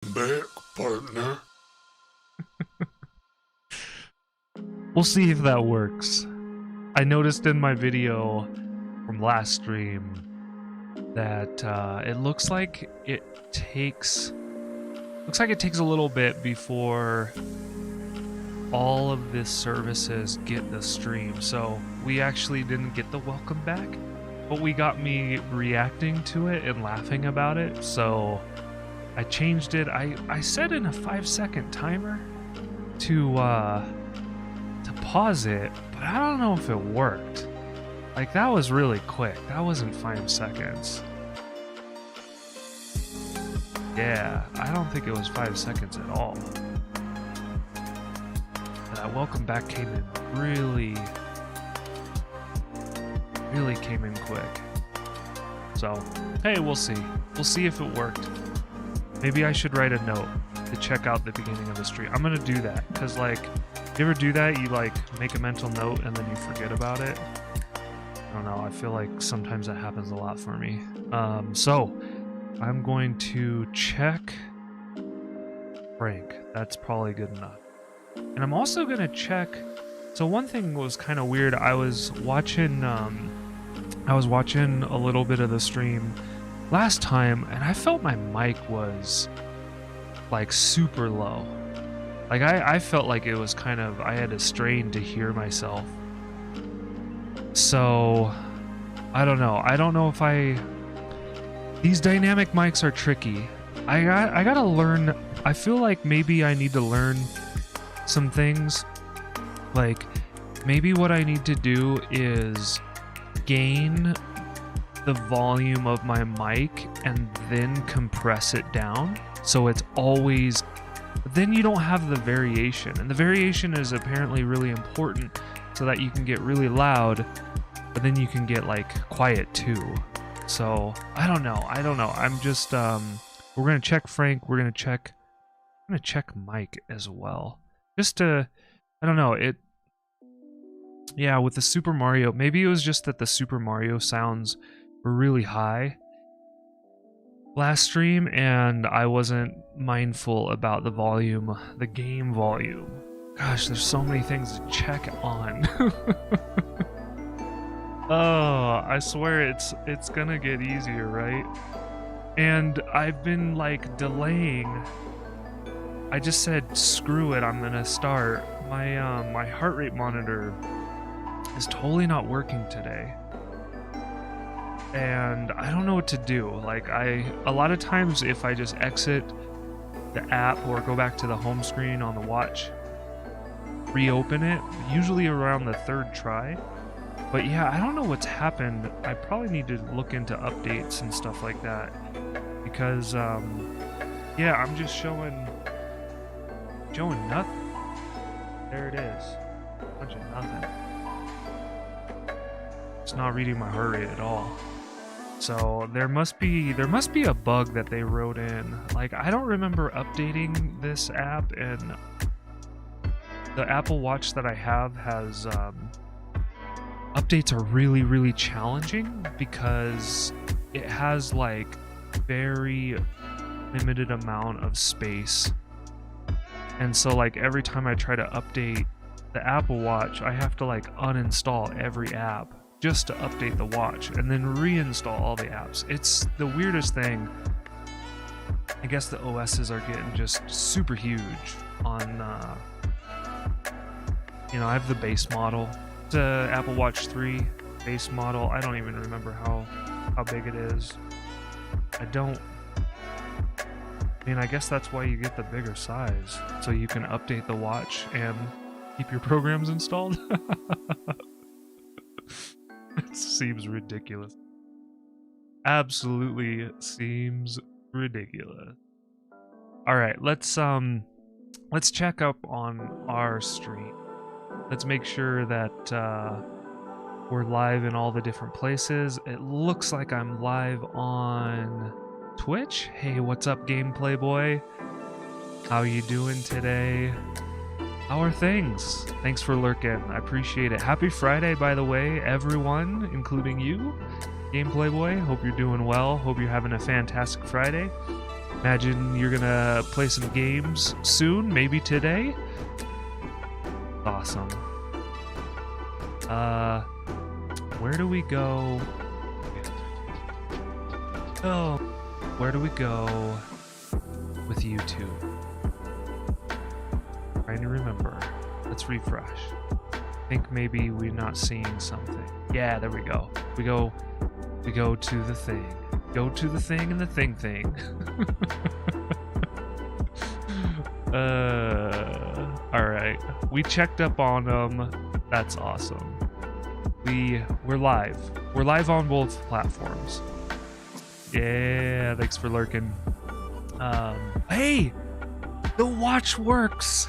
Back, partner. We'll see if that works. I noticed in my video from last stream that it looks like it takes a little bit before all of the services get the stream. So we actually didn't get the welcome back, but we got me reacting to it and laughing about it. So I changed it. I set in a 5-second timer to pause it, but I don't know if it worked. Like, that was really quick. That wasn't 5 seconds. Yeah, I don't think it was 5 seconds at all. That welcome back came in really came in quick. So, hey, we'll see. We'll see if it worked. Maybe I should write a note to check out the beginning of the stream. I'm gonna do that, because, like, you ever do that? You, like, make a mental note and then you forget about it? I don't know. I feel like sometimes that happens a lot for me. So, I'm going to check Frank. That's probably good enough. And I'm also going to check... So one thing was kind of weird. I was watching a little bit of the stream last time, and I felt my mic was, like, super low. Like, I felt like it was kind of... I had to strain to hear myself. So, I don't know. I don't know if these dynamic mics are tricky. I gotta learn... I feel like maybe I need to learn some things. Like, maybe what I need to do is gain the volume of my mic and then compress it down, so it's always... Then you don't have the variation, and the variation is apparently really important so that you can get really loud, but then you can get, like, quiet too. So I don't know. I'm just we're gonna check Frank. I'm gonna check Mike as well, just to... I don't know, yeah, with the Super Mario, maybe it was just that the Super Mario sounds were really high last stream, and I wasn't mindful about the volume, the game volume. Gosh, there's so many things to check on. Oh, I swear it's gonna get easier, right? And I've been, like, delaying. I just said, screw it, I'm gonna start. My heart rate monitor is totally not working today. And I don't know what to do. Like, a lot of times if I just exit the app or go back to the home screen on the watch, reopen it, usually around the 3rd try. But yeah, I don't know what's happened. I probably need to look into updates and stuff like that, because yeah, I'm just showing nothing. There it is. Bunch of nothing. It's not reading my heart rate at all. So there must be a bug that they wrote in. Like, I don't remember updating this app, and the Apple Watch that I have has updates are really challenging because it has, like, very limited amount of space. And so, like, every time I try to update the Apple Watch, I have to, like, uninstall every app just to update the watch, and then reinstall all the apps. It's the weirdest thing. I guess the OSs are getting just super huge on, you know, I have the base model. It's a Apple Watch 3 base model. I don't even remember how big it is. I mean, I guess that's why you get the bigger size, so you can update the watch and keep your programs installed. It seems ridiculous. Absolutely seems ridiculous. All right, let's check up on our stream. Let's make sure that we're live in all the different places. It looks like I'm live on Twitch. Hey, what's up, Gameplay Boy? How you doing today? How are things? Thanks for lurking. I appreciate it. Happy Friday, by the way, everyone, including you, Gameplay Boy. Hope you're doing well. Hope you're having a fantastic Friday. Imagine you're gonna play some games soon, maybe today. Awesome. Where do we go? Oh, where do we go with YouTube? Trying to remember. Let's refresh. I think maybe we're not seeing something. Yeah, there we go. We go to the thing. Go to the thing and the thing. Alright. We checked up on them. That's awesome. We're live. We're live on both platforms. Yeah, thanks for lurking. Hey! The watch works!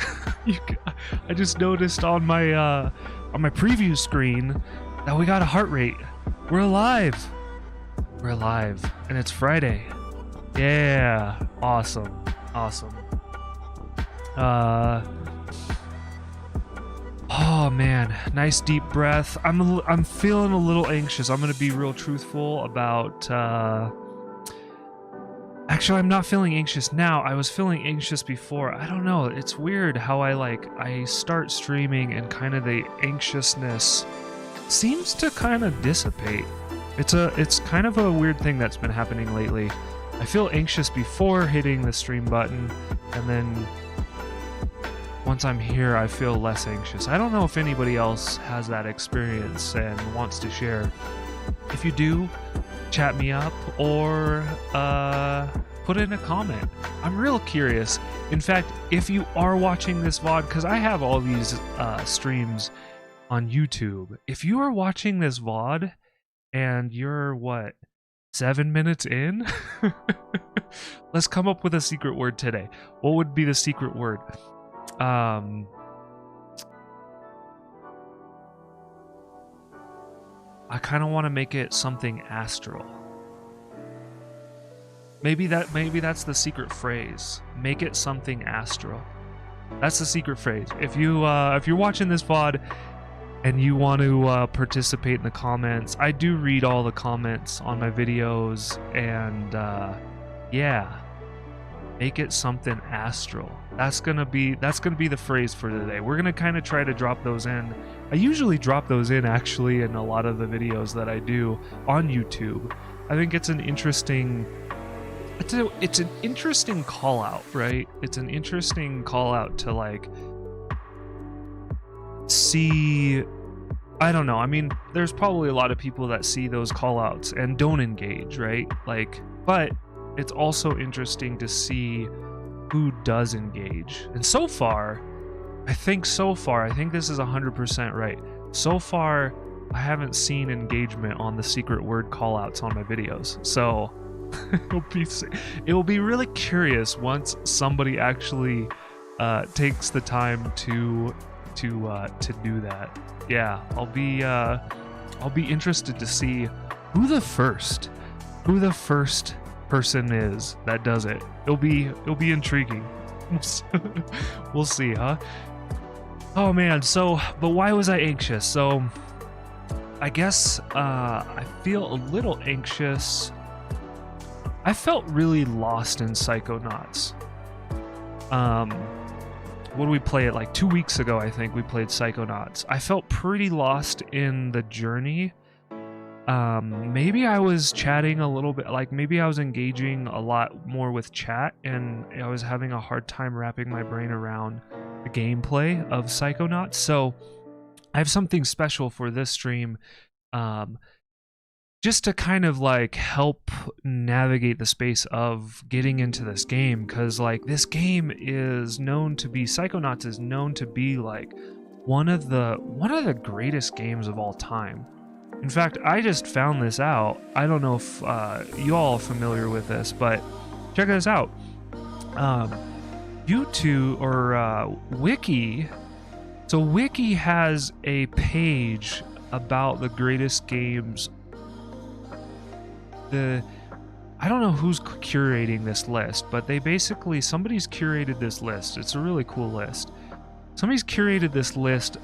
I just noticed on my preview screen that we got a heart rate. We're alive! We're alive. And it's Friday. Yeah. Awesome. Awesome. Oh man, nice deep breath. I'm feeling a little anxious. I'm gonna be real truthful about actually, I'm not feeling anxious now. I was feeling anxious before. I don't know. It's weird how I start streaming and kind of the anxiousness seems to kind of dissipate. It's kind of a weird thing that's been happening lately. I feel anxious before hitting the stream button, and then once I'm here, I feel less anxious. I don't know if anybody else has that experience and wants to share. If you do, chat me up or put in a comment. I'm real curious. In fact, if you are watching this VOD, because I have all these streams on YouTube, if you are watching this VOD and you're, what, 7 minutes in? Let's come up with a secret word today. What would be the secret word? I kind of want to make it something astral. Maybe that's the secret phrase. Make it something astral. That's the secret phrase. If you're watching this VOD and you want to participate in the comments, I do read all the comments on my videos, and yeah, make it something astral. That's gonna be the phrase for today. We're gonna kind of try to drop those in. I usually drop those in actually in a lot of the videos that I do on YouTube. I think it's an interesting call out, right? It's an interesting call out to like see. I don't know. I mean, there's probably a lot of people that see those call outs and don't engage, right? Like, but it's also interesting to see who does engage. And so far, I think this is 100% right. So far, I haven't seen engagement on the secret word callouts on my videos. So it'll be really curious once somebody actually takes the time to do that. Yeah, I'll be interested to see who the first person is that does it. It'll be intriguing. We'll see, huh? Oh man, but why was I anxious? So I guess I feel a little anxious. I felt really lost in Psychonauts. What did we play it like 2 weeks ago? I think we played Psychonauts. I felt pretty lost in the journey. Maybe I was chatting a little bit, like maybe I was engaging a lot more with chat, and I was having a hard time wrapping my brain around the gameplay of Psychonauts. So I have something special for this stream, just to kind of like help navigate the space of getting into this game, because like this game is known to be, Psychonauts is known to be like one of the greatest games of all time. In fact, I just found this out. I don't know if you all are familiar with this, but check this out. YouTube or Wiki. So Wiki has a page about the greatest games. I don't know who's curating this list, but somebody's curated this list. It's a really cool list. Somebody's curated this list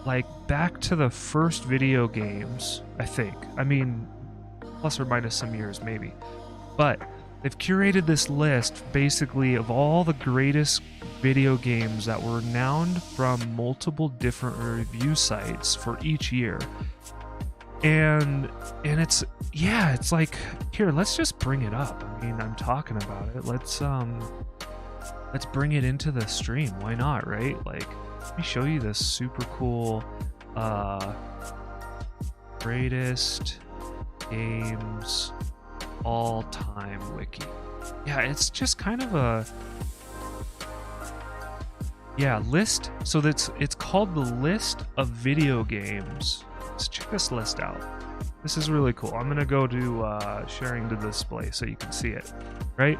like back to the first video games, I think. I mean, plus or minus some years maybe. But they've curated this list basically of all the greatest video games that were renowned from multiple different review sites for each year. And it's, yeah, it's like, here, let's just bring it up. I mean, I'm talking about it. Let's bring it into the stream. Why not, right? Like, let me show you this super cool greatest games all time wiki. Yeah, it's just kind of a list. So it's called the list of video games. Let's check this list out. This is really cool. I'm gonna go to sharing to display so you can see it, right?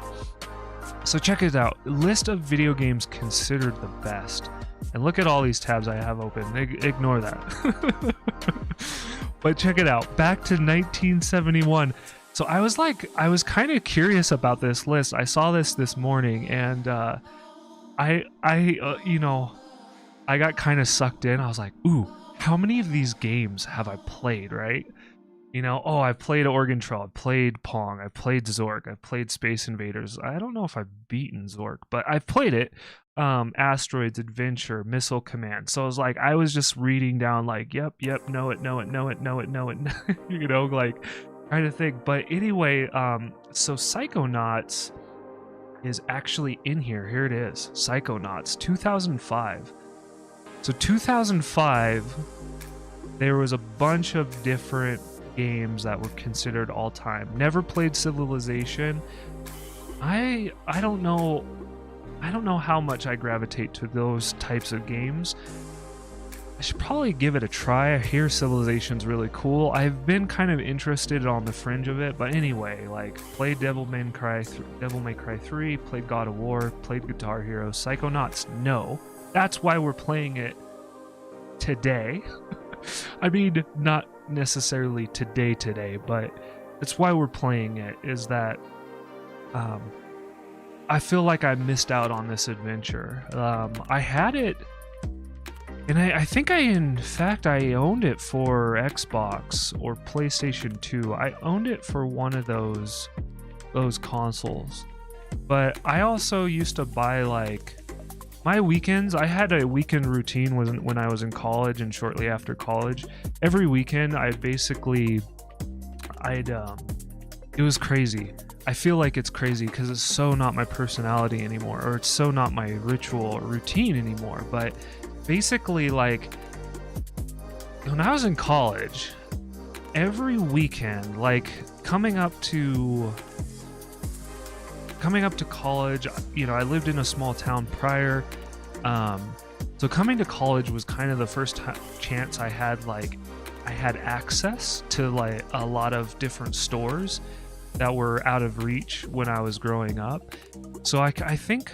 So check it out. List of video games considered the best. And look at all these tabs I have open. Ignore that. But check it out. Back to 1971. So I was kind of curious about this list. I saw this morning, and I got kind of sucked in. I was like, ooh, how many of these games have I played, right? You know, oh, I've played Oregon Trail, I've played Pong, I've played Zork, I've played Space Invaders. I don't know if I've beaten Zork, but I've played it. Asteroids, Adventure, Missile Command. So I was just reading down like, yep, know it, you know, like trying to think. But anyway, so Psychonauts is actually in here. Here it is, Psychonauts, 2005. So 2005, there was a bunch of different games that were considered all time. Never played Civilization. I don't know how much I gravitate to those types of games. I should probably give it a try. I hear Civilization's really cool. I've been kind of interested on the fringe of it, but anyway, like played Devil May Cry 3, played God of War, played Guitar Hero. Psychonauts, no. That's why we're playing it today. I mean, not necessarily today, but it's why we're playing it, is that I feel like I missed out on this adventure. I had it, and I think I owned it for Xbox or PlayStation 2. I owned it for one of those consoles. But I also used to buy, like, my weekends. I had a weekend routine when I was in college and shortly after college. Every weekend, it was crazy. I feel like it's crazy because it's so not my personality anymore, or it's so not my ritual or routine anymore. But basically, like, when I was in college, every weekend, like coming up to college, you know, I lived in a small town prior. So coming to college was kind of the first chance I had, like, I had access to like a lot of different stores that were out of reach when I was growing up. So I think,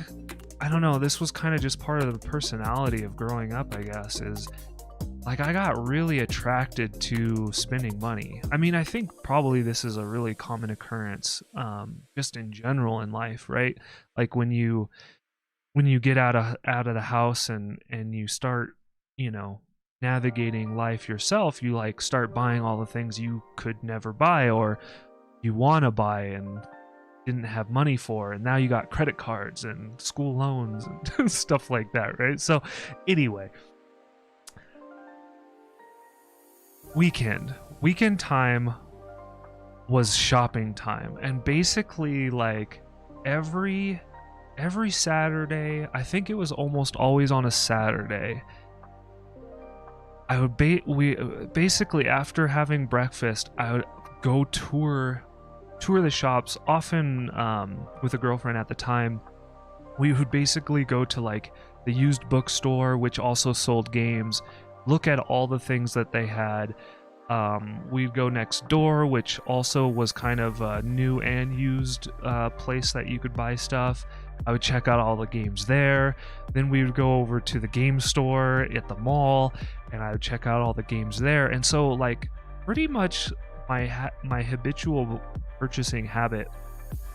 I don't know, this was kind of just part of the personality of growing up, I guess, is like I got really attracted to spending money. I mean, I think probably this is a really common occurrence just in general in life, right? Like when you get out of the house and you start, you know, navigating life yourself, you like start buying all the things you could never buy or you want to buy and didn't have money for, and now you got credit cards and school loans and stuff like that, right? So anyway, weekend time was shopping time, and basically like every Saturday, I think it was almost always on a Saturday, I would basically after having breakfast, I would go tour the shops, often with a girlfriend at the time. We would basically go to like the used bookstore, which also sold games, look at all the things that they had. We'd go next door, which also was kind of a new and used place that you could buy stuff. I would check out all the games there. Then we would go over to the game store at the mall, and I would check out all the games there. And so like pretty much my habitual purchasing habit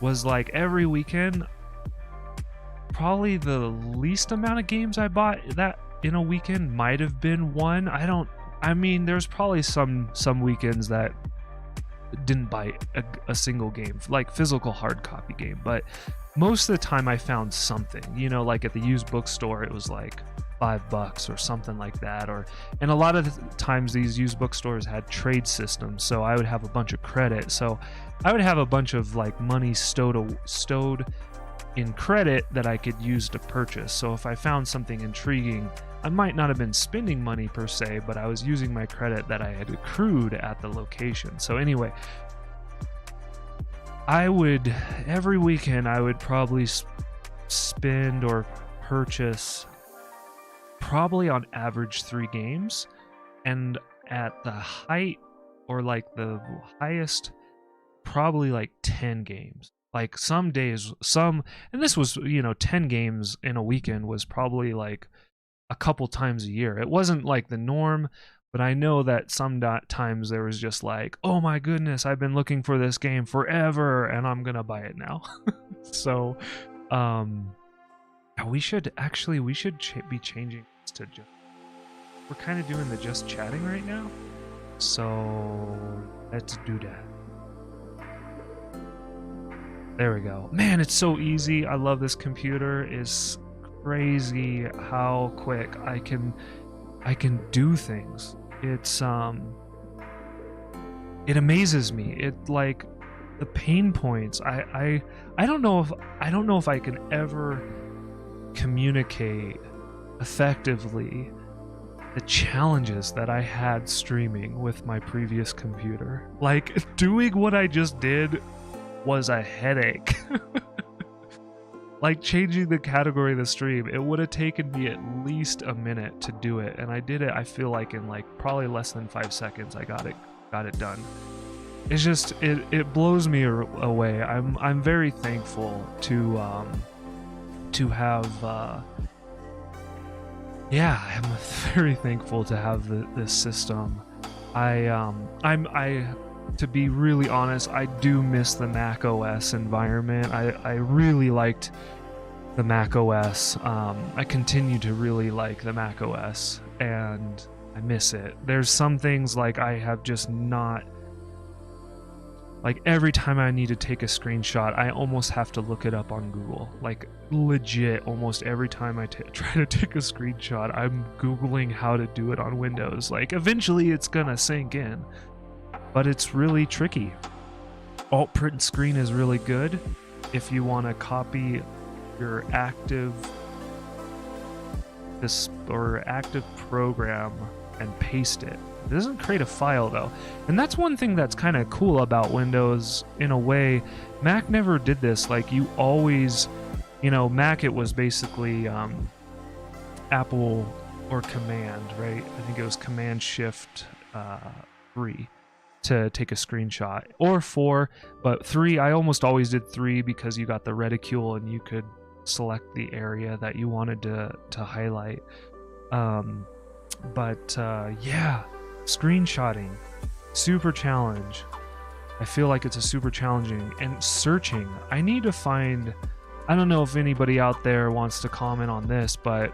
was like every weekend, probably the least amount of games I bought that in a weekend might have been one. I mean, there's probably some weekends that didn't buy a single game, like physical hard copy game, but most of the time I found something, you know, like at the used bookstore, it was like $5 or something like that. And a lot of the times these used bookstores had trade systems, so I would have a bunch of credit. So I would have a bunch of like money stowed in credit that I could use to purchase. So if I found something intriguing, I might not have been spending money per se, but I was using my credit that I had accrued at the location. So anyway, every weekend I would probably spend or purchase probably on average 3 games, and at the height or like the highest, probably like 10 games. Like some days, and this was, you know, 10 games in a weekend was probably like a couple times a year. It wasn't like the norm, but I know that sometimes there was just like, oh my goodness, I've been looking for this game forever and I'm gonna buy it now. So we should be changing this to just, we're kind of doing the just chatting right now, so let's do that. There we go. Man, it's so easy. I love this computer. It's crazy how quick I can do things. It's it amazes me. It, like, the pain points. I don't know if I can ever communicate effectively the challenges that I had streaming with my previous computer. Like, doing what I just did was a headache. Like, changing the category of the stream, it would have taken me at least a minute to do it, and I did it, I feel like, in like probably less than 5 seconds. I got it done. It's just, it blows me away. I'm very thankful to have I'm very thankful to have this system. To be really honest, I do miss the Mac OS environment. I really liked the Mac OS. I continue to really like the Mac OS, and I miss it. There's some things like I have just not... Like, every time I need to take a screenshot, I almost have to look it up on Google. Like, legit, almost every time I try to take a screenshot, I'm Googling how to do it on Windows. Like, eventually it's gonna sink in. But it's really tricky. Alt print screen is really good if you want to copy your active program and paste it. It doesn't create a file though. And that's one thing that's kind of cool about Windows in a way. Mac never did this. Like, you always, you know, Mac, it was basically Apple or Command, right? I think it was Command Shift 3. To take a screenshot, or 4, but 3, I almost always did 3 because you got the reticule and you could select the area that you wanted to highlight. Yeah, screenshotting, super challenge. I feel like it's a super challenging. And searching, I need to find, I don't know if anybody out there wants to comment on this, but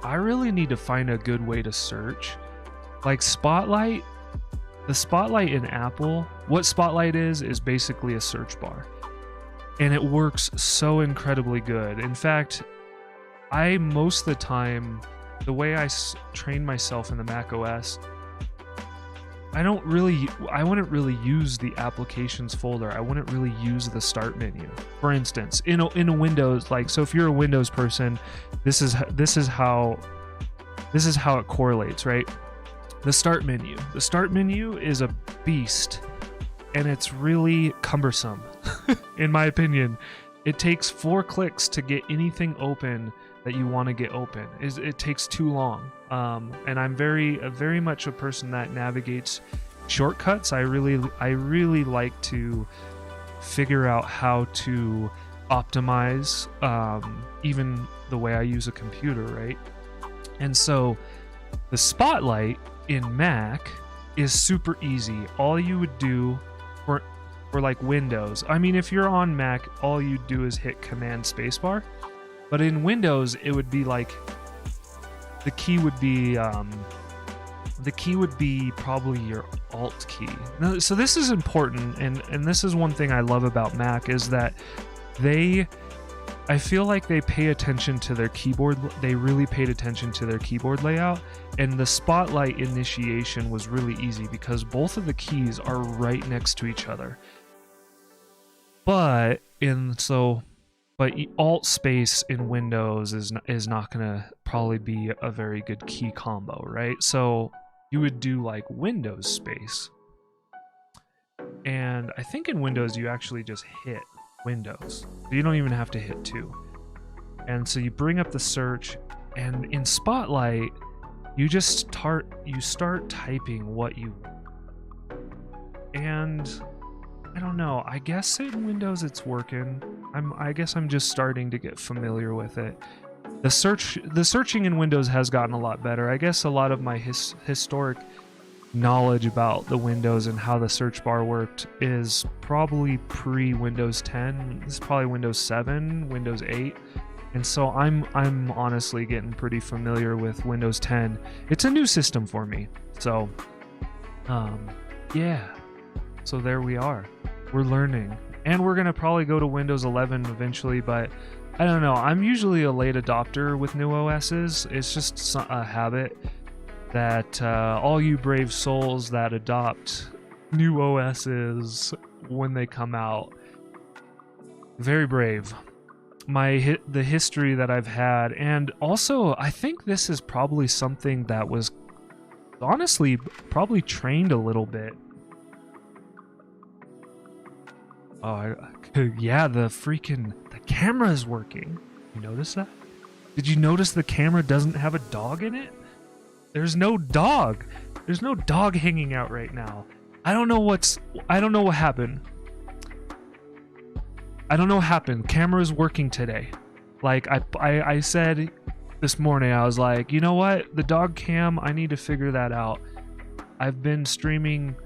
I really need to find a good way to search. Like Spotlight, the Spotlight in Apple, what Spotlight is basically a search bar. And it works so incredibly good. In fact, most of the time, the way I train myself in the Mac OS, I wouldn't really use the applications folder. I wouldn't really use the start menu. For instance, in a Windows, like, so if you're a Windows person, this is how it correlates, right? The start menu. The start menu is a beast, and it's really cumbersome, in my opinion. It takes 4 clicks to get anything open that you want to get open. It takes too long. And I'm very much a person that navigates shortcuts. I really like to figure out how to optimize even the way I use a computer, right? And so the Spotlight in Mac is super easy. All you would do for like Windows, I mean, if you're on Mac, all you do is hit Command Spacebar. But in Windows, it would be like, the key would be the key would be probably your Alt key. Now, so this is important, and this is one thing I love about Mac, is that I feel like they pay attention to their keyboard. They really paid attention to their keyboard layout, and the Spotlight initiation was really easy because both of the keys are right next to each other. But Alt space in Windows is not gonna probably be a very good key combo, right? So you would do like Windows space, and I think in Windows you actually just hit Windows. So you don't even have to hit 2. And so you bring up the search, and in Spotlight, you just start typing what you want. And I don't know, I guess in Windows it's working. I guess I'm just starting to get familiar with it. The searching in Windows has gotten a lot better. I guess a lot of my historic knowledge about the Windows and how the search bar worked is probably pre-Windows 10. This is probably Windows 7, Windows 8. And so I'm honestly getting pretty familiar with Windows 10. It's a new system for me. So yeah. So there we are. We're learning. And we're going to probably go to Windows 11 eventually, but I don't know. I'm usually a late adopter with new OSs. It's just a habit that all you brave souls that adopt new OSs when they come out, very brave. The history that I've had, and also I think this is probably something that was honestly probably trained a little bit. Oh, yeah, the camera is working. You notice that? Did you notice the camera doesn't have a dog in it? There's no dog. There's no dog hanging out right now. I don't know what happened. I don't know what happened. Camera's working today. Like I said this morning, I was like, you know what? The dog cam, I need to figure that out. I've been streaming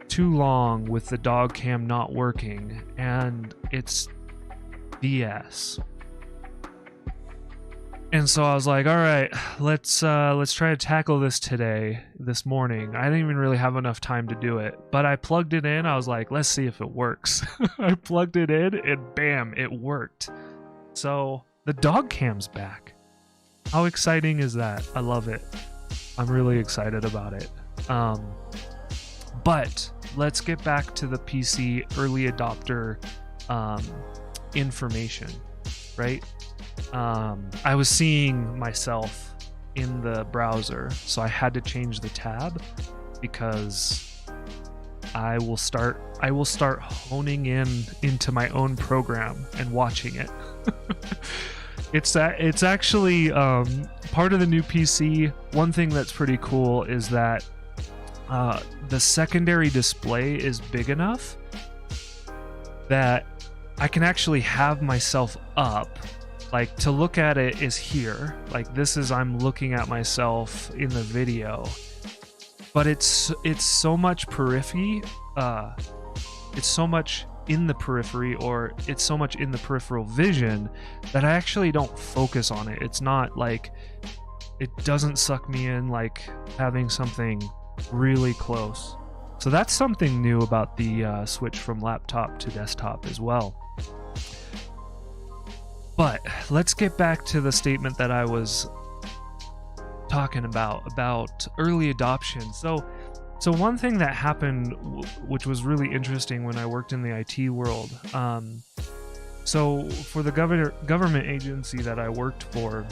too long with the dog cam not working, and it's BS. And so I was like, all right, let's try to tackle this this morning. I didn't even really have enough time to do it, but I plugged it in. I was like, let's see if it works. I plugged it in, and bam, it worked. So the dog cam's back. How exciting is that? I love it. I'm really excited about it. But let's get back to the PC early adopter information, right? I was seeing myself in the browser, so I had to change the tab because I will start honing into my own program and watching it. It's actually part of the new PC. One thing that's pretty cool is that the secondary display is big enough that I can actually have myself up. Like, to look at it is here. Like, this is, I'm looking at myself in the video. But it's so much periphery. It's so much in the periphery, or it's so much in the peripheral vision that I actually don't focus on it. It's not like, it doesn't suck me in like having something really close. So that's something new about the switch from laptop to desktop as well. But let's get back to the statement that I was talking about early adoption. So one thing that happened, which was really interesting when I worked in the IT world, so for the government agency that I worked for,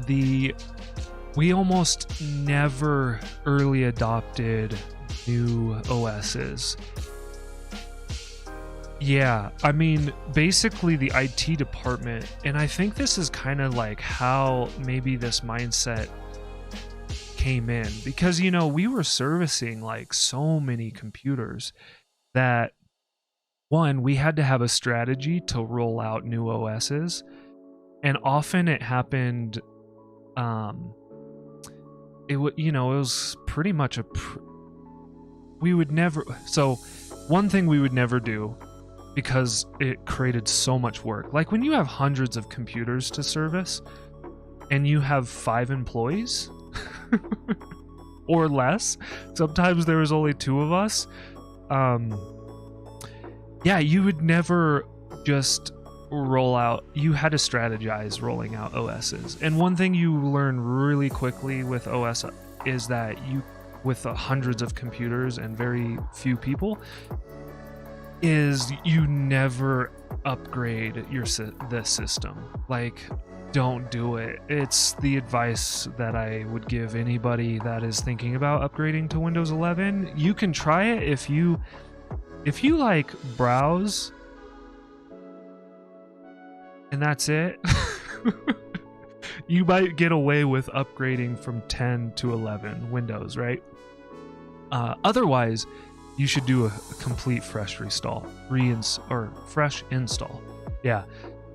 we almost never early adopted new OSs. Yeah, I mean, basically the IT department, and I think this is kind of like how maybe this mindset came in, because, you know, we were servicing like so many computers that, one, we had to have a strategy to roll out new OSs, and often it happened, it was pretty much we would never, so one thing we would never do, because it created so much work. Like, when you have hundreds of computers to service and you have 5 employees, or less. Sometimes there was only 2 of us. Yeah, you would never just roll out. You had to strategize rolling out OSs. And one thing you learn really quickly with OS is that with hundreds of computers and very few people, is you never upgrade the system. Like, don't do it. It's the advice that I would give anybody that is thinking about upgrading to Windows 11. You can try it if you like browse and that's it. You might get away with upgrading from 10 to 11 Windows, right? Otherwise, you should do a complete fresh fresh install. Yeah,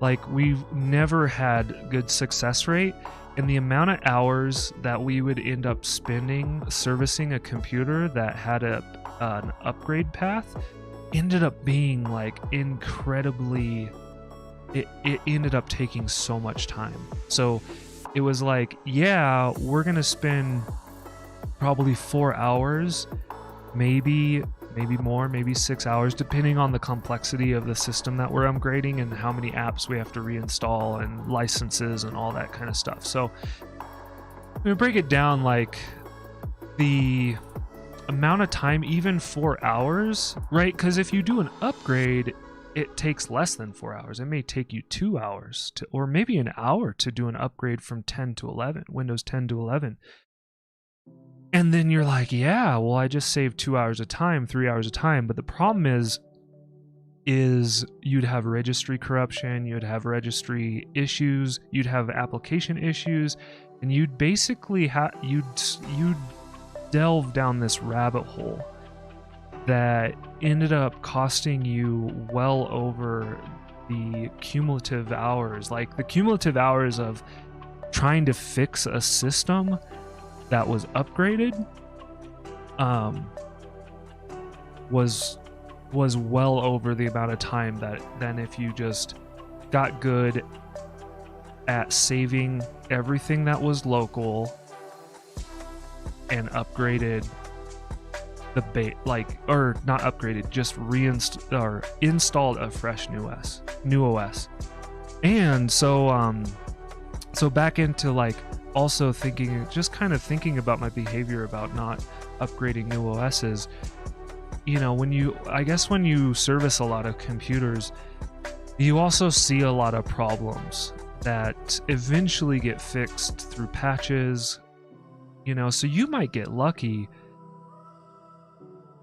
like we've never had good success rate, and the amount of hours that we would end up spending servicing a computer that had an upgrade path ended up being like incredibly. It ended up taking so much time. So it was like, yeah, we're gonna spend probably 4 hours, maybe more, maybe 6 hours, depending on the complexity of the system that we're upgrading and how many apps we have to reinstall and licenses and all that kind of stuff. So we break it down, like the amount of time, even 4 hours, right? Because if you do an upgrade, it takes less than 4 hours. It may take you 2 hours or maybe an hour to do an upgrade from 10 to 11, Windows 10 to 11. And then you're like, yeah, well, I just saved 2 hours of time, 3 hours of time. But the problem is you'd have registry corruption, you'd have registry issues, you'd have application issues, and you'd basically you'd delve down this rabbit hole that ended up costing you well over the cumulative hours. Like the cumulative hours of trying to fix a system that was upgraded was well over the amount of time than if you just got good at saving everything that was local and upgraded not upgraded, just installed a fresh new OS. And so back into like also thinking about my behavior about not upgrading new OSs. You know, when you service a lot of computers, you also see a lot of problems that eventually get fixed through patches, you know, so you might get lucky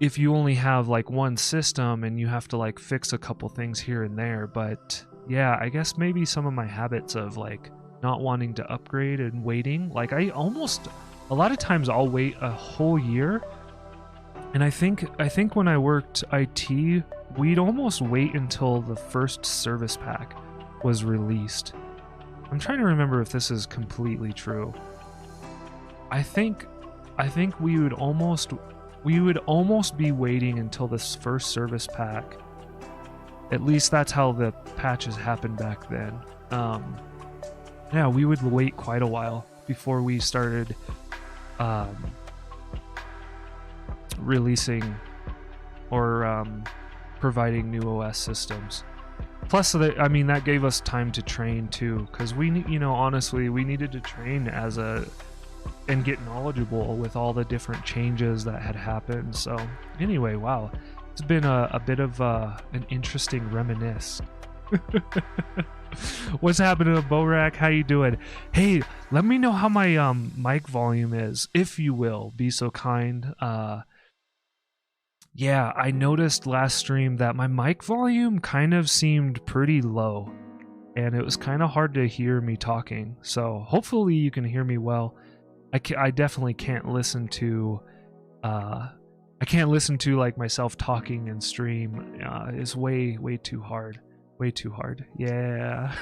if you only have like one system and you have to like fix a couple things here and there. But yeah, I guess maybe some of my habits of like not wanting to upgrade and waiting, like a lot of times I'll wait a whole year. And I think when I worked IT, we'd almost wait until the first service pack was released. I'm trying to remember if this is completely true. I think we would almost be waiting until this first service pack. At least that's how the patches happened back then. Yeah, we would wait quite a while before we started releasing or providing new OS systems. Plus, that gave us time to train too, because honestly, we needed to train and get knowledgeable with all the different changes that had happened. So anyway, wow, it's been a bit of an interesting reminisce. What's happening, Borak? How you doing? Hey, let me know how my mic volume is, if you will be so kind. Yeah, I noticed last stream that my mic volume kind of seemed pretty low, and it was kind of hard to hear me talking. So hopefully you can hear me well. I definitely can't listen to like myself talking in stream. It's way too hard. Way too hard. Yeah.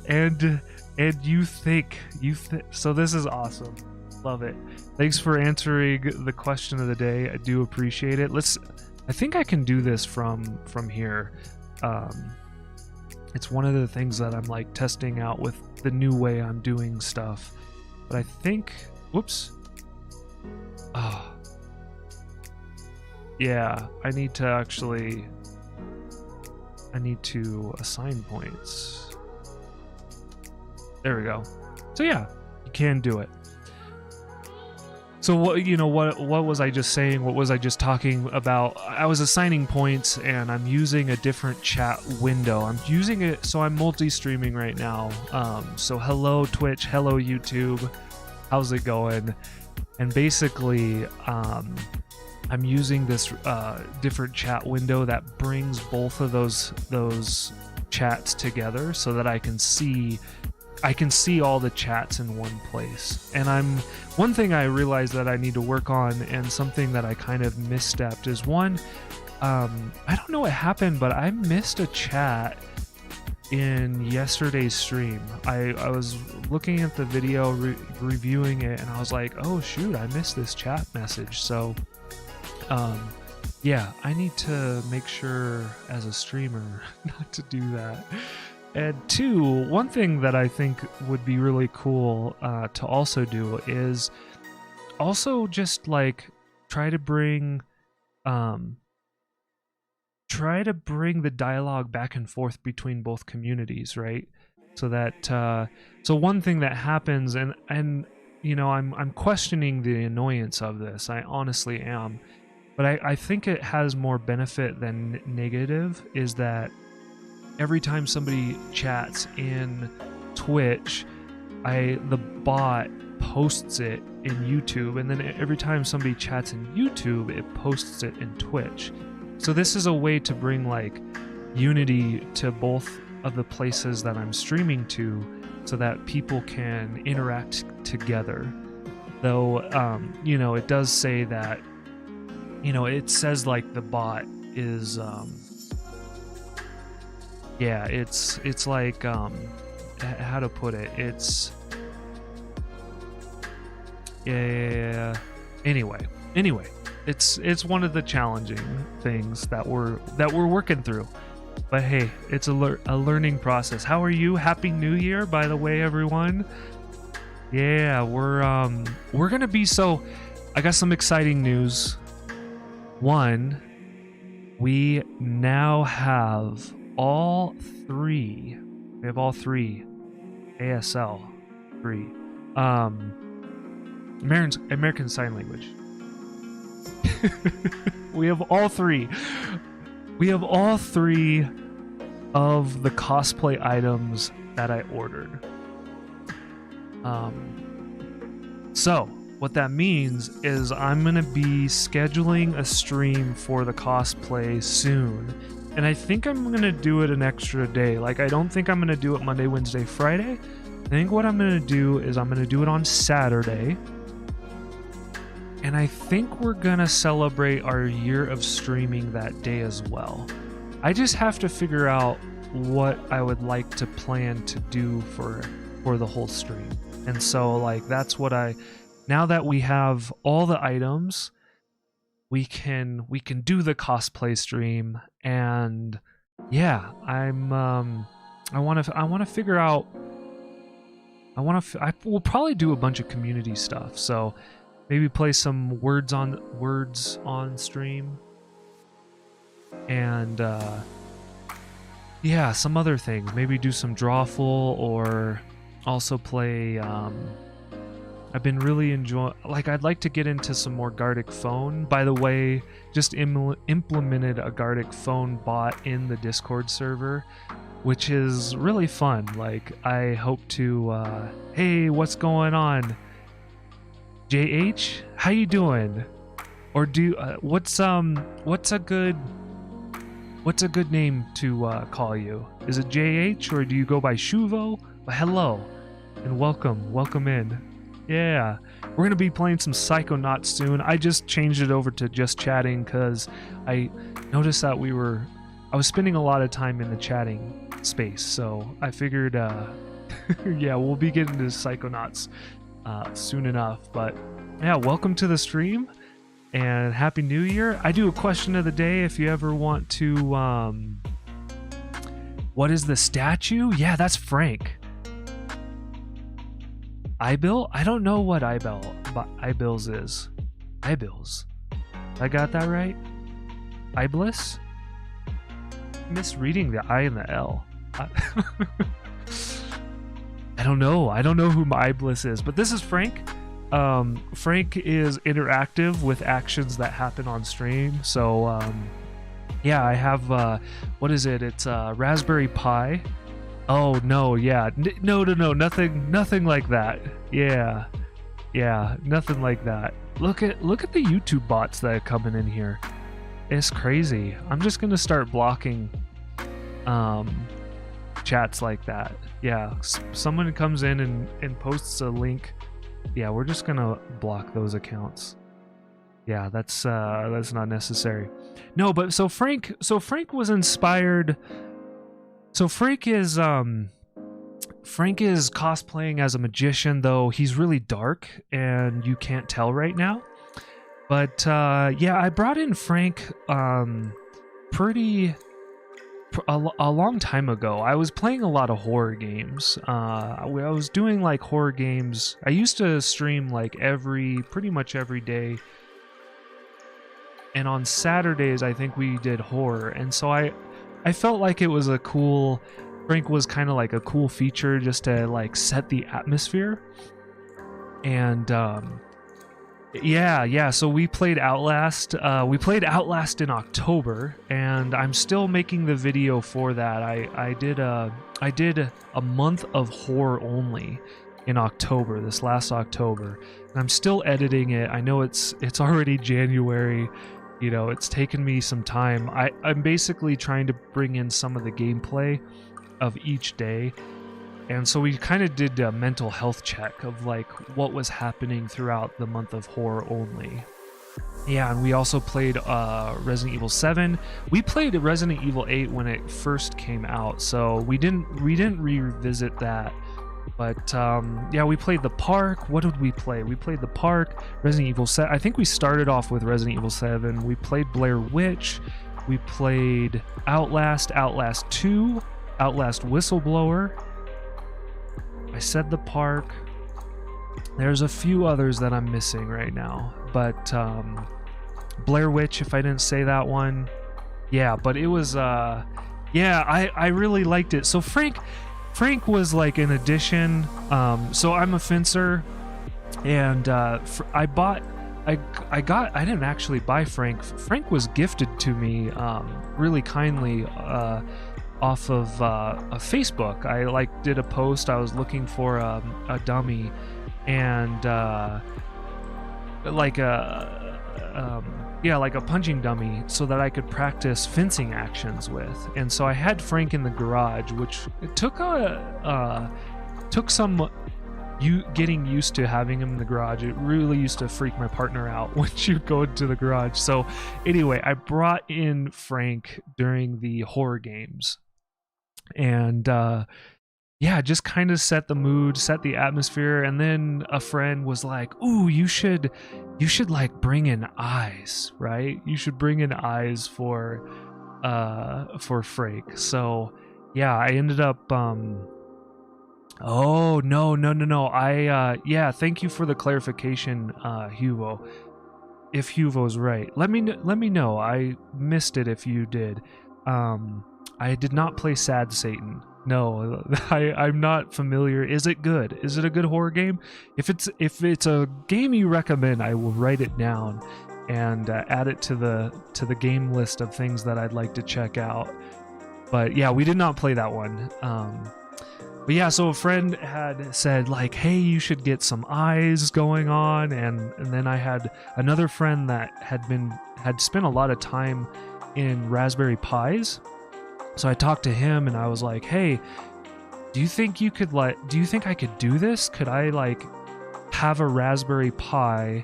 and you think so. This is awesome. Love it. Thanks for answering the question of the day. I do appreciate it. I think I can do this from here. It's one of the things that I'm like testing out with the new way I'm doing stuff. But I think Whoops. Oh. Yeah, I need to assign points. There we go. So yeah, you can do it. So what was I just saying? What was I just talking about? I was assigning points, and I'm using a different chat window. I'm using it, so I'm multi-streaming right now. So hello Twitch, hello YouTube, how's it going? And basically, I'm using this different chat window that brings both of those chats together, so that I can see all the chats in one place. And one thing I realized that I need to work on, and something that I kind of misstepped, is one, I don't know what happened, but I missed a chat in yesterday's stream. I was looking at the video, reviewing it, and I was like, oh shoot, I missed this chat message. So yeah, I need to make sure as a streamer not to do that. And two, one thing that I think would be really cool to also do is also just like try to bring the dialogue back and forth between both communities, right? So that so one thing that happens, and I'm questioning the annoyance of this. I honestly am, but I think it has more benefit than negative. Is that every time somebody chats in Twitch, the bot posts it in YouTube, and then every time somebody chats in YouTube, it posts it in Twitch. So this is a way to bring like unity to both of the places that I'm streaming to, so that people can interact together. Though, it does say that, it says like the bot is, yeah, it's like, how to put it? It's, yeah. Anyway, it's one of the challenging things that we're working through. But hey, it's a learning process. How are you? Happy New Year, by the way, everyone. Yeah, we're gonna be I got some exciting news. One, we now have all three. We have all three ASL 3. American Sign Language. We have all three. We have all three of the cosplay items that I ordered. So what that means is I'm gonna be scheduling a stream for the cosplay soon, and I think I'm gonna do it an extra day. Like, I don't think I'm gonna do it Monday, Wednesday, Friday. I think what I'm gonna do is I'm gonna do it on Saturday. And I think we're gonna celebrate our year of streaming that day as well. I just have to figure out what I would like to plan to do for the whole stream. And so, like, that's what now that we have all the items, we can do the cosplay stream. And yeah, I want to figure out. We'll probably do a bunch of community stuff. So maybe play some words on stream, and yeah, some other things. Maybe do some drawful, or also play. I've been really enjoying. Like, I'd like to get into some more Gartic Phone. By the way, just implemented a Gartic Phone bot in the Discord server, which is really fun. Like, I hope to. Hey, what's going on? JH, how you doing? Or what's a good name to call you? Is it JH, or do you go by Shuvo? Well, hello and welcome in. Yeah, we're gonna be playing some Psychonauts soon. I just changed it over to just chatting because I noticed that I was spending a lot of time in the chatting space, so I figured yeah, we'll be getting to Psychonauts soon enough. But yeah, welcome to the stream and Happy New Year. I do a question of the day if you ever want to. What is the statue? Yeah, that's Frank. Ibil? I don't know what Ibil's is. Ibil's. I got that right? Iblis? Misreading the I and the L. I don't know. I don't know who Iblis is, but this is Frank. Frank is interactive with actions that happen on stream. So, yeah, I have, what is it? It's Raspberry Pi. Oh, no, yeah. No, nothing like that. Yeah, nothing like that. Look at the YouTube bots that are coming in here. It's crazy. I'm just gonna start blocking chats like that. Yeah, someone comes in and posts a link. Yeah, we're just gonna block those accounts. Yeah, that's not necessary. No, but so Frank was inspired. So Frank is cosplaying as a magician, though he's really dark and you can't tell right now. But yeah, I brought in Frank a long time ago. I was playing a lot of horror games. I was doing like horror games. I used to stream like pretty much every day. And on Saturdays, I think we did horror. And so I felt like it was Frank was kind of like a cool feature just to like set the atmosphere. And yeah, so we played Outlast. We played Outlast in October, and I'm still making the video for that. I did a month of horror only in October, this last October. And I'm still editing it. I know it's already January. You know, it's taken me some time. I'm basically trying to bring in some of the gameplay of each day. And so we kind of did a mental health check of like what was happening throughout the month of horror only. Yeah, and we also played Resident Evil 7. We played Resident Evil 8 when it first came out, so we didn't revisit that. But yeah, we played The Park. What did we play? We played The Park, Resident Evil 7. I think we started off with Resident Evil 7. We played Blair Witch. We played Outlast, Outlast 2, Outlast Whistleblower. I said The Park. There's a few others that I'm missing right now. But Blair Witch, if I didn't say that one. Yeah, but it was... yeah, I really liked it. So Frank was like an addition. So I'm a fencer, and I didn't actually buy Frank. Frank was gifted to me really kindly off of Facebook. I like did a post. I was looking for a dummy, and like a punching dummy, so that I could practice fencing actions with. And so I had Frank in the garage, which it took some getting used to having him in the garage. It really used to freak my partner out when she would go into the garage. So anyway, I brought in Frank during the horror games, and yeah, just kind of set the mood, set the atmosphere. And then a friend was like, "Ooh, you should like bring in eyes, right? You should bring in eyes for Frank." So yeah, I ended up oh no. Yeah, thank you for the clarification, Hugo. If Hugo's right, let me know. I missed it if you did. I did not play Sad Satan. No, I'm not familiar. Is it good? Is it a good horror game? If it's a game you recommend, I will write it down and add it to the game list of things that I'd like to check out. But yeah, we did not play that one. But yeah, so a friend had said like, "Hey, you should get some eyes going on," and then I had another friend that had spent a lot of time in Raspberry Pis. So I talked to him and I was like, "Hey, do you think I could do this? Could I like have a Raspberry Pi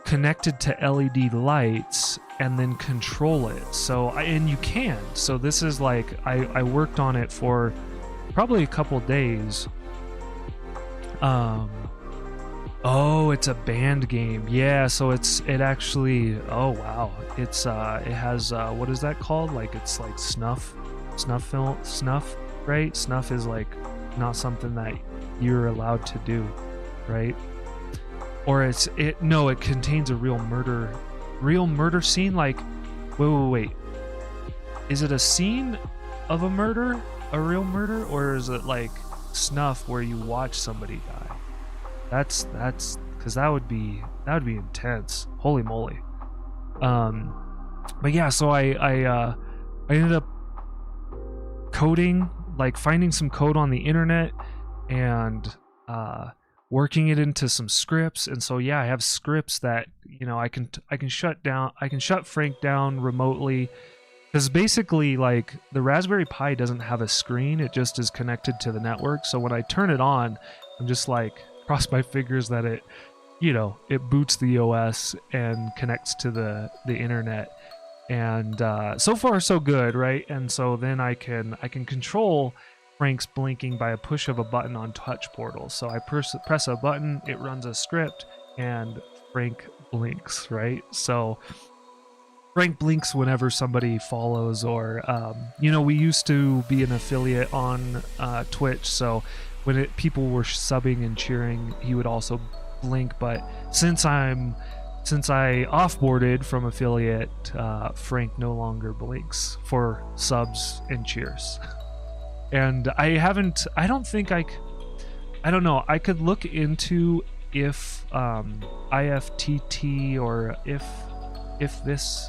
connected to LED lights and then control it?" So and you can. So this is like I worked on it for probably a couple days. Oh, it's a band game. Yeah, so it actually, oh wow. It has what is that called? Like it's like snuff, right? Snuff is like not something that you're allowed to do, right? Or it contains a real murder scene. Like, wait, is it a scene of a murder, a real murder, or is it like snuff where you watch somebody die? That's because that would be intense. Holy moly. But yeah, so I ended up coding, like finding some code on the internet and working it into some scripts. And so yeah, I have scripts that, you know, I can shut Frank down remotely, because basically, like, the Raspberry Pi doesn't have a screen, it just is connected to the network. So when I turn it on, I'm just like, cross my fingers that it, you know, it boots the OS and connects to the internet. And so far so good, right? And so then I can control Frank's blinking by a push of a button on touch portals. So I press a button, it runs a script, and Frank blinks, right? So Frank blinks whenever somebody follows, or you know, we used to be an affiliate on Twitch, so when people were subbing and cheering, he would also blink. But since I offboarded from affiliate, Frank no longer blinks for subs and cheers. And I don't know, I could look into if IFTT, or if this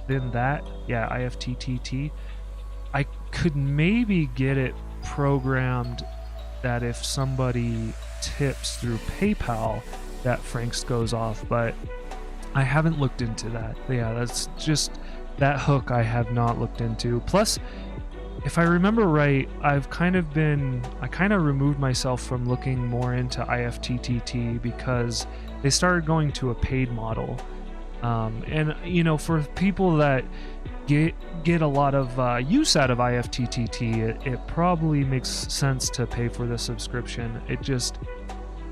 then that, yeah, IFTTT, I could maybe get it programmed that if somebody tips through PayPal, that Frank's goes off, but I haven't looked into that. Yeah, that's just that hook I have not looked into. Plus, if I remember right, I kind of removed myself from looking more into IFTTT because they started going to a paid model. And you know, for people that get a lot of use out of IFTTT, it probably makes sense to pay for the subscription. It just,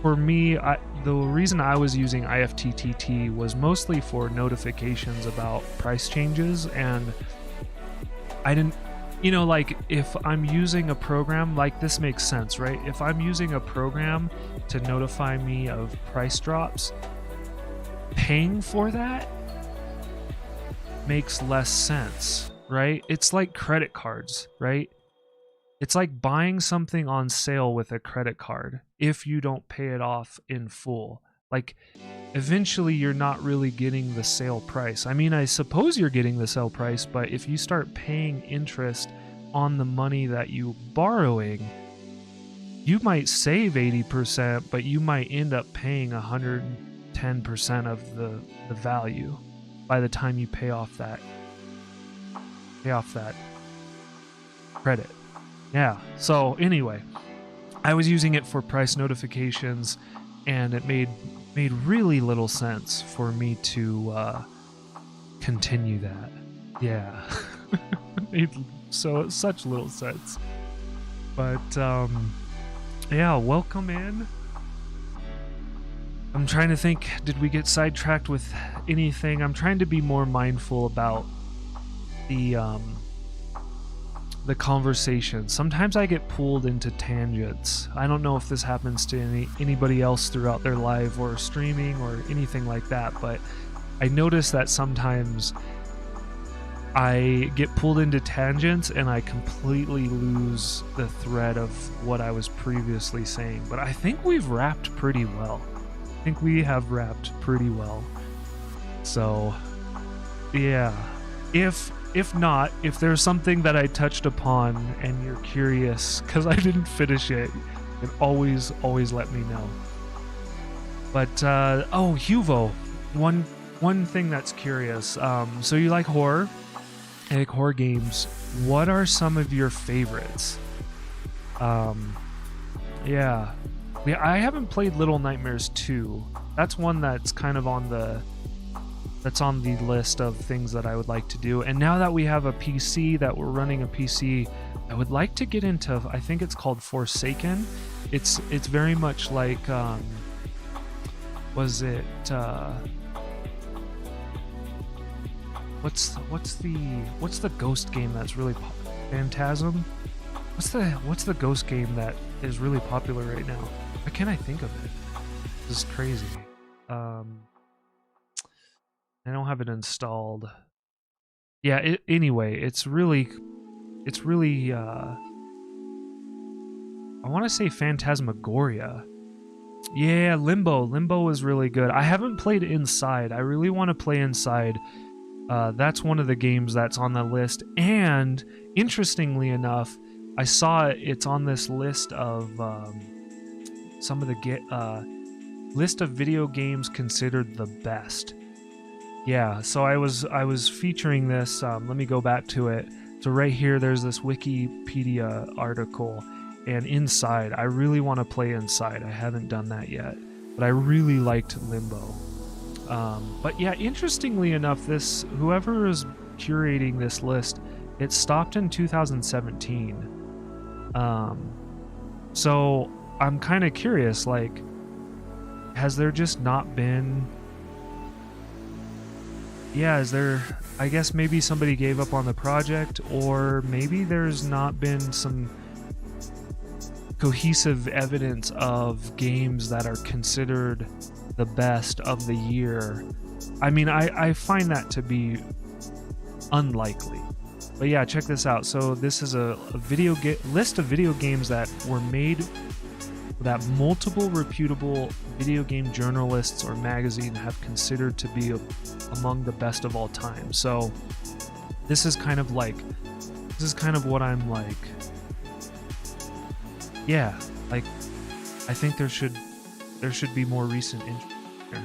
for me, the reason I was using IFTTT was mostly for notifications about price changes, and I didn't, you know, like if I'm using a program, like this makes sense, right? If I'm using a program to notify me of price drops, paying for that makes less sense, right? It's like credit cards, right? It's like buying something on sale with a credit card. If you don't pay it off in full, like, eventually you're not really getting the sale price. I mean, I suppose you're getting the sale price, but if you start paying interest on the money that you're borrowing, you might save 80%, but you might end up paying 110% of the value by the time you pay off that credit. Yeah, so anyway, I was using it for price notifications, and it made really little sense for me to continue that. Yeah. It made such little sense. But yeah, welcome in. I'm trying to think, did we get sidetracked with anything? I'm trying to be more mindful about the conversation. Sometimes I get pulled into tangents. I don't know if this happens to anybody else throughout their live or streaming or anything like that, but I notice that sometimes I get pulled into tangents and I completely lose the thread of what I was previously saying. But I think we've wrapped pretty well. I think we have wrapped pretty well. So yeah, if not, if there's something that I touched upon and you're curious because I didn't finish it, then always let me know. But oh, Huvo, one thing that's curious. So you like horror? I like horror games. What are some of your favorites? Yeah, I haven't played Little Nightmares 2. That's one that's kind of on the list of things that I would like to do. And now that we have a PC, that we're running a PC, I would like to get into, I think it's called Forsaken. It's very much like was it what's the ghost game that's really Phantasm? What's the ghost game that is really popular right now? Why can't I think of it? This is crazy. I don't have it installed. Yeah, anyway, it's really I want to say Phantasmagoria. Yeah, Limbo is really good. I haven't played Inside. I really want to play Inside. That's one of the games that's on the list. And interestingly enough, I saw it's on this list of some of the list of video games considered the best. Yeah, so I was featuring this. Let me go back to it. So right here, there's this Wikipedia article, and Inside. I really want to play Inside. I haven't done that yet, but I really liked Limbo. But yeah, interestingly enough, whoever is curating this list, it stopped in 2017. So I'm kind of curious, like, has there just not been... Yeah, is there... I guess maybe somebody gave up on the project, or maybe there's not been some cohesive evidence of games that are considered the best of the year. I mean, I find that to be unlikely. But yeah, check this out. So this is a list of video games that were made that multiple reputable video game journalists or magazines have considered to be among the best of all time. So this is kind of what I'm like, yeah, like, I think there should be more recent entry here,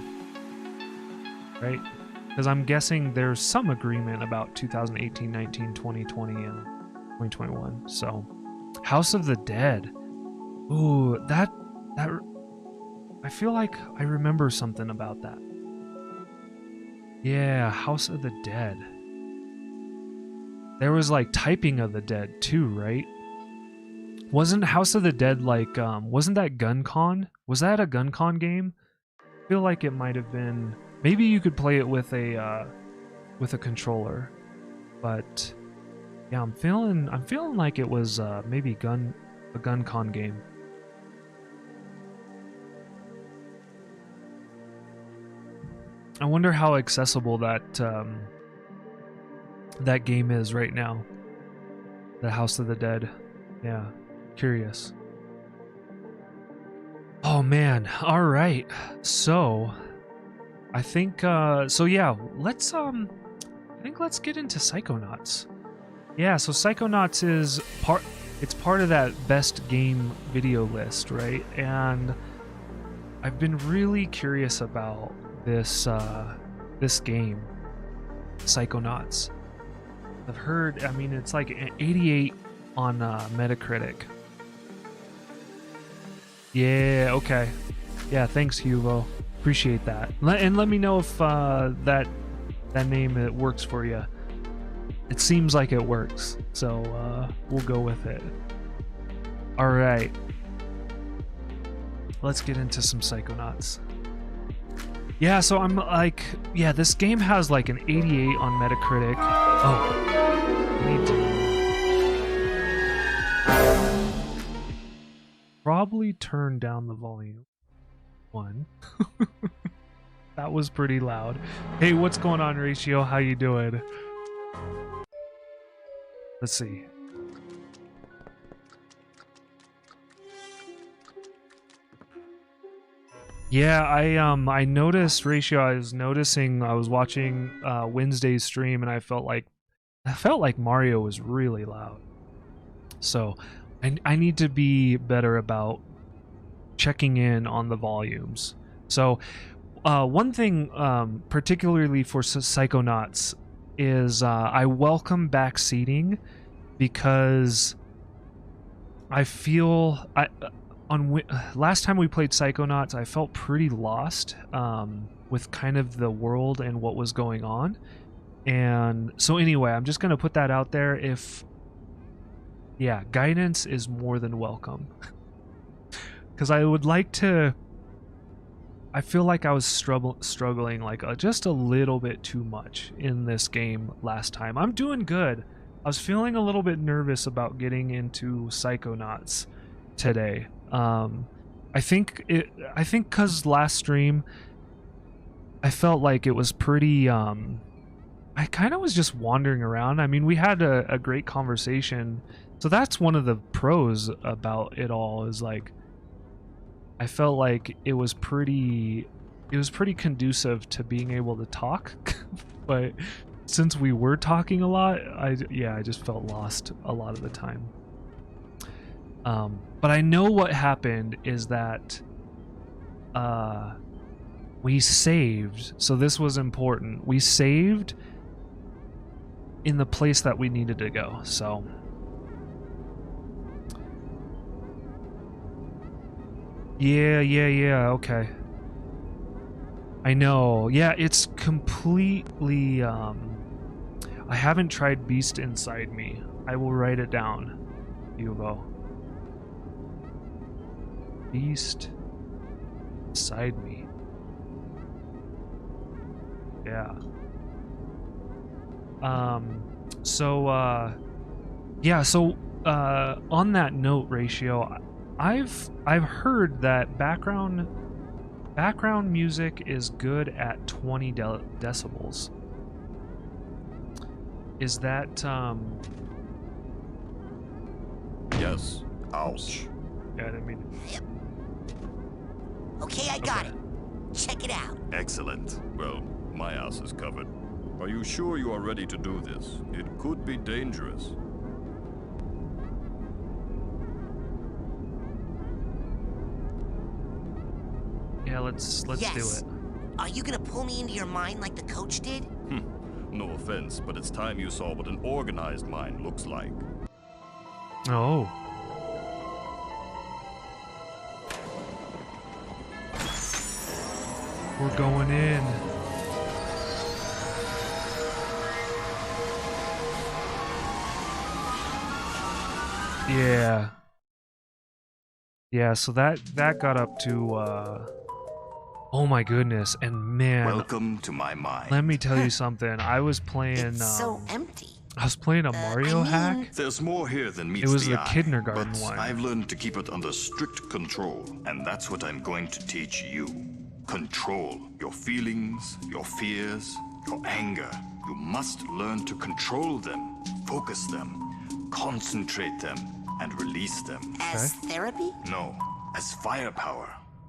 right? Because I'm guessing there's some agreement about 2018, 19, 2020, and 2021. So House of the Dead. Ooh, that I feel like I remember something about that. Yeah, House of the Dead. There was like Typing of the Dead too, right? Wasn't House of the Dead like wasn't that GunCon? Was that a GunCon game? I feel like it might have been. Maybe you could play it with a controller. But yeah, I'm feeling like it was maybe a GunCon game. I wonder how accessible that game is right now. The House of the Dead. Yeah, curious. Oh man, all right. So, I think so yeah, let's let's get into Psychonauts. Yeah, so Psychonauts is part of that best game video list, right? And I've been really curious about this game, Psychonauts. I've heard, I mean, it's like an 88 on Metacritic. Yeah, okay. Yeah, thanks, Hugo. Appreciate that. And let me know if that name it works for you. It seems like it works, so we'll go with it. All right. Let's get into some Psychonauts. Yeah, so I'm like, yeah, this game has like an 88 on Metacritic. Oh, I need to probably turn down the volume. One. That was pretty loud. Hey, what's going on, Ratio? How you doing? Let's see. Yeah, I noticed, Ratio, I was watching Wednesday's stream, and I felt like Mario was really loud. So I need to be better about checking in on the volumes. So one thing particularly for Psychonauts is I welcome back seating, because I feel last time we played Psychonauts, I felt pretty lost with kind of the world and what was going on. And so anyway, I'm just going to put that out there. Yeah, guidance is more than welcome. Because I would like to... I feel like I was struggling like just a little bit too much in this game last time. I'm doing good. I was feeling a little bit nervous about getting into Psychonauts today. I think because last stream I felt like it was pretty I kind of was just wandering around. I mean, we had a great conversation. So that's one of the pros about it all, is like I felt like it was pretty conducive to being able to talk. But since we were talking a lot, I just felt lost a lot of the time. But I know what happened is that we saved. So this was important. We saved in the place that we needed to go. So yeah, okay. I know. Yeah, it's completely I haven't tried Beast Inside Me. I will write it down, Hugo. Beast Inside Me. Yeah. So on that note, Ratio, I've heard that background music is good at 20 decibels. Is that Yes. Ouch. Yeah, I didn't mean. Okay, I got it. Check it out. Excellent. Well, my ass is covered. Are you sure you are ready to do this? It could be dangerous. Yeah, let's do it. Are you gonna pull me into your mind like the coach did? No offense, but it's time you saw what an organized mind looks like. Oh. We're going in. Yeah. Yeah, so that got up to oh my goodness, and man, Welcome to my mind. let me tell you something. I was playing It's so empty. I was playing a Mario hack. There's more here than meets It was the eye, kindergarten but one. I've learned to keep it under strict control, and that's what I'm going to teach you. Control your feelings, your fears, your anger. You must learn to control them, focus them, concentrate them, and release them. As therapy? No, as firepower.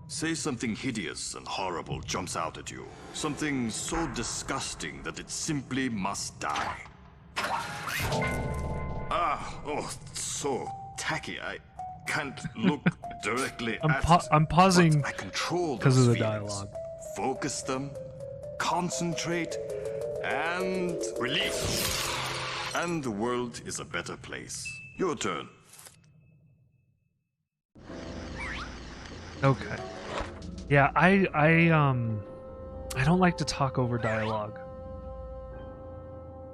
Say something hideous and horrible jumps out at you. Something so disgusting that it simply must die. So tacky. I can't look directly at it. I'm pausing but I control because of those the feelings. dialogue. Focus them, concentrate, and release. And the world is a better place. Your turn. Okay. Yeah, I don't like to talk over dialogue.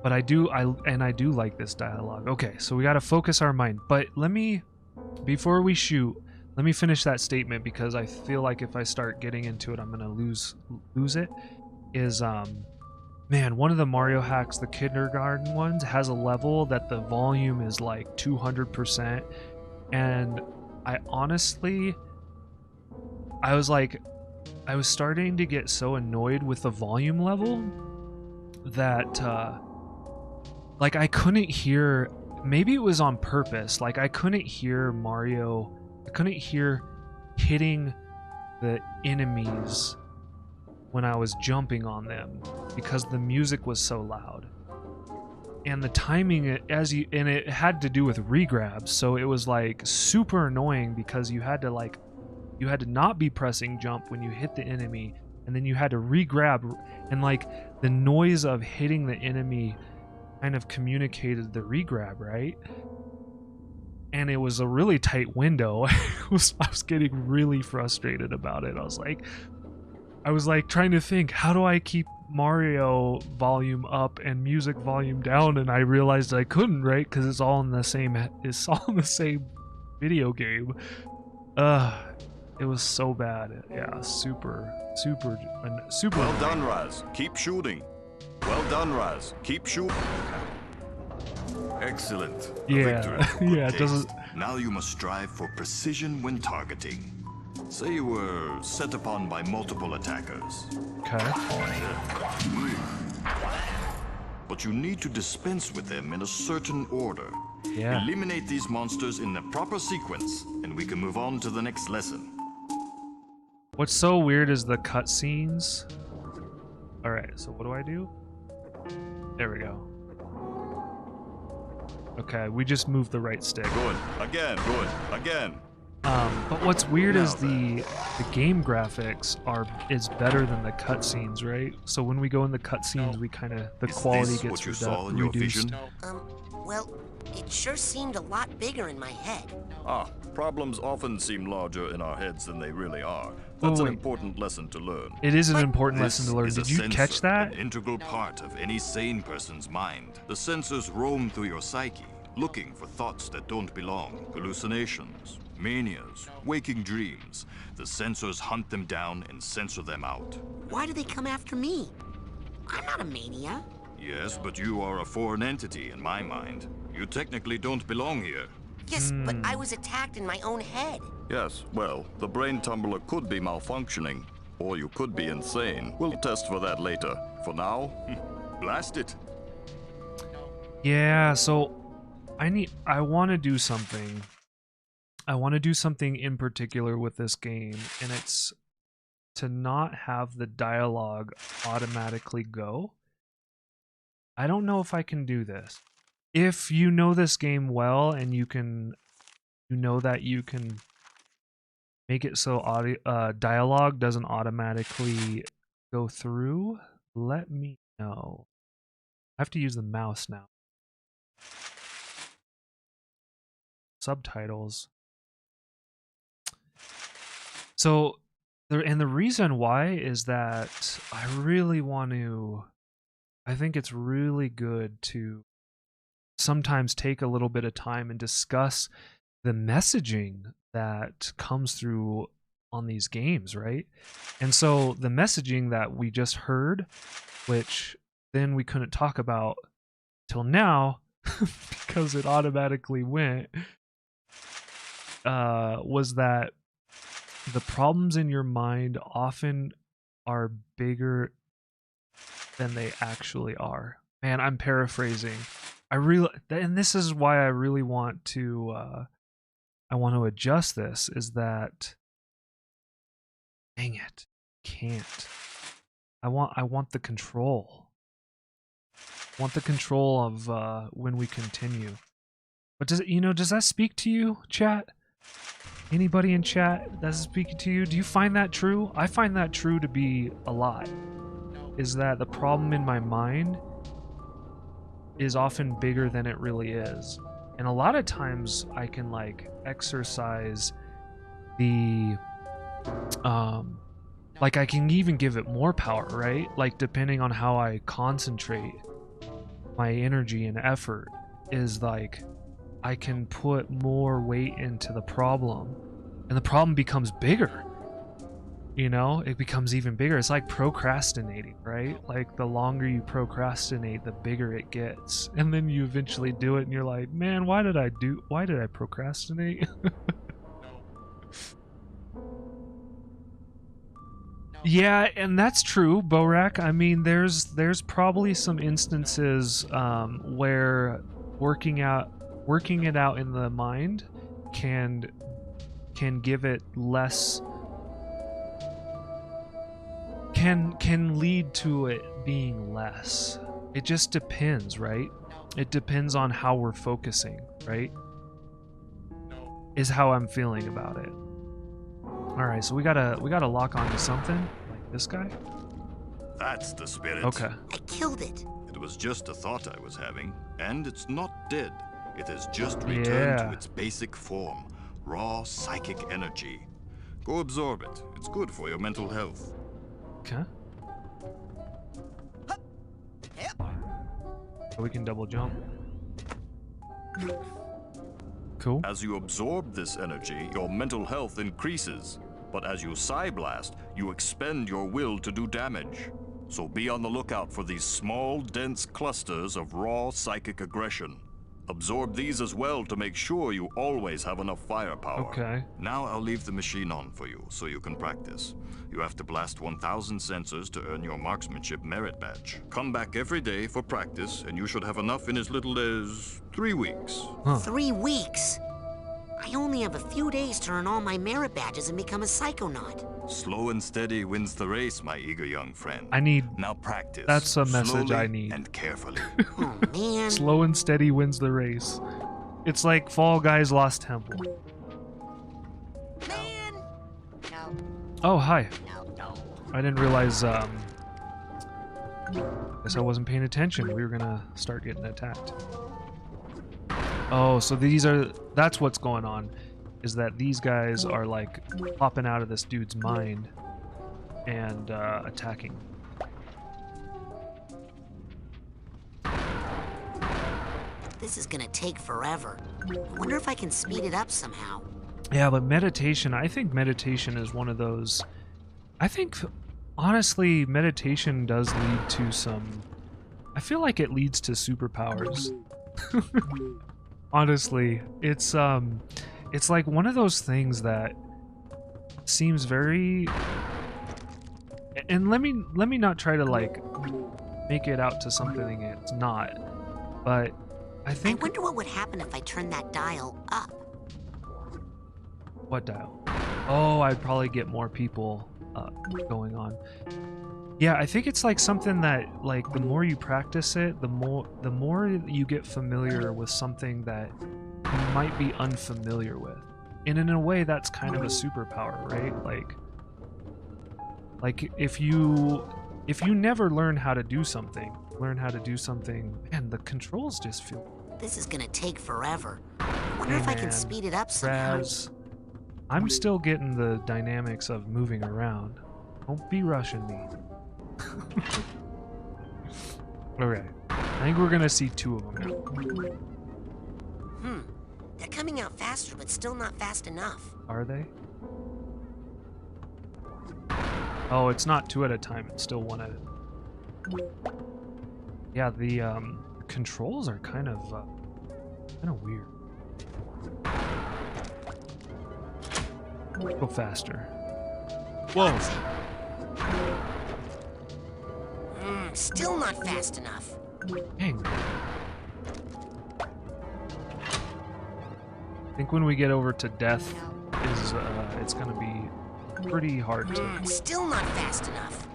But I do like this dialogue. Okay, so we got to focus our mind. But before we shoot, let me finish that statement, because I feel like if I start getting into it, I'm going to lose it. Man, one of the Mario hacks, the kindergarten ones, has a level that the volume is like 200%, and I honestly, I was starting to get so annoyed with the volume level that like I couldn't hear. Maybe it was on purpose. Like I couldn't hear Mario. I couldn't hear hitting the enemies when I was jumping on them because the music was so loud. And the timing, and it had to do with regrabs, so it was like super annoying because you had to not be pressing jump when you hit the enemy, and then you had to regrab, and like the noise of hitting the enemy kind of communicated the regrab, right? And it was a really tight window. I was getting really frustrated about it. I was like trying to think, how do I keep Mario volume up and music volume down? And I realized I couldn't, right? Because it's all in the same video game. It was so bad. Yeah, super. Well done, Raz. Keep shooting. Well done, Raz. Keep shooting. Excellent. Yeah. Victory. Yeah, it doesn't. Now you must strive for precision when targeting. Say you were set upon by multiple attackers. Okay. But you need to dispense with them in a certain order. Yeah. Eliminate these monsters in the proper sequence, and we can move on to the next lesson. What's so weird is the cutscenes. Alright, so what do I do? There we go. Okay, we just moved the right stick. Good. Again. Good. Again. But what's weird is Now the game graphics is better than the cutscenes, right? So when we go in the cutscenes, we kind of the Is quality this gets what you saw in your reduced. vision? Well, it sure seemed a lot bigger in my head. Problems often seem larger in our heads than they really are. Oh, That's an wait. important lesson to learn. It is an But important lesson to learn. This is Did a you catch sensor, that? An integral part of any sane person's mind. The sensors roam through your psyche, looking for thoughts that don't belong, hallucinations, manias, waking dreams. The sensors hunt them down and censor them out. Why do they come after me? I'm not a mania. Yes, but you are a foreign entity in my mind. You technically don't belong here. Yes, but I was attacked in my own head. Yes, well, the brain tumbler could be malfunctioning, or you could be insane. We'll test for that later. For now, blast it. Yeah, so I want to do something. I want to do something in particular with this game, and it's to not have the dialogue automatically go. I don't know if I can do this. If you know this game well and you know that you can make it so dialogue doesn't automatically go through, let me know. I have to use the mouse now. Subtitles. So, the reason why is that I really want to. I think it's really good to sometimes take a little bit of time and discuss the messaging that comes through on these games, right? And so the messaging that we just heard, which then we couldn't talk about till now because it automatically went, was that the problems in your mind often are bigger than they actually are. Man, I'm paraphrasing. And this is why I really want to adjust this, is that, dang it, can't. I want the control. I want the control of when we continue. But does that speak to you, chat? Anybody in chat, does it speak to you? Do you find that true? I find that true to be a lot. Is that the problem in my mind is often bigger than it really is. And a lot of times I can like exercise the like I can even give it more power, right? Like depending on how I concentrate my energy and effort, is like I can put more weight into the problem and the problem becomes bigger. It becomes even bigger. It's like procrastinating, right? Like the longer you procrastinate, the bigger it gets. And then you eventually do it and you're like, man, why did I procrastinate? Yeah, and that's true, Borak. I mean, there's probably some instances where working it out in the mind can give it less, can lead to it being less. It just depends, right? It depends on how we're focusing, right? Is how I'm feeling about it. All right, so we gotta lock onto something like this guy. That's the spirit. Okay. I killed it. It was just a thought I was having, and it's not dead. It has just returned to its basic form, raw psychic energy. Go absorb it. It's good for your mental health. Okay. So we can double jump. Cool. As you absorb this energy, your mental health increases. But as you psyblast, you expend your will to do damage. So be on the lookout for these small, dense clusters of raw psychic aggression. Absorb these as well to make sure you always have enough firepower. Okay. Now I'll leave the machine on for you so you can practice. You have to blast 1,000 sensors to earn your marksmanship merit badge. Come back every day for practice, and you should have enough in as little as 3 weeks. Huh. 3 weeks? I only have a few days to earn all my merit badges and become a Psychonaut. Slow and steady wins the race, my eager young friend. I need... Now practice. That's a message slowly I need. And carefully. Oh, man. Slow and steady wins the race. It's like Fall Guys Lost Temple. Man! No, Oh, hi. no. I didn't realize, guess I wasn't paying attention. We were gonna start getting attacked. Oh, so that's what's going on, is that these guys are like popping out of this dude's mind and attacking. This is gonna take forever. I wonder if I can speed it up somehow. Yeah, but meditation, I think meditation is one of those... I think, honestly, meditation does lead to some... I feel like it leads to superpowers. Honestly, it's like one of those things that seems very... And let me not try to, like, make it out to something it's not. But I think... I wonder what would happen if I turned that dial up. What dial? Oh, I'd probably get more people going on. Yeah, I think it's like something that, like, the more you practice it, the more you get familiar with something that you might be unfamiliar with. And in a way, that's kind of a superpower, right? Like if you never learn how to do something, man, the controls just feel... This is gonna take forever. I wonder if I can speed it up somehow. Raz, I'm still getting the dynamics of moving around. Don't be rushing me. Okay. I think we're gonna see 2 of them now. They're coming out faster, but still not fast enough. Are they? Oh, it's not 2 at a time, it's still 1 at a... Yeah, the controls are kind of weird. Go faster. Whoa! Still not fast enough. Dang. I think when we get over to death, it's gonna be pretty hard to... Still not fast enough.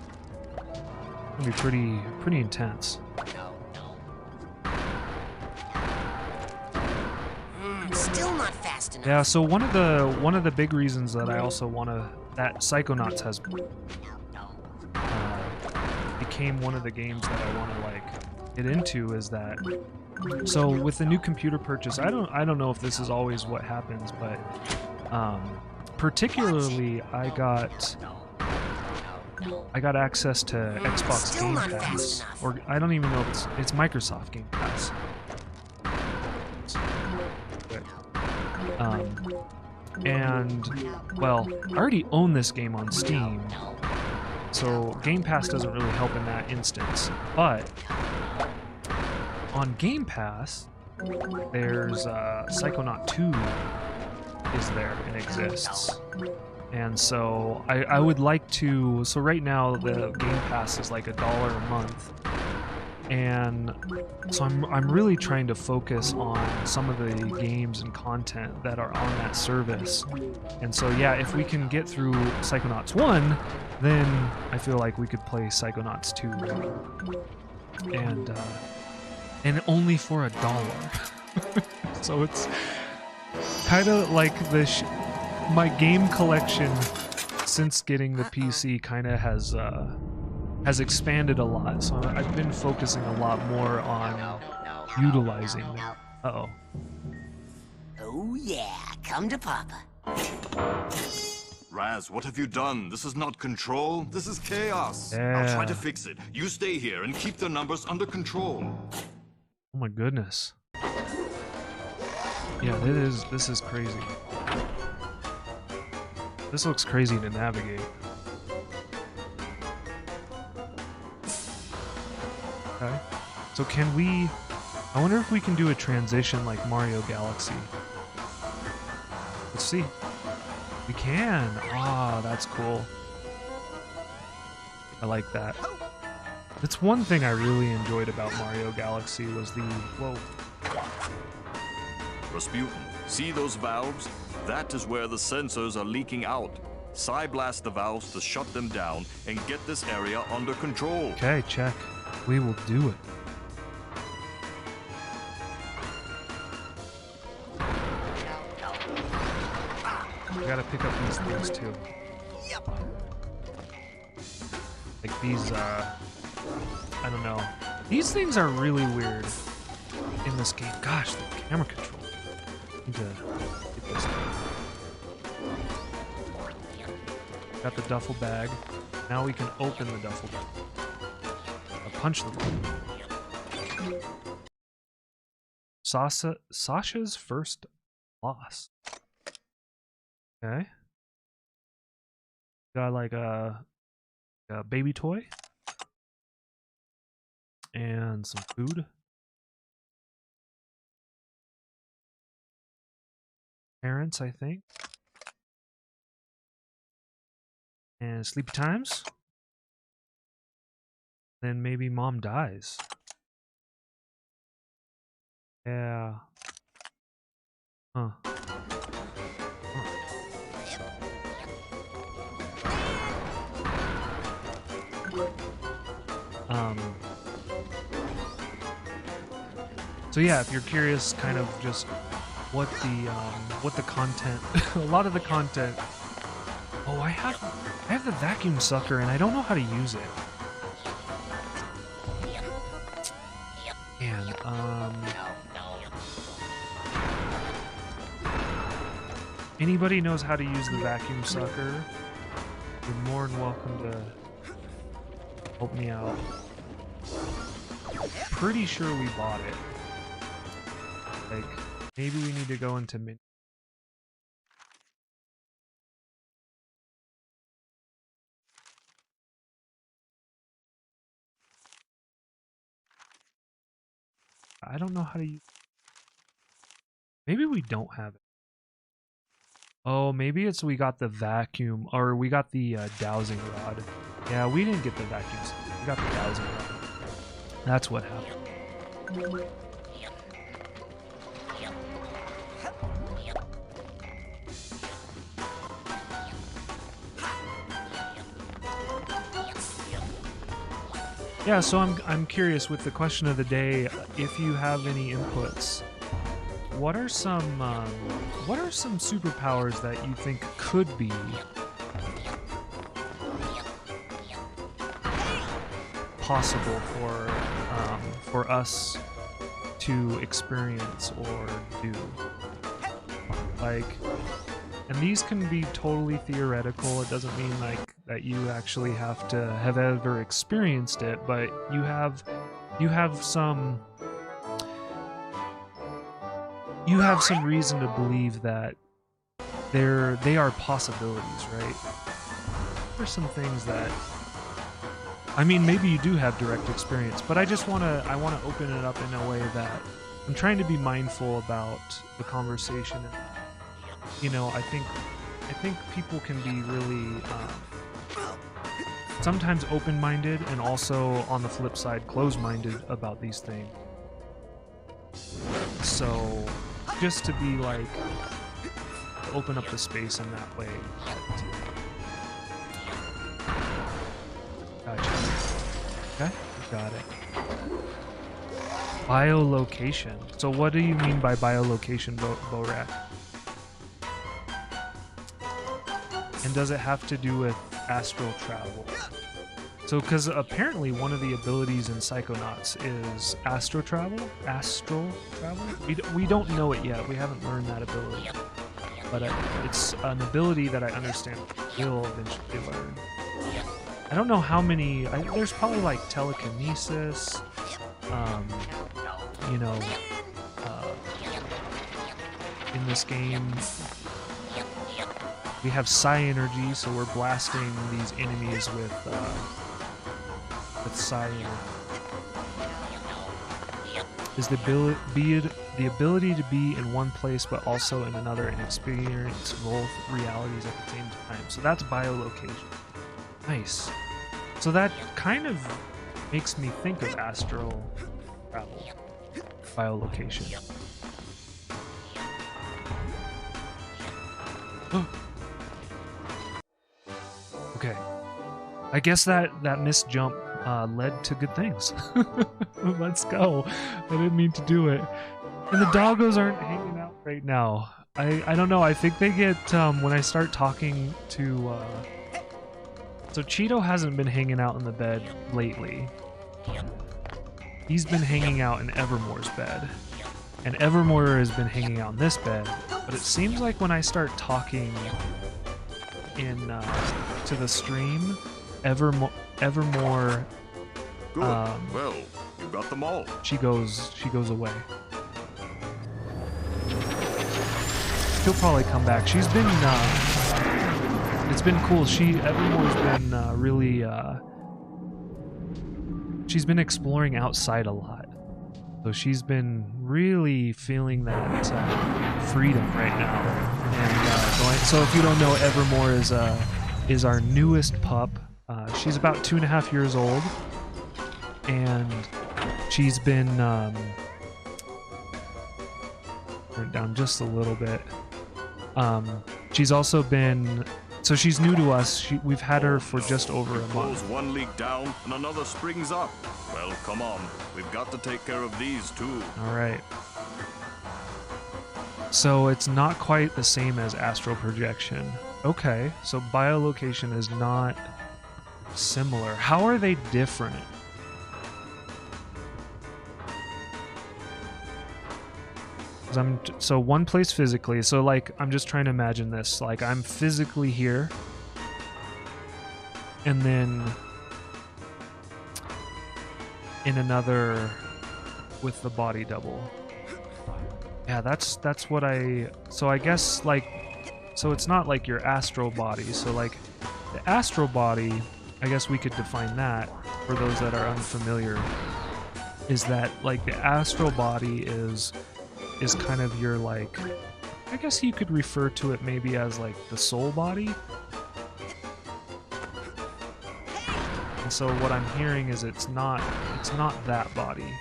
It's gonna be pretty intense. Still not fast enough. Yeah, so one of the big reasons that I also that Psychonauts has became one of the games that I want to like get into is that, so with the new computer purchase, I don't know if this is always what happens, but particularly I got access to Xbox Game Pass, or I don't even know if it's Microsoft Game Pass. And, well, I already own this game on Steam, so Game Pass doesn't really help in that instance. But on Game Pass, there's Psychonaut 2 is there and exists. And so I would like to... So right now, the Game Pass is like $1 a month. And so I'm really trying to focus on some of the games and content that are on that service. And so yeah, if we can get through Psychonauts 1, then I feel like we could play Psychonauts 2. And only for $1. So it's kind of like my game collection since getting the PC kind of has expanded a lot, so I've been focusing a lot more on utilizing them. Uh-oh. Oh yeah, come to Papa. Raz, what have you done? This is not control. This is chaos. Yeah. I'll try to fix it. You stay here and keep the numbers under control. Oh my goodness. Yeah, this is crazy. This looks crazy to navigate. Okay. So can we... I wonder if we can do a transition like Mario Galaxy. Let's see. We can. Ah, that's cool. I like that. That's one thing I really enjoyed about Mario Galaxy was the... Whoa. Rasputin, see those valves? That is where the sensors are leaking out. Psy-blast the valves to shut them down and get this area under control. Okay, check. We will do it. We gotta pick up these things too. Like these, I don't know. These things are really weird in this game. Gosh, the camera control. Need to get this thing. Got the duffel bag. Now we can open the duffel bag. I'll punch the button. Sasha's first loss. Okay. Got like a baby toy. And some food. Parents, I think. And sleepy times. Then maybe mom dies. Yeah. Huh. So yeah, if you're curious, kind of just what the content, a lot of the content. Oh, I have the vacuum sucker, and I don't know how to use it. Man, anybody knows how to use the vacuum sucker? You're more than welcome to help me out. Pretty sure we bought it. Like, maybe we need to go into menu. I don't know how to use. Maybe we don't have it. Oh, maybe it's we got the vacuum, or we got the dowsing rod. Yeah, we didn't get the vacuum. We got the dowsing rod. That's what happened. Yeah, so I'm curious with the question of the day, if you have any inputs, what are some superpowers that you think could be possible for us to experience or do? Like, and these can be totally theoretical. It doesn't mean like that you actually have to have ever experienced it, but you have some reason to believe that they are possibilities, right? There's some things that, I mean, maybe you do have direct experience, but I want to open it up in a way that I'm trying to be mindful about the conversation. And, you know, I think people can be really sometimes open-minded and also on the flip side closed-minded about these things. So just to be like, open up the space in that way. Gotcha. Okay, got it. Biolocation. So what do you mean by biolocation, Borak? And does it have to do with astral travel? So, because apparently one of the abilities in Psychonauts is astral travel? Astral travel? We don't know it yet. We haven't learned that ability. But it's an ability that I understand we'll eventually learn. I don't know how many... there's probably like telekinesis, you know, in this game. We have psi energy, so we're blasting these enemies with psi energy. is the ability to be in one place but also in another and experience both realities at the same time. So that's biolocation. Nice. So that kind of makes me think of astral travel. Biolocation. Okay. I guess that missed jump led to good things. Let's go. I didn't mean to do it. And the doggos aren't hanging out right now. I don't know. I think they get when I start talking to so Cheeto hasn't been hanging out in the bed lately. He's been hanging out in Evermore's bed. And Evermore has been hanging out in this bed. But it seems like when I start talking in to the stream, Evermore Good. Well, you got them all. she goes away. She'll probably come back. She's been it's been cool. Evermore's been really she's been exploring outside a lot. So she's been really feeling that freedom right now. And so if you don't know, Evermore is our newest pup. She's about 2.5 years old, and she's been turn it down just a little bit. She's also been, so she's new to us. We've had her for just over a month. Close one leak down and another springs up. Well, come on. We've got to take care of these too. All right. So it's not quite the same as astral projection. Okay, so biolocation is not similar. How are they different? So one place physically. So like I'm just trying to imagine this. Like I'm physically here, and then in another with the body double. Yeah, that's what so I guess like, so it's not like your astral body. So like the astral body, I guess we could define that for those that are unfamiliar, is that like the astral body is kind of your, like, I guess you could refer to it maybe as like the soul body. And so what I'm hearing is it's not that body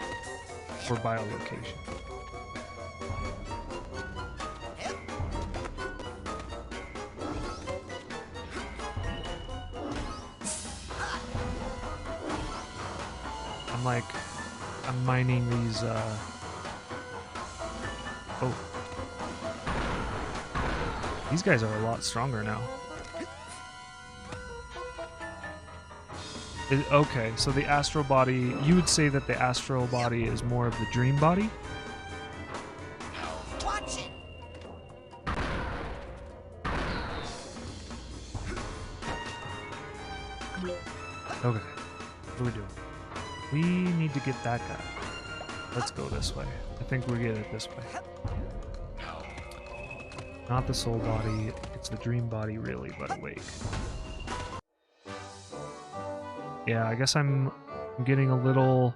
for biolocation. I'm mining these oh. These guys are a lot stronger now. Okay, so the astral body, you would say that the astral body is more of the dream body? Watch it. Okay, what are we doing? We need to get that guy. Let's go this way. I think we get it this way. Not the soul body, it's the dream body really, but awake. Yeah, I guess I'm getting a little...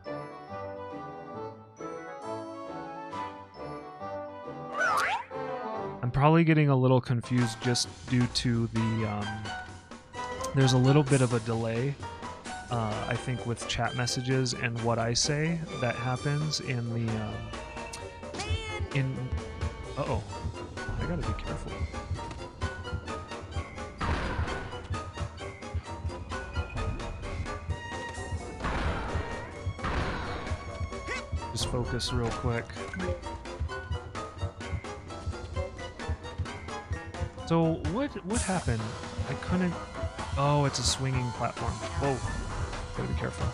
I'm probably getting a little confused just due to the... there's a little bit of a delay, I think, with chat messages and what I say that happens in the... Uh-oh. I gotta be careful. Just focus real quick. So what happened? I couldn't... Oh, it's a swinging platform. Whoa. Gotta be careful.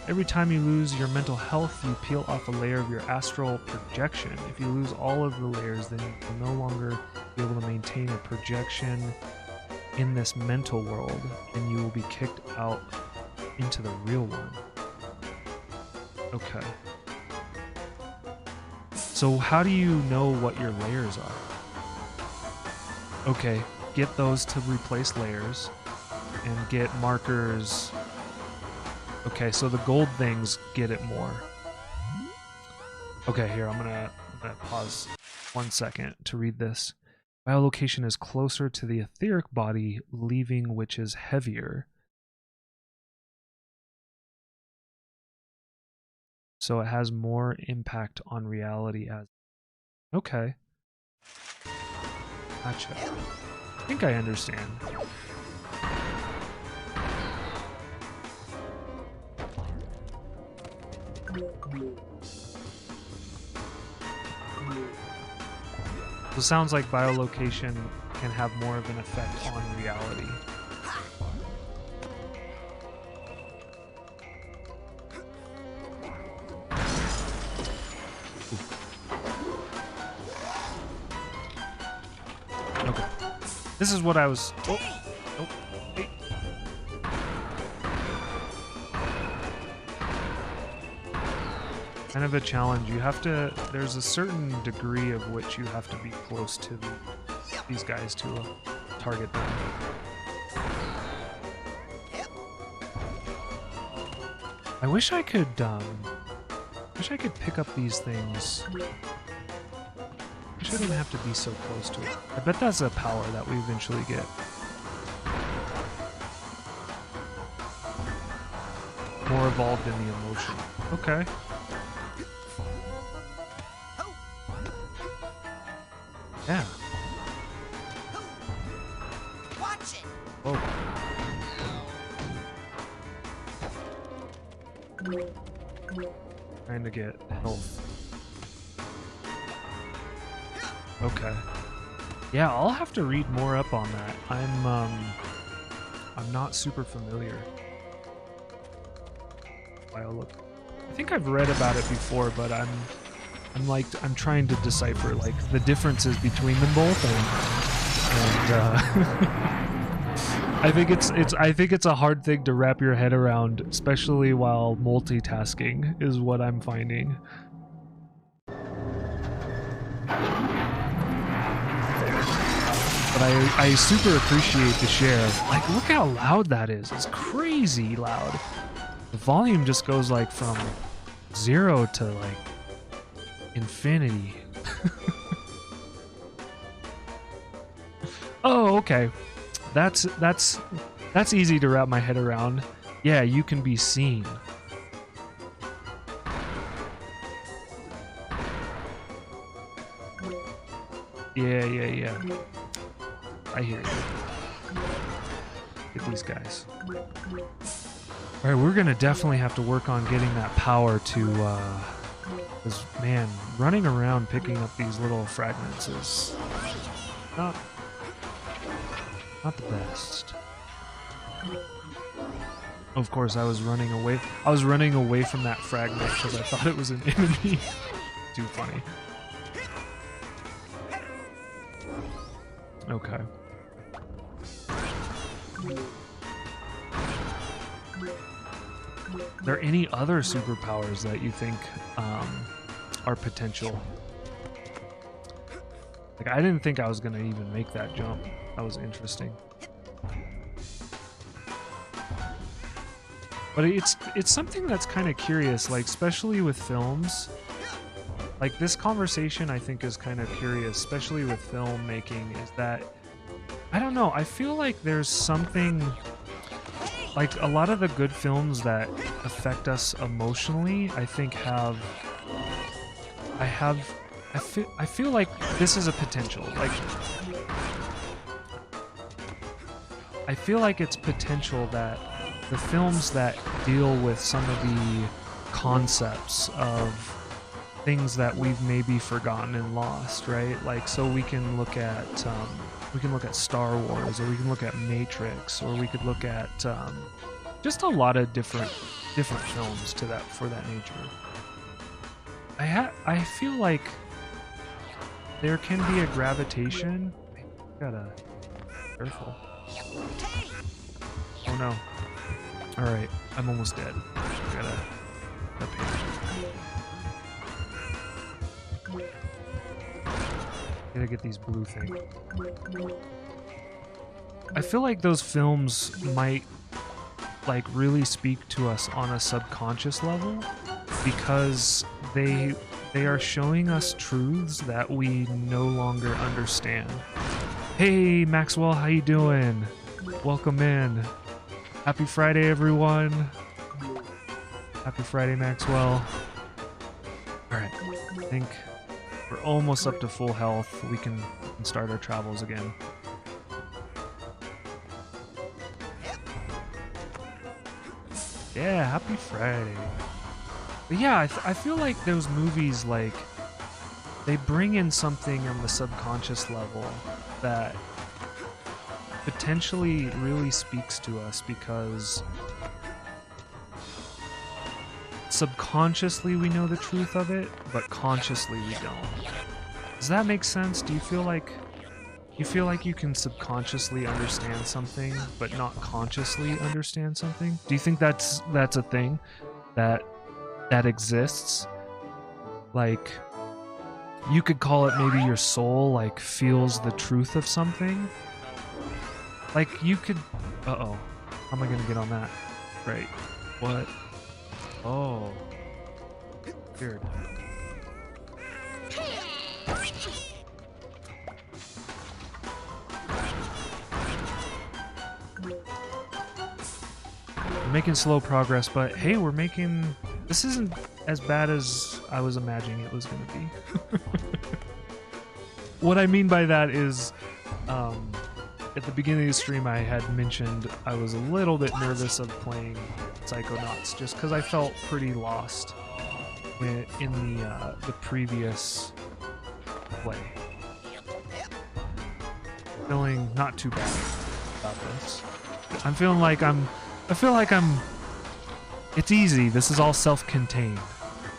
Every time you lose your mental health, you peel off a layer of your astral projection. If you lose all of the layers, then you'll no longer be able to maintain a projection in this mental world, and you will be kicked out into the real one. Okay. So how do you know what your layers are? Okay, get those to replace layers. and get markers. Okay, so the gold things get it more. Okay, here, I'm gonna pause 1 second to read this. Biolocation is closer to the etheric body, leaving which is heavier. So it has more impact on reality as... Okay. Gotcha. I think I understand. So it sounds like biolocation can have more of an effect on reality. Okay. This is what I was... Oh. Oh. Hey. Kind of a challenge. You have to... There's a certain degree of which you have to be close to these guys to target them. I wish I could pick up these things. I shouldn't have to be so close to it. I bet that's a power that we eventually get. More evolved in the emotion. Okay. Yeah. Watch it. Whoa. Trying to get health. Okay. Yeah, I'll have to read more up on that. I'm not super familiar. I think I've read about it before, but I'm trying to decipher like the differences between them both, and I think it's a hard thing to wrap your head around, especially while multitasking, is what I'm finding. But I super appreciate the share. Like, look how loud that is. It's crazy loud. The volume just goes like from 0 to like infinity. Oh, okay. That's easy to wrap my head around. Yeah, you can be seen. Yeah. I hear you. Get these guys. Alright, we're gonna definitely have to work on getting that power to, because, man, running around picking up these little fragments is not the best. Of course, I was running away from that fragment because I thought it was an enemy. Too funny. Okay. Are there any other superpowers that you think are potential? Like, I didn't think I was gonna even make that jump. That was interesting. But it's something that's kind of curious, like especially with films. Like this conversation I think is kind of curious, especially with filmmaking, is that I don't know, I feel like there's something like a lot of the good films that affect us emotionally, I think I feel like this is a potential. Like I feel like it's potential that the films that deal with some of the concepts of things that we've maybe forgotten and lost, right? Like, so we can look at Star Wars, or we can look at Matrix, or we could look at just a lot of different films to that for that nature. I feel like there can be a gravitation. Gotta be careful. Oh no. Alright, I'm almost dead. Gotta get these blue things. I feel like those films might like really speak to us on a subconscious level because they are showing us truths that we no longer understand. Hey Maxwell, how you doing? Welcome in. Happy Friday, everyone. Happy Friday, Maxwell. Alright, I think we're almost up to full health. We can start our travels again. Yeah, happy Friday. But yeah, I feel like those movies, like, they bring in something on the subconscious level that potentially really speaks to us because subconsciously we know the truth of it, but consciously we don't. Does that make sense? Do you feel like you can subconsciously understand something but not consciously understand something? Do you think that's a thing that exists? Like, you could call it maybe your soul like feels the truth of something. Like you could uh-oh. How am I gonna get on that? Right. What? Oh. Weird. We're making slow progress, but hey, we're making... This isn't as bad as I was imagining it was going to be. What I mean by that is, at the beginning of the stream I had mentioned I was a little bit nervous of playing Psychonauts, just because I felt pretty lost in the previous play. Feeling not too bad about this. I'm feeling like it's easy. This is all self-contained.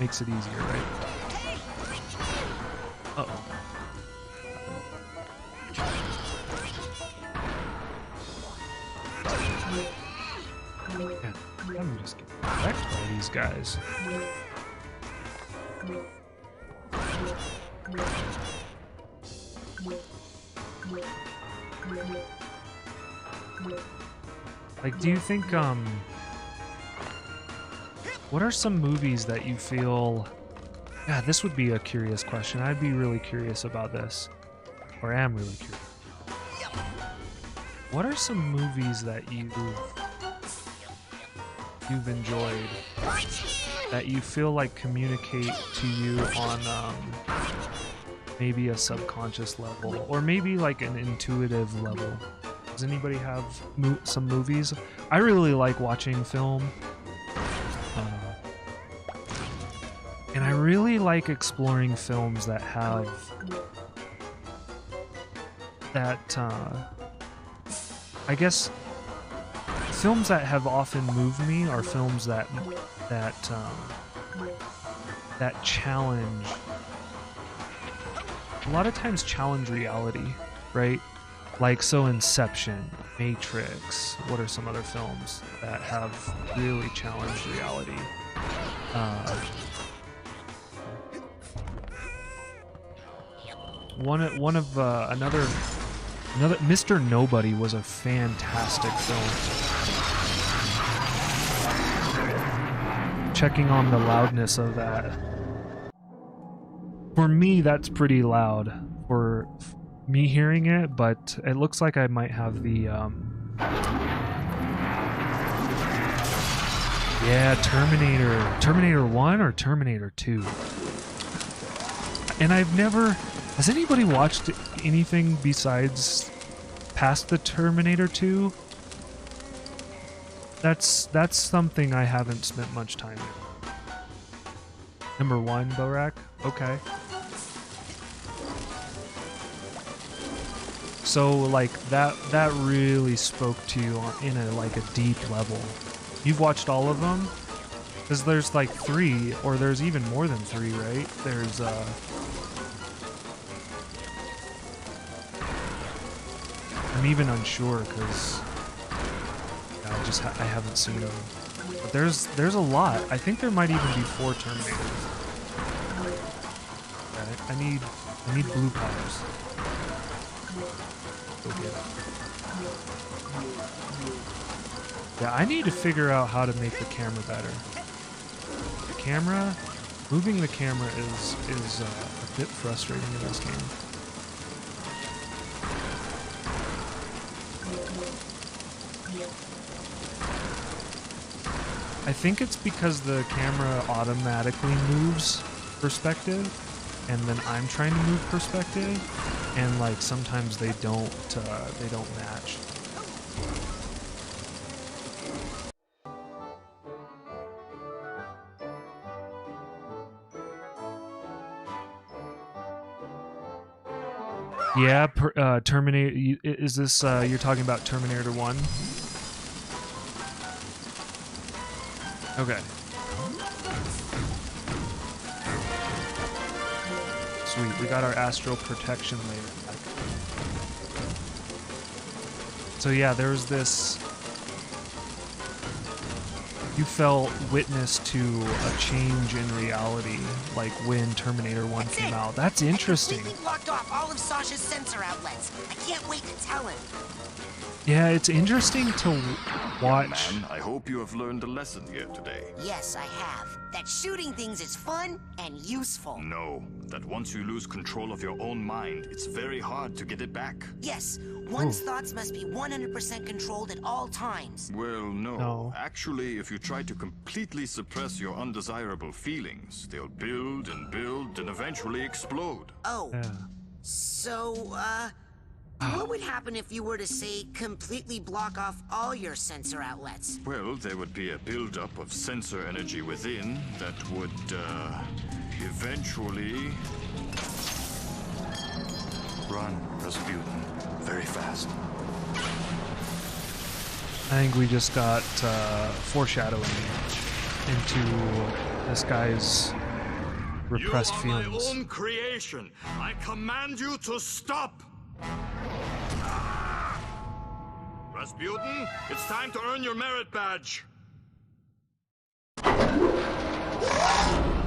Makes it easier, right? Uh-oh. Yeah, let me just get wrecked by these guys. Like, do you think, what are some movies that you feel... Yeah, this would be a curious question. I'd be really curious about this. Or am really curious. What are some movies that you've enjoyed that you feel like communicate to you on maybe a subconscious level, or maybe like an intuitive level? Does anybody have some movies? I really like watching film. And I really like exploring films that have that, I guess, films that have often moved me are films that challenge, a lot of times challenge reality, right? Like, so Inception, Matrix, what are some other films that have really challenged reality? Another Mr. Nobody was a fantastic film. Checking on the loudness of that. For me, that's pretty loud for me hearing it, but it looks like I might have the yeah, Terminator 1 or Terminator 2. And I've never... Has anybody watched anything besides past the Terminator 2? That's something I haven't spent much time in. Number 1, Borak? Okay. So like that really spoke to you in a deep level. You've watched all of them? Because there's like 3, or there's even more than 3, right? There's I'm even unsure because I haven't seen them. But there's a lot. I think there might even be 4 Terminators. Okay, I need blue powers. Go get it. Yeah, I need to figure out how to make the camera better. The camera, moving the camera is a bit frustrating in this game. I think it's because the camera automatically moves perspective, and then I'm trying to move perspective, and like sometimes they don't match. Yeah, Terminator. Is this you're talking about Terminator 1? Okay. Sweet, we got our Astral protection layer back. So yeah, there was this... You felt witness to a change in reality, like when Terminator 1 came out. That's interesting. I completely blocked off all of Sasha's sensor outlets. I can't wait to tell him. Yeah, it's interesting to watch. Man, I hope you have learned a lesson here today. Yes, I have. That shooting things is fun and useful. No, that once you lose control of your own mind, it's very hard to get it back. Yes, one's thoughts must be 100% controlled at all times. Well, no. No. Actually, if you try to completely suppress your undesirable feelings, they'll build and build and eventually explode. Oh, Yeah. so, what would happen if you were to, say, completely block off all your sensor outlets? Well, there would be a buildup of sensor energy within that would, eventually... Run, Rasputin. Very fast. I think we just got foreshadowing into this guy's repressed feelings. You are my own creation. I command you to stop. Rasputin, it's time to earn your merit badge.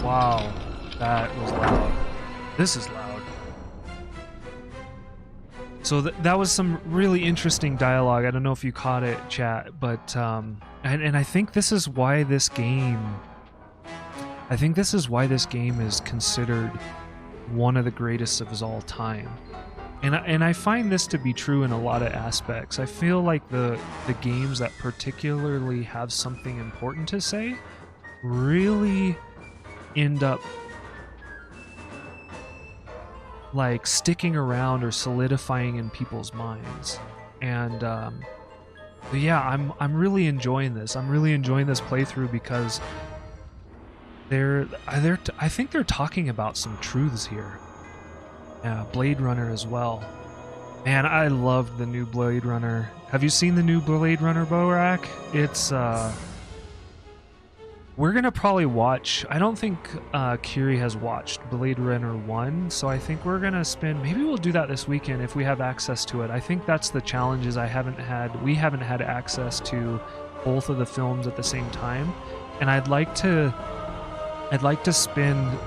Wow, that was loud. This is loud. So that was some really interesting dialogue. I don't know if you caught it, chat, but and I think this is why this game. I think this is why this game is considered one of the greatest of all time. And I find this to be true in a lot of aspects. I feel like the games that particularly have something important to say really end up like sticking around or solidifying in people's minds. And but yeah, I'm really enjoying this. I'm really enjoying this playthrough because I think they're talking about some truths here. Yeah, Blade Runner as well. Man, I loved the new Blade Runner. Have you seen the new Blade Runner, Borak? It's we're gonna probably watch. I don't think Kiri has watched Blade Runner 1, so I think we're gonna spend. Maybe we'll do that this weekend if we have access to it. I think that's the challenge. Is we haven't had access to both of the films at the same time, and I'd like to spend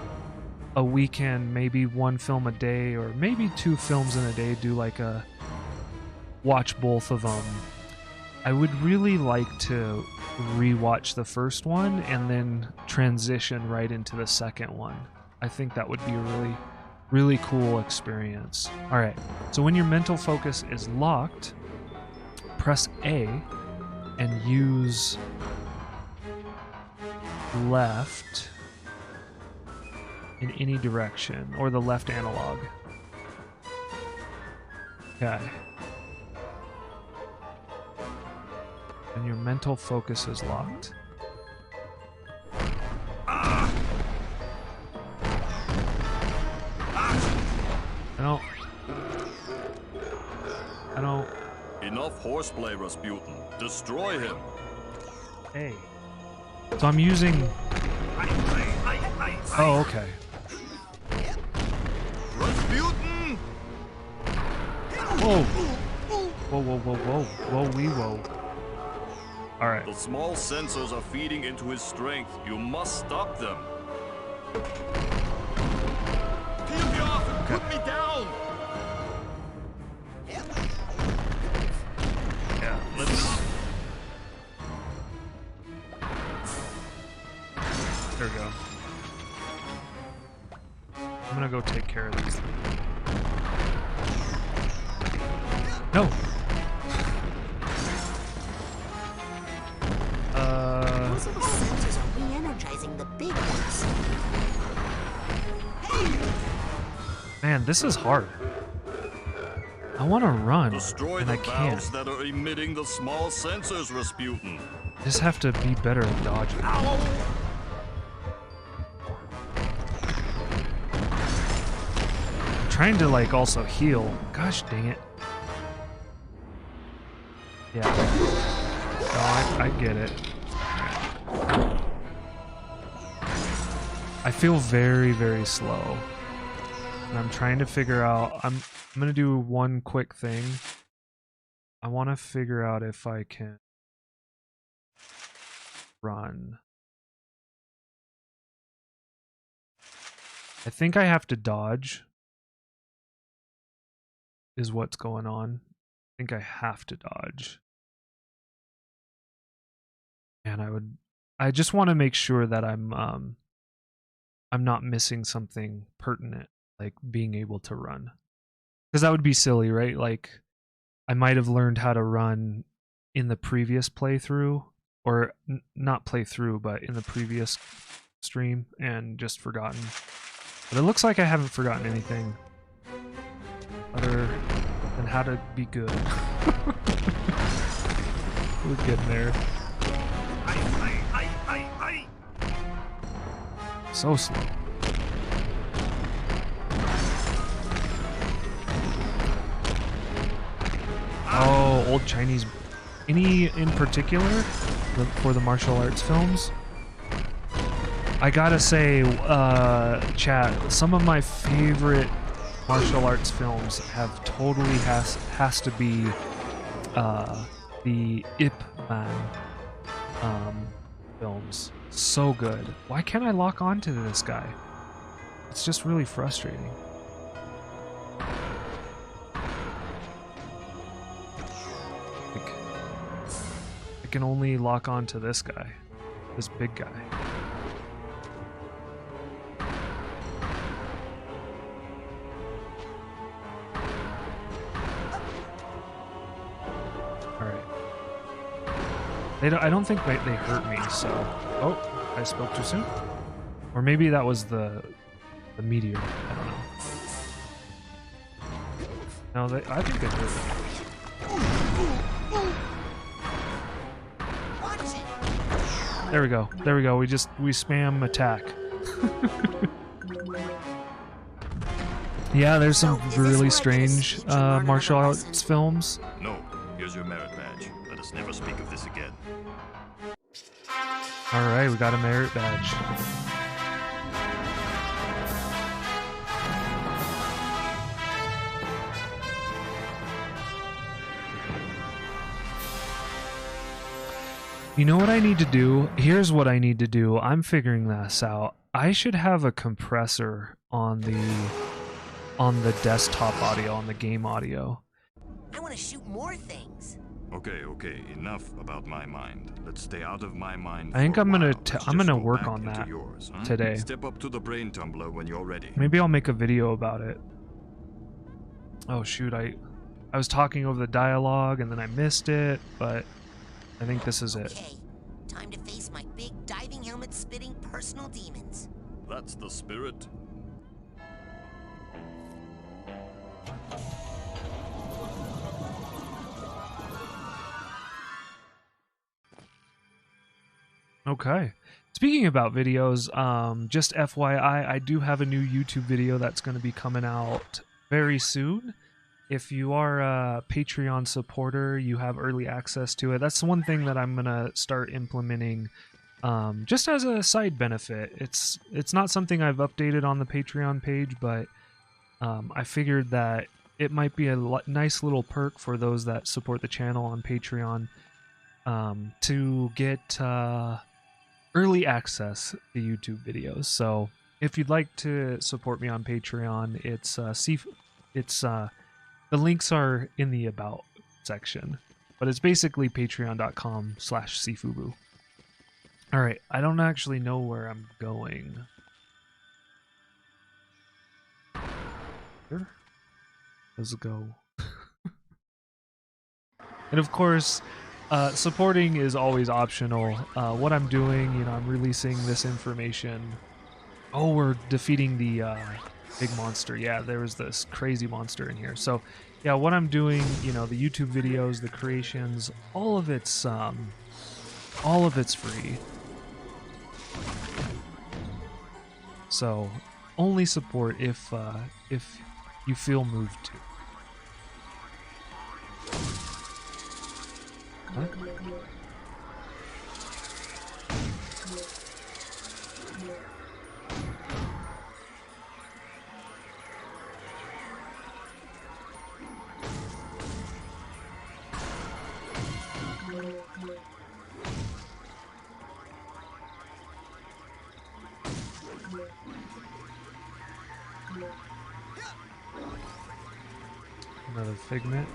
a weekend, maybe one film a day, or maybe 2 films in a day. Do like a watch both of them. I would really like to rewatch the first one and then transition right into the second one. I think that would be a really, really cool experience. All right, so when your mental focus is locked, press A and use left in any direction, or the left analog. Okay. And your mental focus is locked. I don't... Enough horseplay, Rasputin. Destroy him. Hey. So I'm using... Oh, okay. Rasputin! Whoa. Whoa, whoa, whoa, whoa. Whoa, wee, whoa. Alright. The small sensors are feeding into his strength. You must stop them. Peel me off and put me down! sensors. No. Those little sensors are re-energizing the big ones. Man, this is hard. I want to run, Destroy and the I can't. valves that are emitting the small sensors, Rasputin. Just have to be better at dodging. I'm trying to like also heal. Gosh dang it. Yeah. No, I get it. I feel very, very slow. And I'm trying to figure out, I'm gonna do one quick thing. I want to figure out if I can run. I think I have to dodge is what's going on. I think I have to dodge. And I just want to make sure that I'm not missing something pertinent, like being able to run. Because that would be silly, right? Like, I might have learned how to run in the previous playthrough, or not playthrough, but in the previous stream, and just forgotten. But it looks like I haven't forgotten anything other than how to be good. We're getting there. So slow. Oh, old Chinese. Any in particular for the martial arts films? I gotta say, chat, some of my favorite martial arts films have totally has to be the Ip Man films. So good. Why can't I lock onto this guy? It's just really frustrating. Like, I can only lock onto this guy. This big guy. I don't think they hurt me, so... Oh, I spoke too soon? Or maybe that was the meteor. I don't know. No, I think they hurt me. There we go. There we go. We spam attack. Yeah, there's some really strange martial arts films. No, here's your merit badge. Let us never speak of this again. Alright, we got a merit badge. You know what I need to do? Here's what I need to do. I'm figuring this out. I should have a compressor on the desktop audio, on the game audio. I want to shoot more things. Okay, enough about my mind. Let's stay out of my mind. I think for a I'm gonna while. I'm gonna Let's work just go on back that into yours, huh? today. Step up to the brain tumbler when you're ready. Maybe I'll make a video about it. Oh shoot, I was talking over the dialogue and then I missed it, but I think this is it. Okay, time to face my big diving helmet spitting personal demons. That's the spirit. Okay. Speaking about videos, just FYI, I do have a new YouTube video that's going to be coming out very soon. If you are a Patreon supporter, you have early access to it. That's one thing that I'm going to start implementing just as a side benefit. It's not something I've updated on the Patreon page, but I figured that it might be a nice little perk for those that support the channel on Patreon to get early access to YouTube videos. So if you'd like to support me on Patreon, the links are in the About section, but it's basically patreon.com/cfubu. All right, I don't actually know where I'm going. Here. Let's go. And of course, supporting is always optional. What I'm doing, you know, I'm releasing this information. Oh, we're defeating the big monster. Yeah, there was this crazy monster in here. So, yeah, what I'm doing, you know, the YouTube videos, the creations, all of it's free. So, only support if you feel moved to. Huh? Another figment.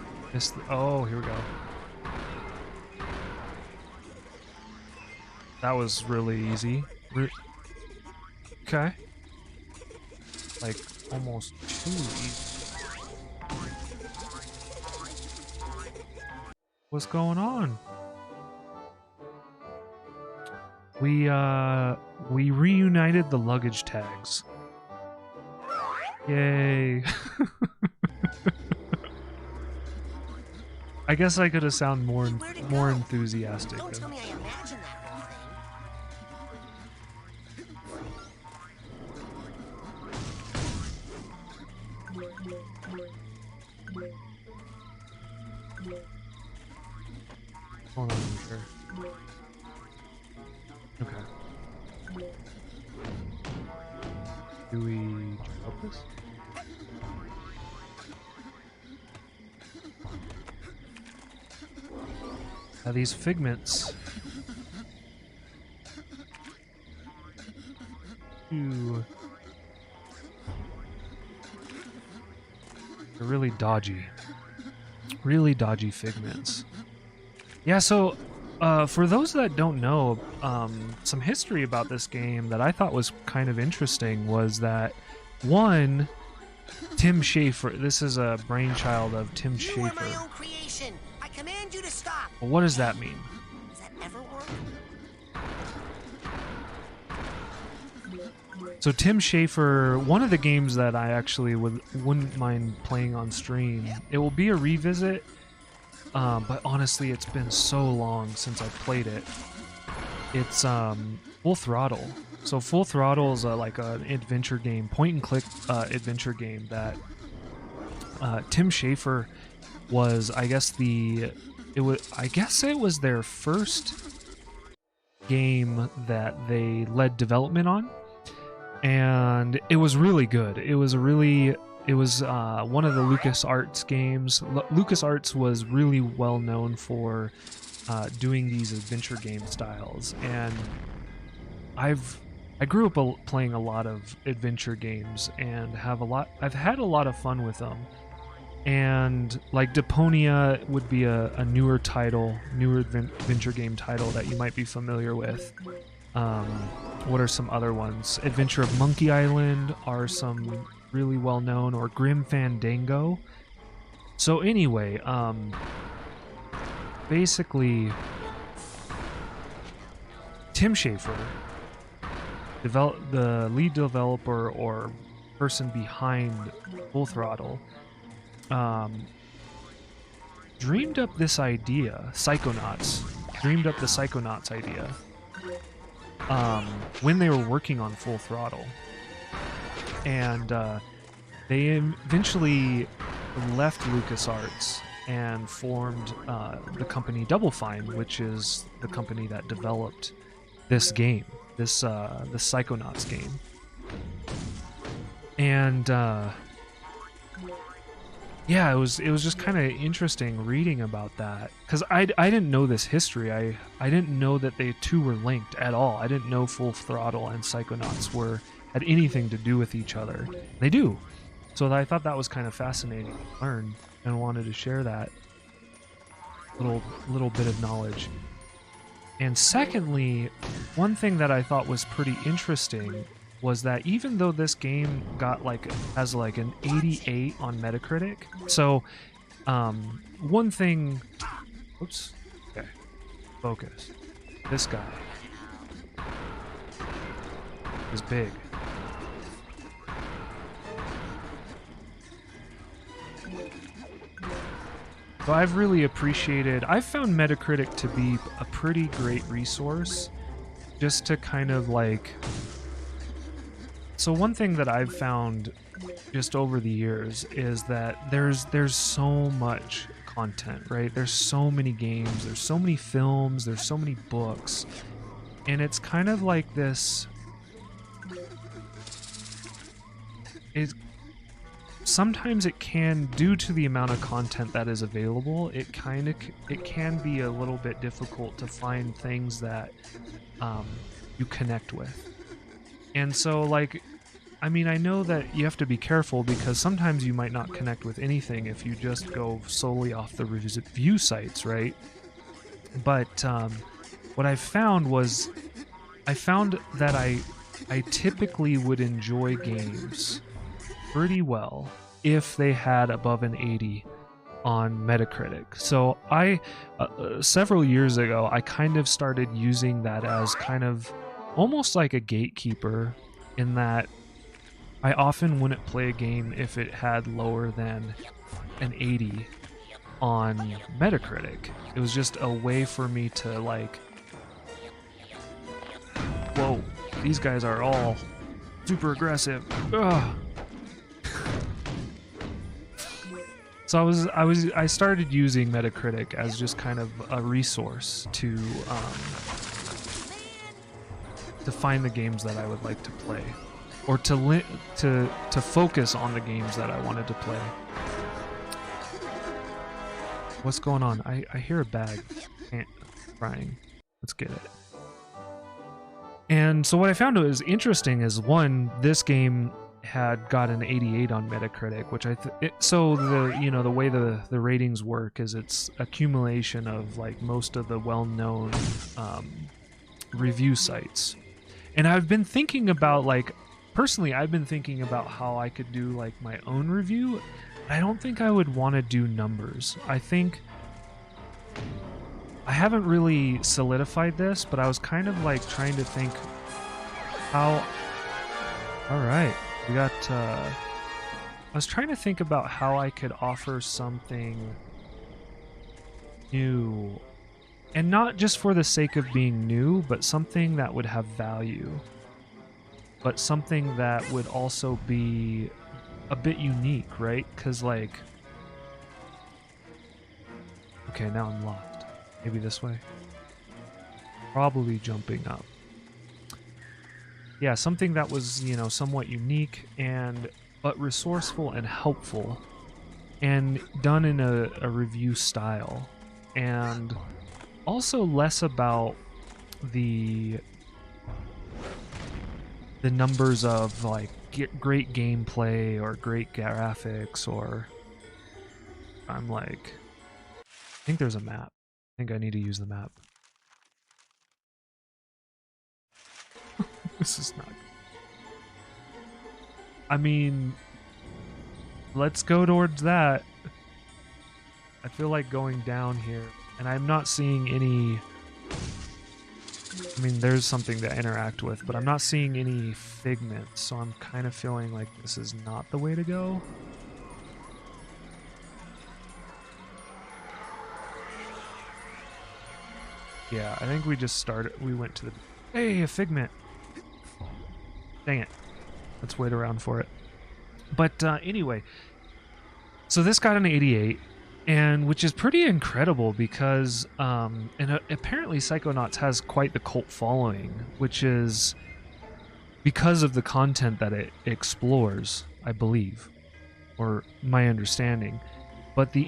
Oh, here we go. That was really easy. Okay. Like, almost too easy. What's going on? We reunited the luggage tags. Yay. I guess I could have sounded more enthusiastic. Don't tell me I imagined that whole thing. Hold on here. Okay. Do we help this? These figments. Ooh. They're really dodgy. Really dodgy figments. Yeah, so for those that don't know, some history about this game that I thought was kind of interesting was that, one, Tim Schafer, this is a brainchild of Tim Schafer. You are my own creation. I command you to stop. Well, what does that mean? Does that ever work? So Tim Schafer, one of the games that I actually wouldn't mind playing on stream, it will be a revisit, but honestly, it's been so long since I played it. It's Full Throttle. So Full Throttle is like an adventure game, point-and-click adventure game that Tim Schafer was, I guess it was their first game that they led development on, and it was really good. It was one of the LucasArts games. LucasArts was really well known for doing these adventure game styles, and I grew up playing a lot of adventure games and I've had a lot of fun with them. And like Deponia would be a newer adventure game title that you might be familiar with. What are some other ones? Adventure of Monkey Island are some really well known, or Grim Fandango. So anyway, basically, Tim Schafer, the lead developer or person behind Full Throttle, dreamed up this idea. Psychonauts dreamed up the Psychonauts idea when they were working on Full Throttle, and they eventually left LucasArts and formed the company Double Fine, which is the company that developed this game, the Psychonauts game. And yeah, it was just kind of interesting reading about that, because I didn't know this history. I didn't know that they two were linked at all. I didn't know Full Throttle and Psychonauts had anything to do with each other. They do. So I thought that was kind of fascinating to learn, and wanted to share that little bit of knowledge. And secondly, one thing that I thought was pretty interesting was that even though this game has like an 88 on Metacritic, so one thing, oops, okay, focus. This guy is big. So I've really I've found Metacritic to be a pretty great resource just to kind of like, so one thing that I've found just over the years is that there's so much content, right? There's so many games, there's so many films, there's so many books, and it's kind of like this, sometimes it can, due to the amount of content that is available, it can be a little bit difficult to find things that you connect with. And so, like, I mean, I know that you have to be careful because sometimes you might not connect with anything if you just go solely off the review sites, right? But what I found was, that I typically would enjoy games pretty well if they had above an 80 on Metacritic. So I several years ago I kind of started using that as kind of almost like a gatekeeper, in that I often wouldn't play a game if it had lower than an 80 on Metacritic. It was just a way for me to like, whoa, these guys are all super aggressive. Ugh. So I started using Metacritic as just kind of a resource to find the games that I would like to play, or to focus on the games that I wanted to play. What's going on? I hear a bag crying. Let's get it. And so what I found was interesting is, one, this game had got an 88 on Metacritic, which so the way the ratings work is it's accumulation of like most of the well-known review sites. And I've been thinking about, like, personally I've been thinking about how I could do like my own review. I don't think I would want to do numbers. I think I haven't really solidified this, but I was kind of like trying to think how, all right, we got, I was trying to think about how I could offer something new, and not just for the sake of being new, but something that would have value, but something that would also be a bit unique, right? Because, like, okay, now I'm lost. Maybe this way? Probably jumping up. Yeah, something that was, somewhat unique but resourceful and helpful, and done in a review style, and also less about the numbers of like great gameplay or great graphics, or I'm like, I think there's a map. I think I need to use the map. This is not... I mean, let's go towards that. I feel like going down here, and I'm not seeing any... I mean, there's something to interact with, but I'm not seeing any figments, so I'm kind of feeling like this is not the way to go. Yeah, I think we went to the... Hey, a figment! Dang it. Let's wait around for it. But anyway, so this got an 88, and which is pretty incredible because apparently Psychonauts has quite the cult following, which is because of the content that it explores, I believe, or my understanding. But the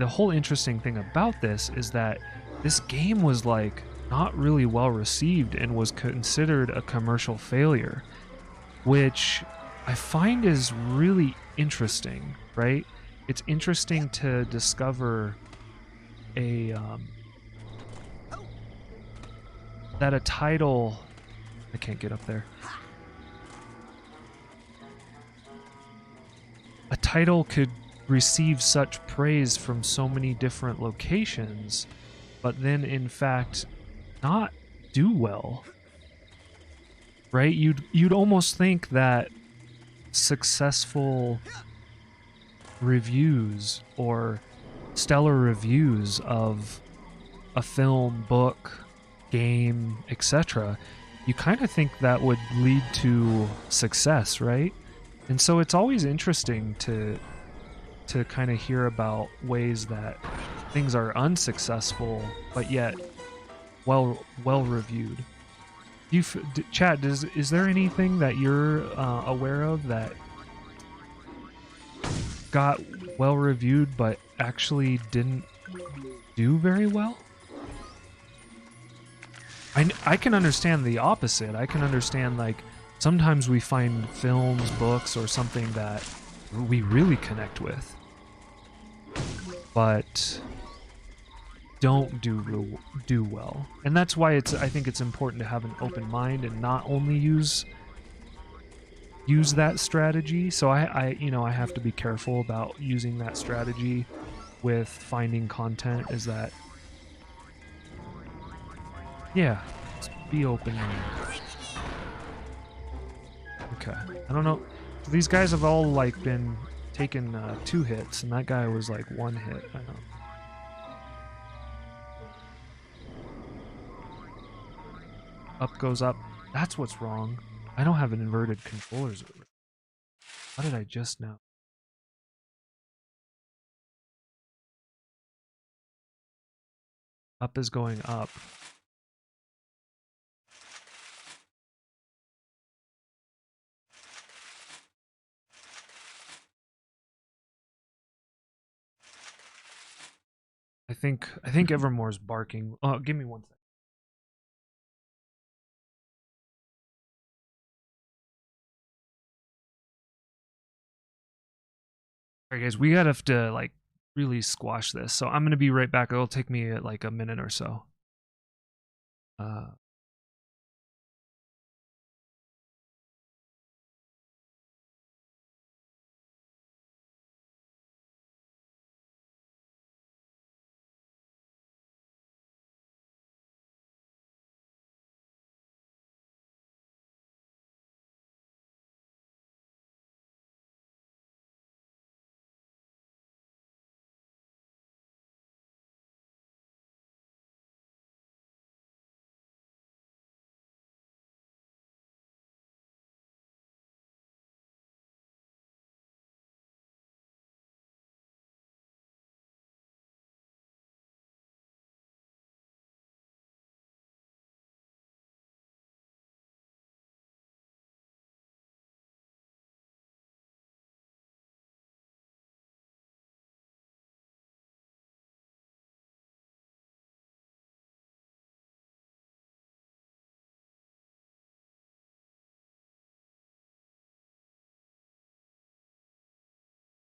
whole interesting thing about this is that this game was like not really well received and was considered a commercial failure, which I find is really interesting, right? It's interesting to discover that a title... I can't get up there. a title could receive such praise from so many different locations, but then in fact not do well, right? You'd almost think that successful reviews or stellar reviews of a film, book, game, etc., you kind of think that would lead to success, right? And so it's always interesting to kind of hear about ways that things are unsuccessful but yet well reviewed. Chad, is there anything that you're aware of that got well reviewed but actually didn't do very well? I can understand the opposite. I can understand, like, sometimes we find films, books, or something that we really connect with, but don't do well. And that's why I think it's important to have an open mind and not only use that strategy. So I have to be careful about using that strategy with finding content, is that, yeah, just be open-minded. Okay, I don't know. These guys have all, like, been taking 2 hits, and that guy was like 1 hit. I know. Up goes up. That's what's wrong. I don't have an inverted controllers. What did I just know? Up is going up. I think Evermore's barking. Oh, give me 1 second. Alright, guys, we gotta have to, like, really squash this. So I'm gonna be right back. It'll take me like a minute or so.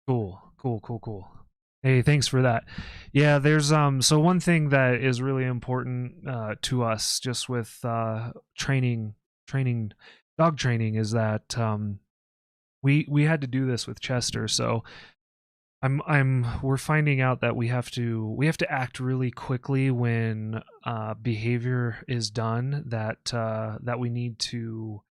Cool. Hey, thanks for that. Yeah, there's so one thing that is really important to us just with training dog training is that we had to do this with Chester. So we're finding out that we have to act really quickly when behavior is done that we need to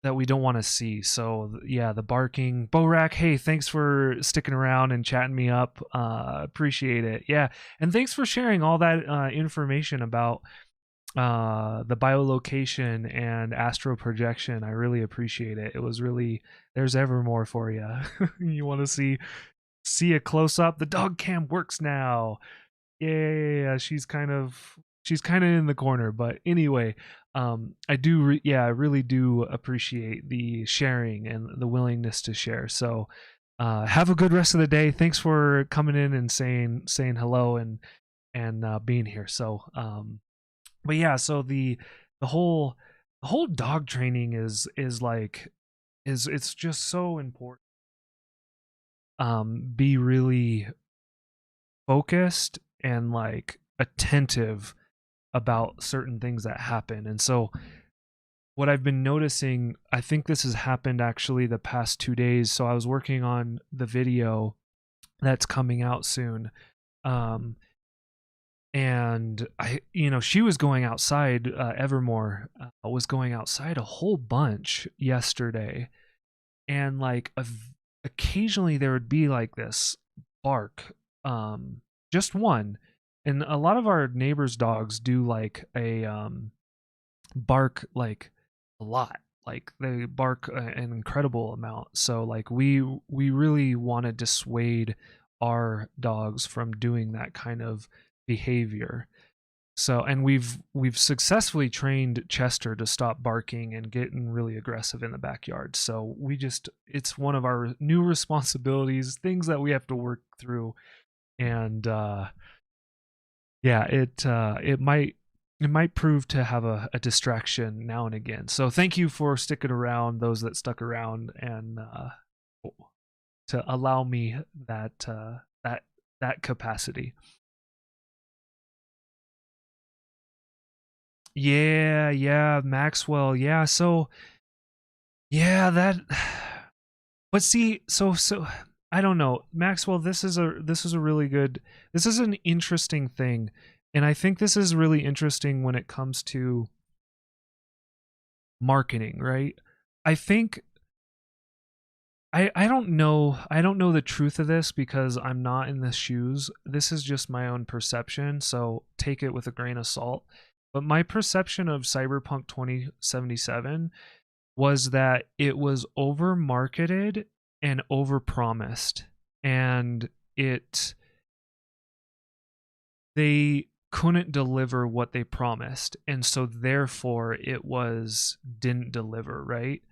that we don't want to see. So yeah, the barking. Borak, hey, thanks for sticking around and chatting me up. Appreciate it. Yeah, and thanks for sharing all that information about the biolocation and astral projection. I really appreciate it. It was really, there's ever more for you. You want to see a close up? The dog cam works now. Yeah, she's kind of in the corner, but anyway, I really do appreciate the sharing and the willingness to share. So have a good rest of the day. Thanks for coming in and saying hello and being here. So but yeah, so the whole dog training is it's just so important. Be really focused and, like, attentive about certain things that happen. And so what I've been noticing, I think this has happened actually the past 2 days. So I was working on the video that's coming out soon. And she was going outside, Evermore was going outside a whole bunch yesterday. And like occasionally there would be like this bark, just one. And a lot of our neighbors' dogs do like a bark like a lot. Like they bark an incredible amount. So like we really want to dissuade our dogs from doing that kind of behavior. So, and we've successfully trained Chester to stop barking and getting really aggressive in the backyard. So it's one of our new responsibilities, things that we have to work through. And it might prove to have a distraction now and again. So thank you for sticking around, those that stuck around, and to allow me that capacity. Yeah, Maxwell. Yeah, so yeah, but see, so I don't know, Maxwell, this is an interesting thing. And I think this is really interesting when it comes to marketing, right? I think I don't know the truth of this because I'm not in the shoes. This is just my own perception, so take it with a grain of salt. But my perception of Cyberpunk 2077 was that it was over marketed and over promised, and they couldn't deliver what they promised, and so therefore it didn't deliver, right?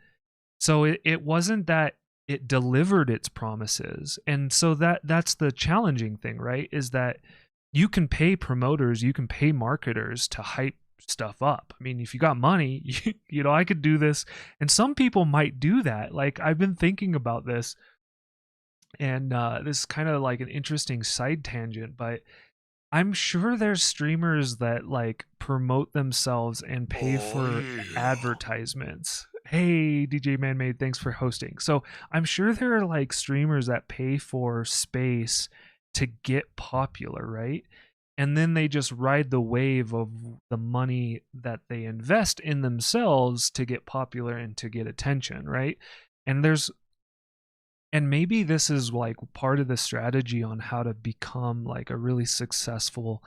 So it wasn't that it delivered its promises. And so that's the challenging thing, right? Is that you can pay promoters, you can pay marketers to hype stuff up. I mean, if you got money, I could do this, and some people might do that. Like, I've been thinking about this, and this is kind of like an interesting side tangent, but I'm sure there's streamers that like promote themselves and pay for advertisements. Hey, DJ Manmade, thanks for hosting. So I'm sure there are like streamers that pay for space to get popular, right? And then they just ride the wave of the money that they invest in themselves to get popular and to get attention, right? And maybe this is like part of the strategy on how to become like a really successful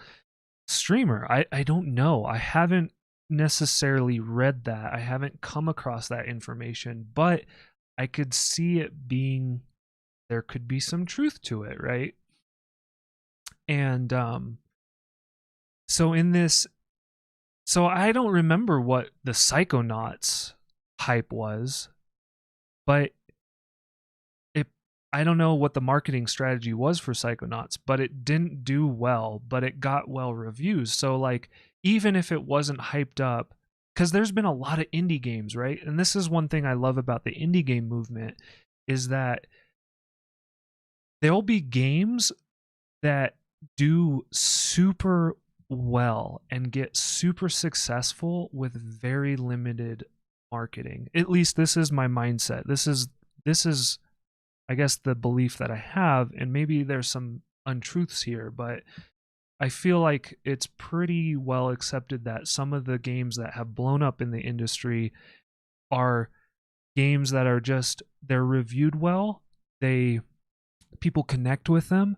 streamer. I don't know. I haven't necessarily read that. I haven't come across that information, but I could see it being, there could be some truth to it, right? And so I don't remember what the Psychonauts hype was, but I don't know what the marketing strategy was for Psychonauts, but it didn't do well, but it got well reviews. So like, even if it wasn't hyped up, because there's been a lot of indie games, right? And this is one thing I love about the indie game movement, is that there'll be games that do super well and get super successful with very limited marketing. At least this is my mindset. This is I guess the belief that I have, and maybe there's some untruths here, but I feel like it's pretty well accepted that some of the games that have blown up in the industry are games that are just, they're reviewed well, people connect with them,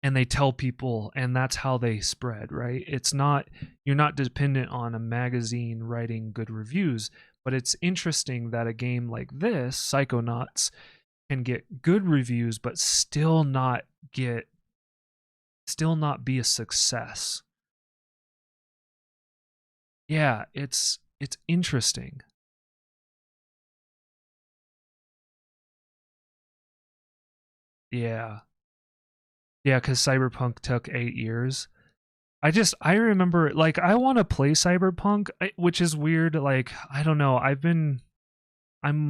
and they tell people, and that's how they spread, right? It's not, you're not dependent on a magazine writing good reviews, but it's interesting that a game like this, Psychonauts, can get good reviews but still not be a success. Yeah, it's interesting. Yeah, because Cyberpunk took 8 years. I remember, like, I want to play Cyberpunk, which is weird. Like, I don't know, I'm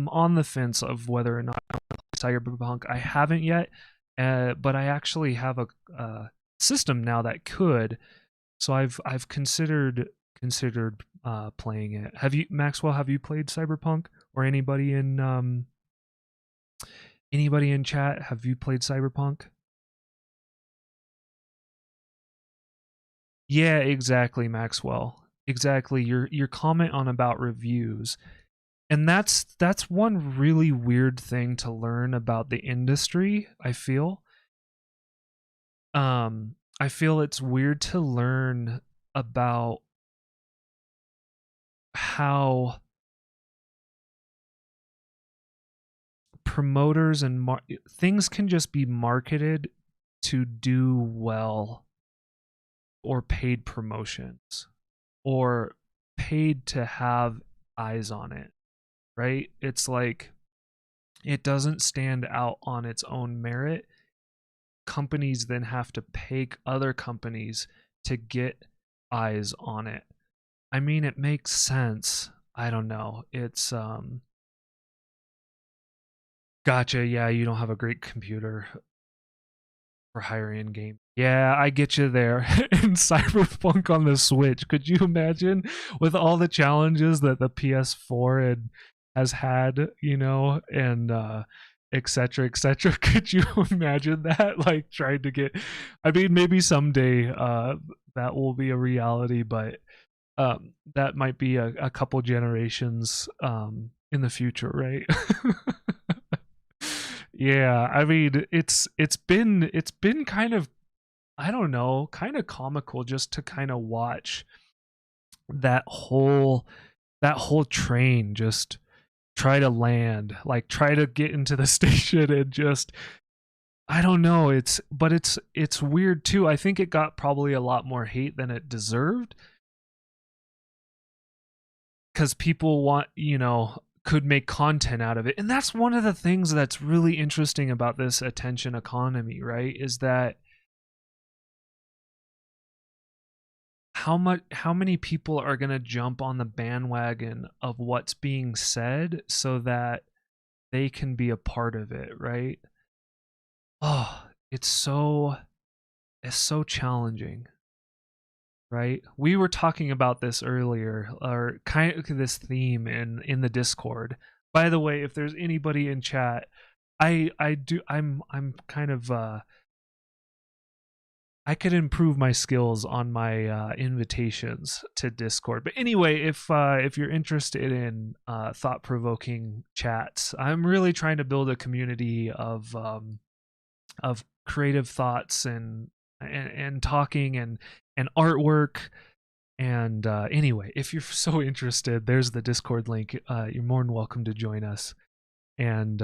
on the fence of whether or not I want to play Cyberpunk. I haven't yet, but I actually have a system now that could. So I've considered considered playing it. Have you, Maxwell, have you played Cyberpunk? Or anybody in chat, have you played Cyberpunk? Yeah, exactly, Maxwell. Exactly. Your comment on about reviews. And that's one really weird thing to learn about the industry, I feel. I feel it's weird to learn about how promoters and things can just be marketed to do well, or paid promotions, or paid to have eyes on it, right? It's like it doesn't stand out on its own merit. Companies then have to pay other companies to get eyes on it. I mean, it makes sense. I don't know. It's gotcha. Yeah, you don't have a great computer for higher end game. Yeah, I get you there. And Cyberpunk on the Switch. Could you imagine with all the challenges that the PS4 has had, you know, and etc etc. Could you imagine that, like trying to get, I mean, maybe someday that will be a reality, but that might be a couple generations in the future, right? Yeah, I mean, it's been kind of, I don't know, kind of comical just to kind of watch that whole train just try to land, like try to get into the station, and just, I don't know, it's weird too. I think it got probably a lot more hate than it deserved, because people want, you know, could make content out of it. And that's one of the things that's really interesting about this attention economy, right? Is that how many people are going to jump on the bandwagon of what's being said so that they can be a part of it, right? Oh, it's so challenging, right? We were talking about this earlier, or kind of this theme in the Discord. By the way, if there's anybody in chat, I'm kind of I could improve my skills on my invitations to Discord. But anyway, if you're interested in thought-provoking chats, I'm really trying to build a community of creative thoughts and talking and artwork. And anyway, if you're so interested, there's the Discord link. You're more than welcome to join us. And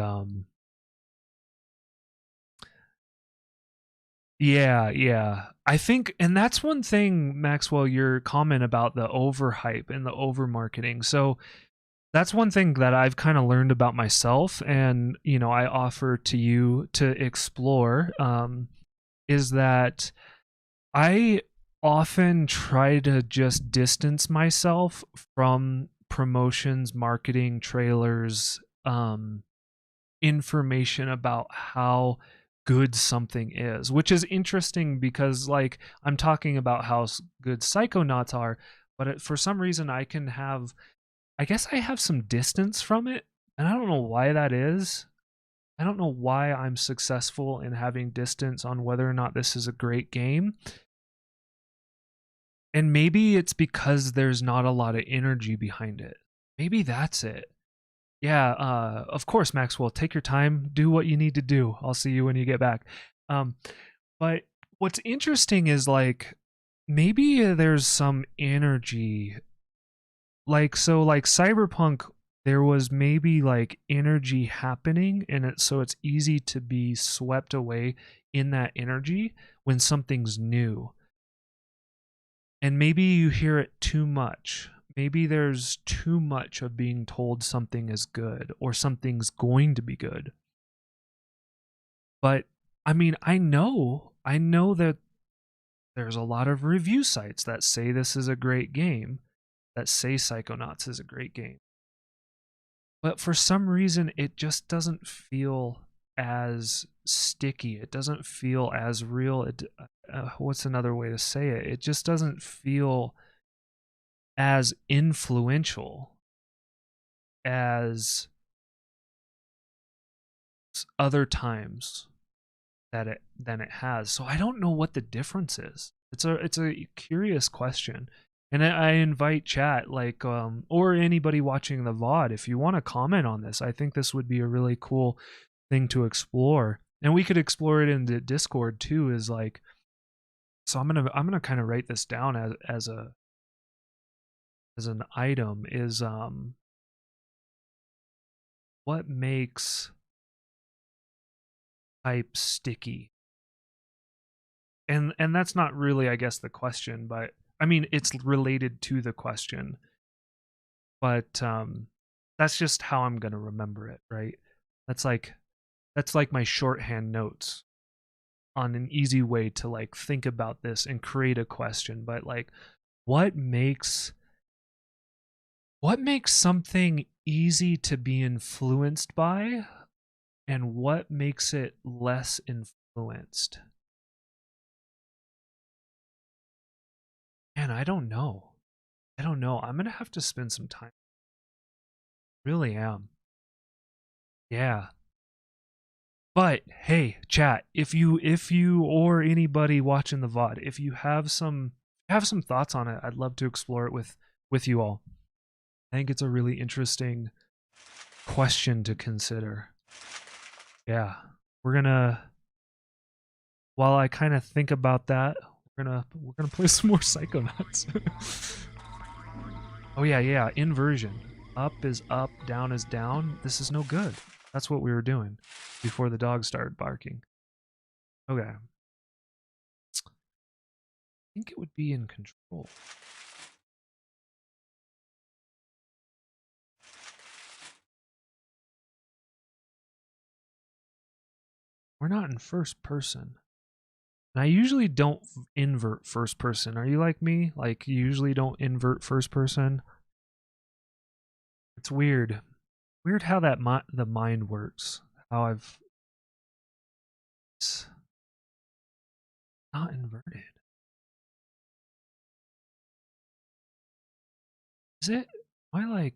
yeah. I think, and that's one thing, Maxwell, your comment about the overhype and the over marketing. So that's one thing that I've kind of learned about myself, and you know, I offer to you to explore, is that I often try to just distance myself from promotions, marketing, trailers, information about how good something is, which is interesting because, like, I'm talking about how good Psychonauts are, but for some reason I guess I have some distance from it, and I don't know why that is. I don't know why I'm successful in having distance on whether or not this is a great game. And maybe it's because there's not a lot of energy behind it. Maybe that's it. Yeah, of course, Maxwell, take your time, do what you need to do. I'll see you when you get back. But what's interesting is, like, maybe there's some energy. Like, so like Cyberpunk, there was maybe like energy happening in it, so it's easy to be swept away in that energy when something's new. And maybe you hear it too much. Maybe there's too much of being told something is good or something's going to be good. But I mean, I know that there's a lot of review sites that say this is a great game, that say Psychonauts is a great game. But for some reason, it just doesn't feel as sticky. It doesn't feel as real. What's another way to say it? It just doesn't feel as influential as other times than it has. So I don't know what the difference is. It's a curious question. And I invite chat, like, or anybody watching the VOD, if you want to comment on this. I think this would be a really cool thing to explore. And we could explore it in the Discord too, is like, so I'm gonna kind of write this down as an item, is what makes type sticky? And that's not really, I guess, the question, but I mean, it's related to the question, but that's just how I'm gonna remember it, right? That's like my shorthand notes on an easy way to like think about this and create a question. But like, what makes something easy to be influenced by, and what makes it less influenced? Man, I don't know. I'm gonna have to spend some time. Really am. Yeah. But hey, chat, if you or anybody watching the VOD, if you have some thoughts on it, I'd love to explore it with you all. I think it's a really interesting question to consider. Yeah. We're gonna, while I kind of think about that, we're gonna play some more Psychonauts. Oh yeah, inversion. Up is up, down is down. This is no good. That's what we were doing before the dog started barking. Okay. I think it would be in control. We're not in first person. And I usually don't invert first person. Are you like me? Like, you usually don't invert first person? It's weird. Weird how that the mind works. How it's not inverted. Is it? Am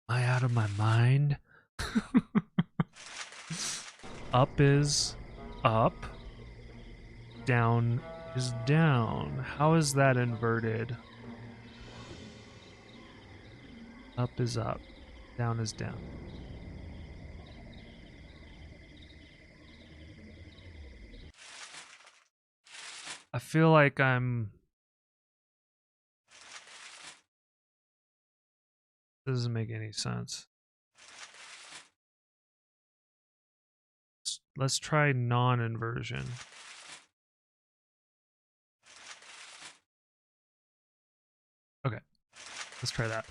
I out of my mind? Up is up. Down is down. How is that inverted? Up is up. Down is down. I feel like I'm... This doesn't make any sense. Let's try non-inversion. Okay, let's try that.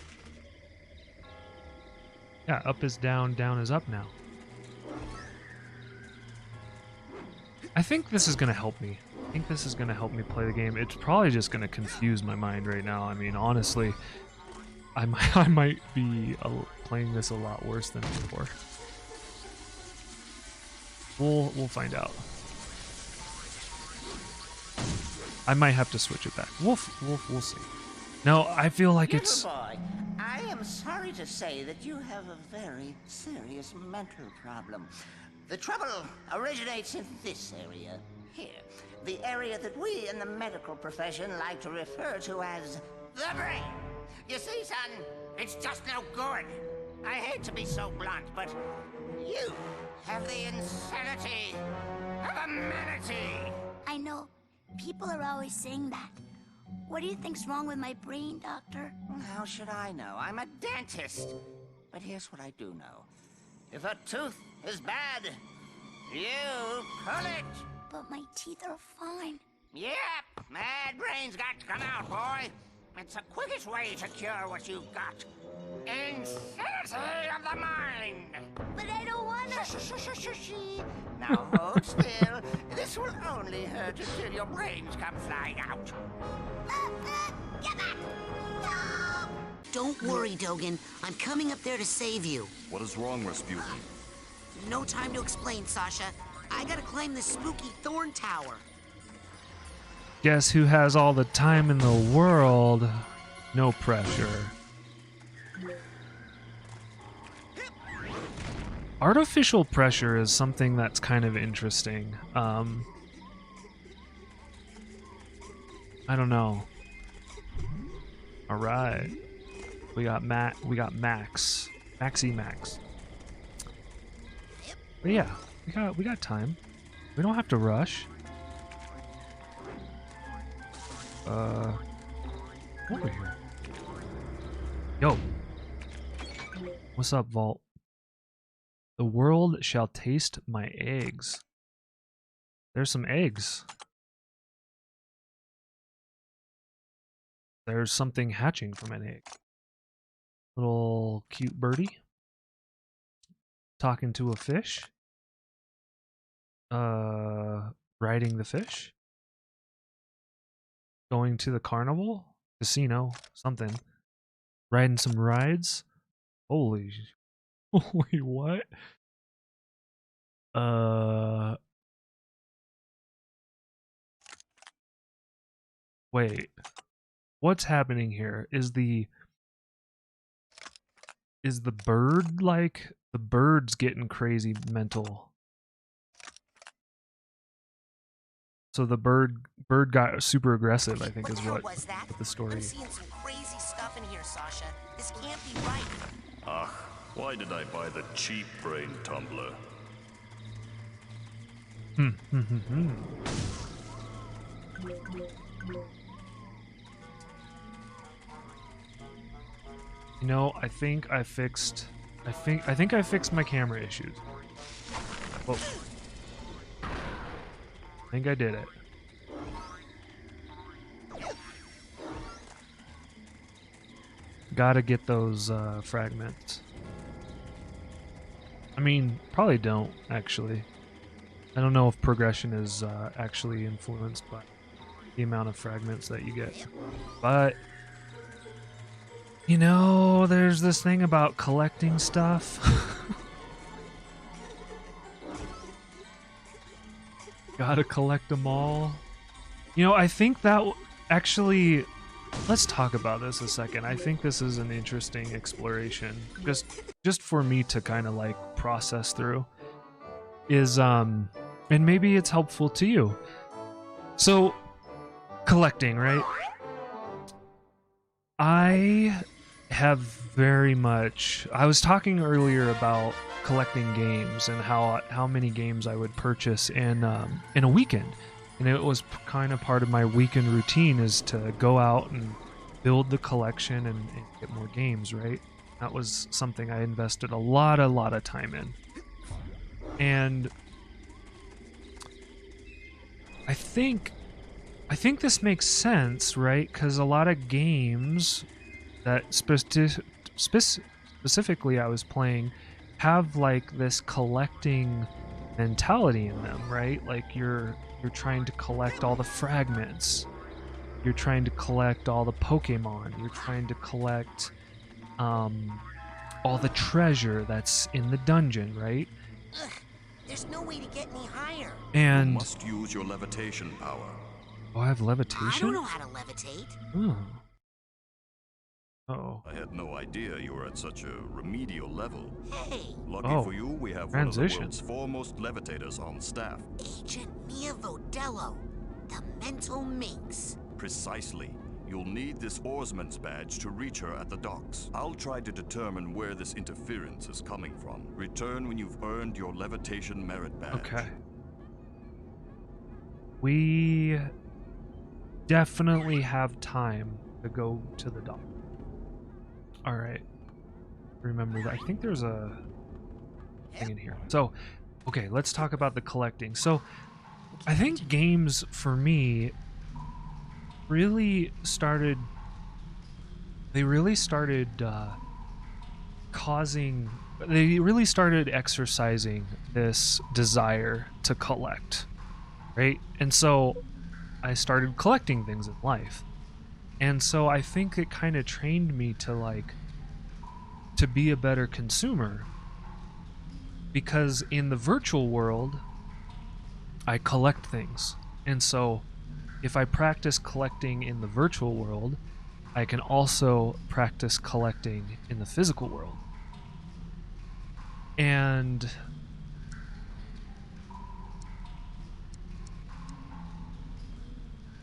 Yeah, up is down, down is up now. I think this is going to help me. I think this is going to help me play the game. It's probably just going to confuse my mind right now. I mean, honestly, I might be playing this a lot worse than before. We'll find out. I might have to switch it back. We'll see. No, I feel like it's... Boy, I am sorry to say that you have a very serious mental problem. The trouble originates in this area, here. The area that we in the medical profession like to refer to as the brain. You see, son, it's just no good. I hate to be so blunt, but you have the insanity of a manatee. I know. People are always saying that. What do you think's wrong with my brain, Doctor? How should I know? I'm a dentist. But here's what I do know. If a tooth is bad, you pull it. But my teeth are fine. Yep, mad brain's got to come out, boy. It's the quickest way to cure what you've got. Insanity of the mind. But I don't wanna... Now hold still. This will only hurt until your brains come flying out. Get back! No! Don't worry, Dogen. I'm coming up there to save you. What is wrong, Rasputin? No time to explain, Sasha. I gotta climb the spooky thorn tower. Guess who has all the time in the world? No pressure. Artificial pressure is something that's kind of interesting. I don't know. All right, we got Max, Maxi Max. But yeah, we got time. We don't have to rush. Over here. Yo. What's up, Vault? The world shall taste my eggs. There's some eggs. There's something hatching from an egg. Little cute birdie. Talking to a fish. Riding the fish. Going to the carnival. Casino. Something. Riding some rides. Holy what? Wait. What's happening here? Is the bird like the bird's getting crazy mental? So the bird got super aggressive, I think, is what the story. I'm seeing some crazy stuff in here, Sasha. This can't be right. Ah, why did I buy the cheap brain tumbler? You know, I think I fixed my camera issues. Whoa. I think I did it. Gotta get those fragments. I mean, probably don't, actually. I don't know if progression is actually influenced by the amount of fragments that you get. But, you know, there's this thing about collecting stuff. Gotta collect them all. You know, I think that actually, let's talk about this a second. I think this is an interesting exploration, just for me to kind of like process through. Is and maybe it's helpful to you. So, collecting, right? I have very much. I was talking earlier about collecting games and how many games I would purchase in a weekend, and it was kind of part of my weekend routine is to go out and build the collection and get more games. Right, that was something I invested a lot of time in, and I think this makes sense, right? Because a lot of games that specifically I was playing have like this collecting mentality in them, right? Like you're trying to collect all the fragments, you're trying to collect all the Pokemon, you're trying to collect all the treasure that's in the dungeon, right? Ugh, there's no way to get any higher. And You must use your levitation power. oh, I have I levitation. don't know how to levitate. Oh. Oh. I had no idea you were at such a remedial level. Hey, Lucky Oh, for you, we have transition. one of the world's foremost levitators on staff. Agent Mia Vodello, the mental minx. Precisely. You'll need this oarsman's badge to reach her at the docks. I'll try to determine where this interference is coming from. Return when you've earned your levitation merit badge. Okay. We definitely have time to go to the dock. All right. Remember that. I think there's a thing in here. So, okay, let's talk about the collecting. So, I think games for me really started. They really started causing. They really started exercising this desire to collect, right? And so, I started collecting things in life. And so I think it kind of trained me to be a better consumer, because in the virtual world I collect things, and so if I practice collecting in the virtual world, I can also practice collecting in the physical world. And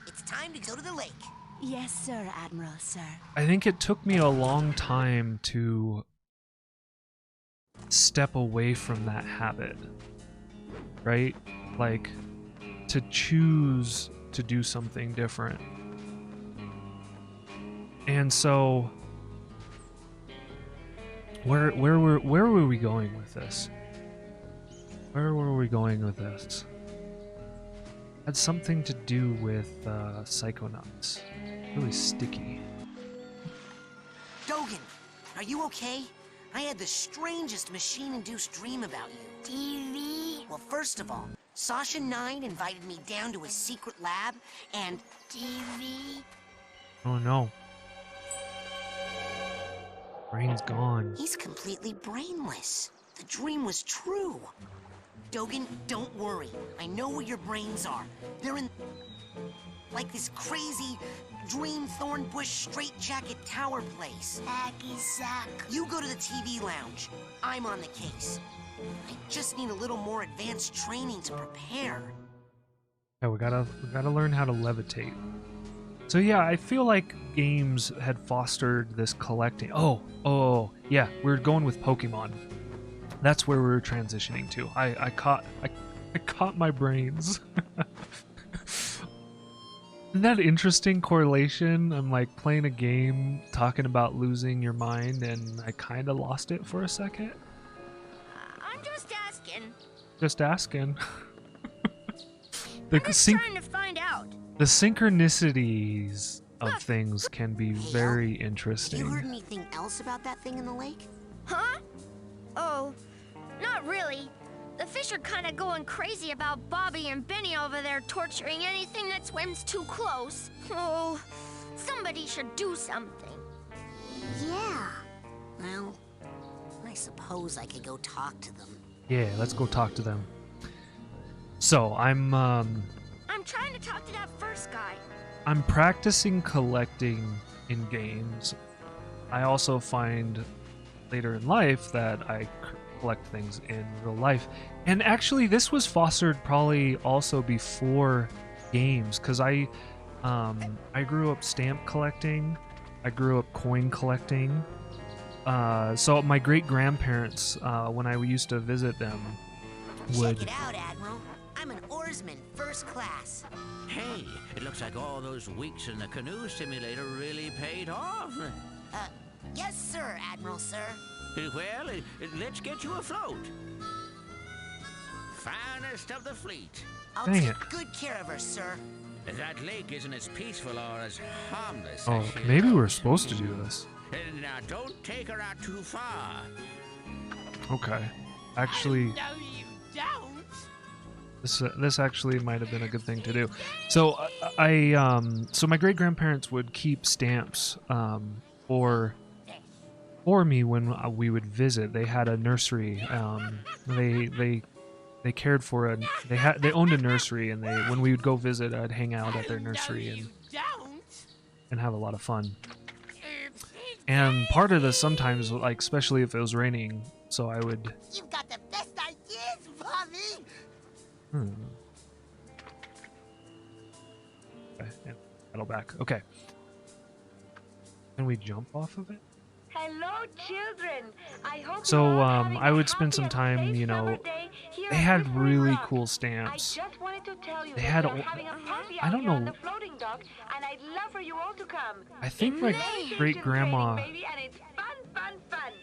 It's time to go to the lake. Yes, sir, Admiral, sir. I think it took me a long time to step away from that habit, right? Like, to choose to do something different. And so, where were we going with this? Where were we going with this? Had something to do with Psychonauts. Really sticky. Dogen, are you okay? I had the strangest machine-induced dream about you. TV? Well, first of all, Sasha 9 invited me down to his secret lab, and... TV? Oh no. Brain's gone. he's completely brainless. The dream was true. Dogen, don't worry. I know where your brains are. They're in... like this crazy dream thorn bush straitjacket tower place. Hacky sack. You go to the TV lounge. I'm on the case. I just need a little more advanced training to prepare. Yeah, we gotta learn how to levitate. So yeah, I feel like games had fostered this collecting. Oh, yeah, we're going with Pokemon. That's where we're transitioning to. I caught my brains. Isn't that interesting correlation? I'm like playing a game, talking about losing your mind, and I kind of lost it for a second. I'm just asking. Just asking. I'm just trying to find out. The synchronicities of Look. things can be Hey, very Have you interesting. heard anything else about that thing in the lake? Huh? Oh, not really. The fish are kind of going crazy about Bobby and Benny over there torturing anything that swims too close. Oh, somebody should do something. Yeah. Well, I suppose I could go talk to them. Yeah, let's go talk to them. So I'm trying to talk to that first guy. I'm practicing collecting in games. I also find later in life that I collect things in real life. And actually this was fostered probably also before games, because I grew up stamp collecting. I grew up coin collecting. So my great-grandparents, when I used to visit them, would... Check it out, Admiral. I'm an oarsman, first class. Hey, it looks like all those weeks in the canoe simulator really paid off. Yes, sir, Admiral, sir. Well, let's get you afloat. Finest of the fleet. I'll Dang take it. good care of her, sir. That lake isn't as peaceful or as harmless Oh, as she maybe we're looks. supposed to do this. Now, don't take her out too far. Okay. Actually, No, you don't. this actually might have been a good thing to do. So so my great grandparents would keep stamps for me when we would visit. They had a nursery. They cared for they owned a nursery, and when we would go visit, I'd hang out at their nursery and have a lot of fun. And part of this sometimes, like especially if it was raining, so I would. You've got the best ideas, Bobby! Okay, and pedal back. Okay. Can we jump off of it? Hello, children. I hope So, you're all having I a would spend happy some and time, safe you know, summer day here they at had Whispering really Rock. cool I stamps. just wanted to tell you They that had they're a- having a party I out don't here on know. the floating dock, and I'd love for you all to come. I think my Meditation great grandma. training, baby, and it's fun, fun, fun.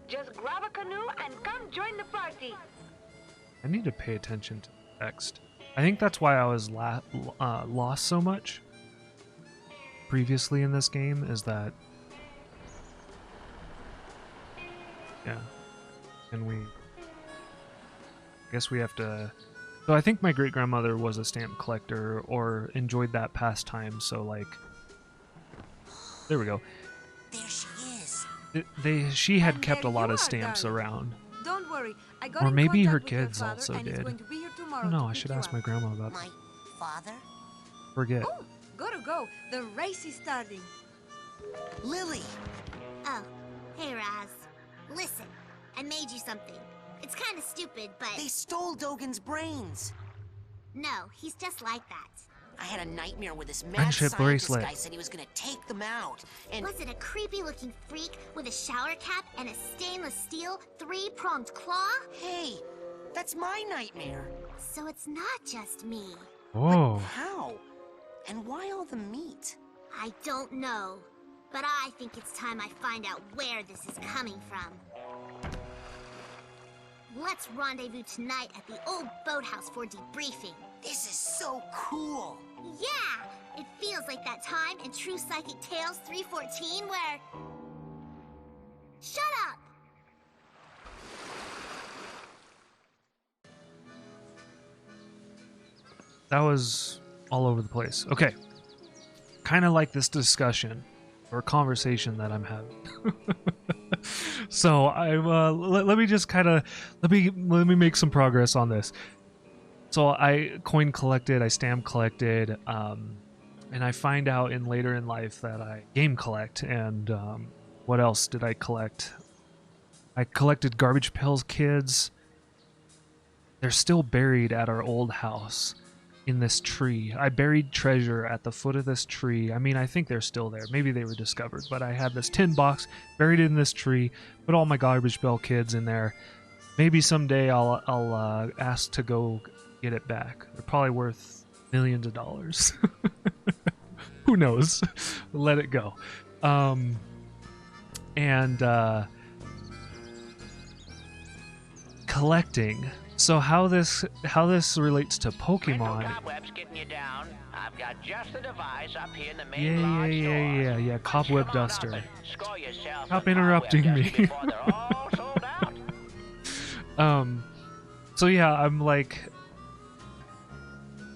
Just grab a canoe and come join the party. I need to pay attention to the text. I think that's why I was lost so much previously in this game, is that. Yeah. And I guess we have to. So I think my great grandmother was a stamp collector or enjoyed that pastime. So like, there we go. There she is. She had And kept a there lot you of are, stamps darling. around. Don't worry, I got Or in maybe her contact with your kids father, also and he's did. going to be here I tomorrow don't know. to I pick should you ask up. my grandma about that. My father? Forget. Oh, gotta go. The race is starting. Lily! Oh, hey Raz. Listen, I made you something. It's kind of stupid, but... They stole Dogen's brains! No, he's just like that. I had a nightmare where this mad Friendship scientist bracelet. guy said he was gonna take them out, and... Was it a creepy-looking freak with a shower cap and a stainless steel three-pronged claw? Hey, that's my nightmare. So it's not just me. Whoa. How? And why all the meat? I don't know, but I think it's time I find out where this is coming from. Let's rendezvous tonight at the old boathouse for debriefing. This is so cool! Yeah! It feels like that time in True Psychic Tales 314 where... Shut up! That was all over the place. Okay. Kind of like this discussion or conversation that I'm having. So let me just kind of let me make some progress on this. So I coin collected, I stamp collected, and I find out later in life that I game collect. And what else did I collect? I collected Garbage Pail Kids. They're still buried at our old house in this tree. I buried treasure at the foot of this tree. I mean, I think they're still there. Maybe they were discovered, but I had this tin box buried in this tree. Put all my Garbage Pail Kids in there. Maybe someday I'll ask to go get it back. They're probably worth millions of dollars. Who knows? Let it go. Collecting. So how this relates to Pokemon? Cobwebs getting you down. I've got just the device up here in the main lodge store. Yeah. Cobweb Come on duster. up and score yourself Stop a interrupting cobweb me. duster before they're all sold out. So yeah, I'm like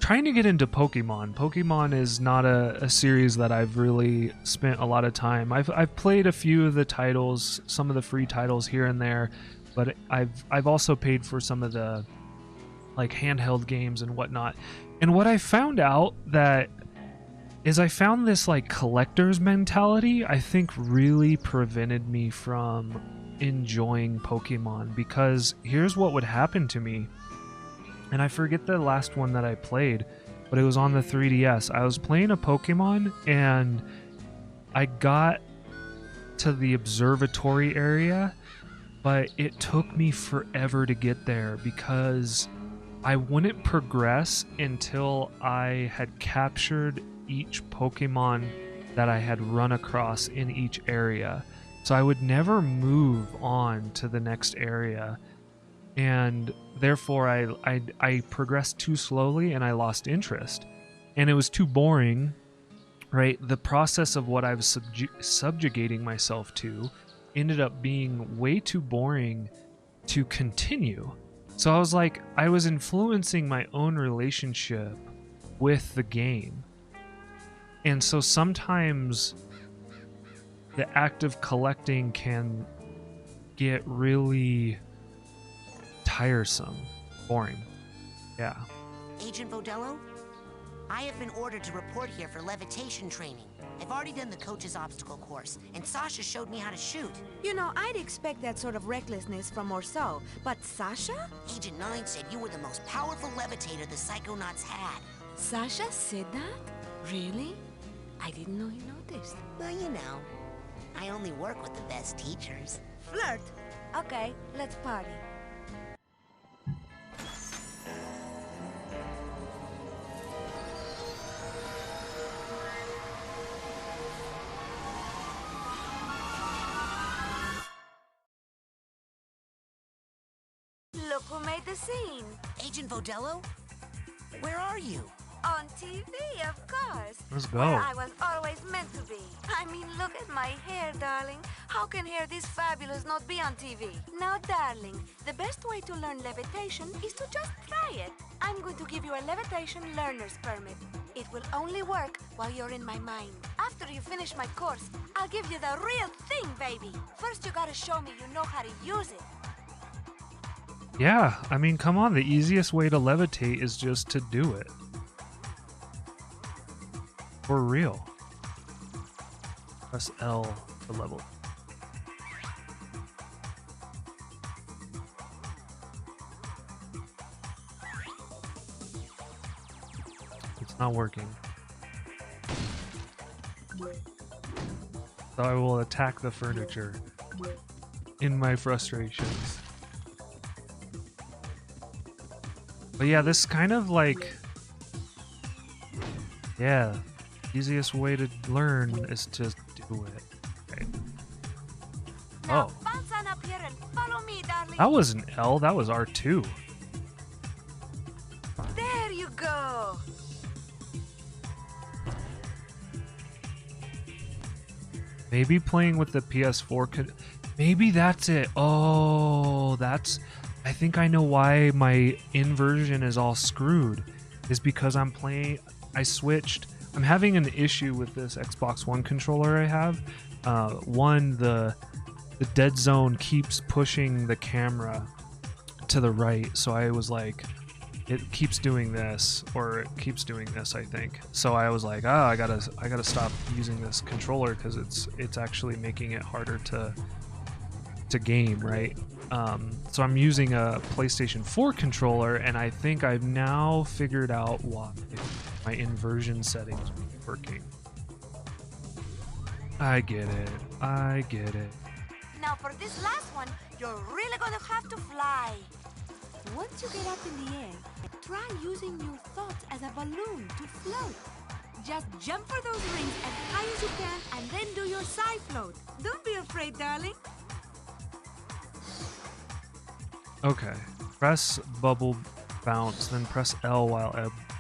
trying to get into Pokemon. Pokemon is not a series that I've really spent a lot of time. I've played a few of the titles, some of the free titles here and there, but I've also paid for some of the like handheld games and whatnot. And what I found out that is I found this like collector's mentality, I think really prevented me from enjoying Pokemon, because here's what would happen to me. And I forget the last one that I played, but it was on the 3DS. I was playing a Pokemon and I got to the observatory area, but it took me forever to get there because I wouldn't progress until I had captured each Pokemon that I had run across in each area. So I would never move on to the next area, and therefore I progressed too slowly and I lost interest, and it was too boring, right? The process of what I was subjugating myself to ended up being way too boring to continue. So I was like, I was influencing my own relationship with the game. And so sometimes the act of collecting can get really tiresome, boring. Yeah. Agent Vodello? I have been ordered to report here for levitation training. I've already done the coach's obstacle course, and Sasha showed me how to shoot. You know, I'd expect that sort of recklessness from Orso, but Sasha? Agent 9 said you were the most powerful levitator the Psychonauts had. Sasha said that? Really? I didn't know he noticed. Well, you know, I only work with the best teachers. Flirt! Okay, let's party. Look who made the scene. Agent Vodello? Where are you? On TV, of course. Let's go. Where I was always meant to be. I mean, look at my hair, darling. How can hair this fabulous not be on TV? Now, darling, the best way to learn levitation is to just try it. I'm going to give you a levitation learner's permit. It will only work while you're in my mind. After you finish my course, I'll give you the real thing, baby. First, you gotta show me you know how to use it. Yeah, I mean, come on, the easiest way to levitate is just to do it. For real. Press L to level. It's not working. So I will attack the furniture in my frustrations. But yeah, this kind of like... Yeah, easiest way to learn is to do it. Okay. Now Oh. bounce on up here and follow me, darling. That was an L, that was R2. There you go. Maybe playing with the PS4 could... Maybe that's it. Oh, that's... I think I know why my inversion is all screwed. Is because I'm playing... I switched... I'm having an issue with this Xbox One controller I have. One, the dead zone keeps pushing the camera to the right. So I was like... It keeps doing this, or it keeps doing this, I think. So I was like, I gotta stop using this controller because it's actually making it harder to game, right? So I'm using a PlayStation 4 controller, and I think I've now figured out why my inversion settings are working. I get it. I get it. Now for this last one, you're really gonna have to fly. Once you get up in the air, try using your thoughts as a balloon to float. Just jump for those rings as high as you can and then do your side float. Don't be afraid, darling. Okay. Press bubble bounce, then press L while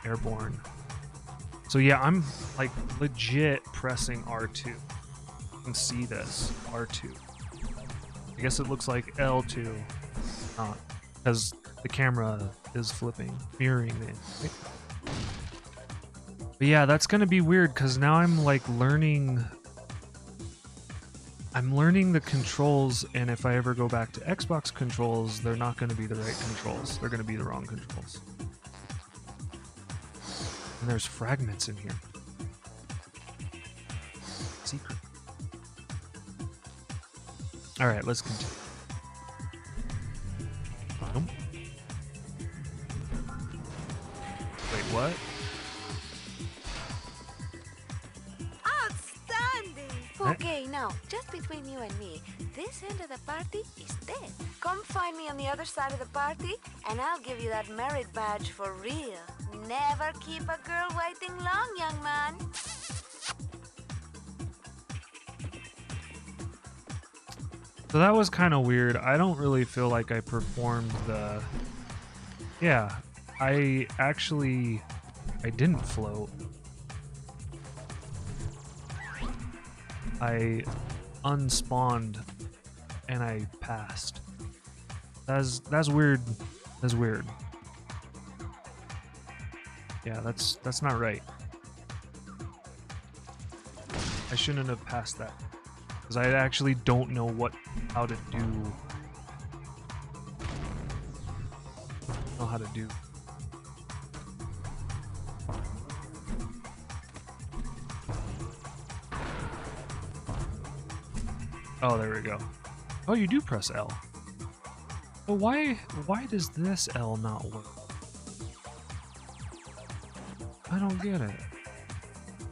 airborne. So yeah, I'm like legit pressing R2. You can see this, R2. I guess it looks like L2, not, because the camera is flipping, mirroring it. But yeah, that's gonna be weird because now I'm like learning the controls, and if I ever go back to Xbox controls, they're not gonna be the right controls. They're gonna be the wrong controls. And there's fragments in here. Secret. Alright, let's continue. Nope. Wait, what? Outstanding! Okay, now, just between you and me, this end of the party is dead. Come find me on the other side of the party, and I'll give you that merit badge for real. Never keep a girl waiting long, young man. So that was kind of weird. I don't really feel like I performed the... Yeah, I didn't float. I unspawned and I passed. That's weird. That's weird. Yeah, that's not right. I shouldn't have passed that. Because I actually don't know how to do. Know how to do. Oh, there we go. Oh, you do press L. But why does this L not work? I don't get it.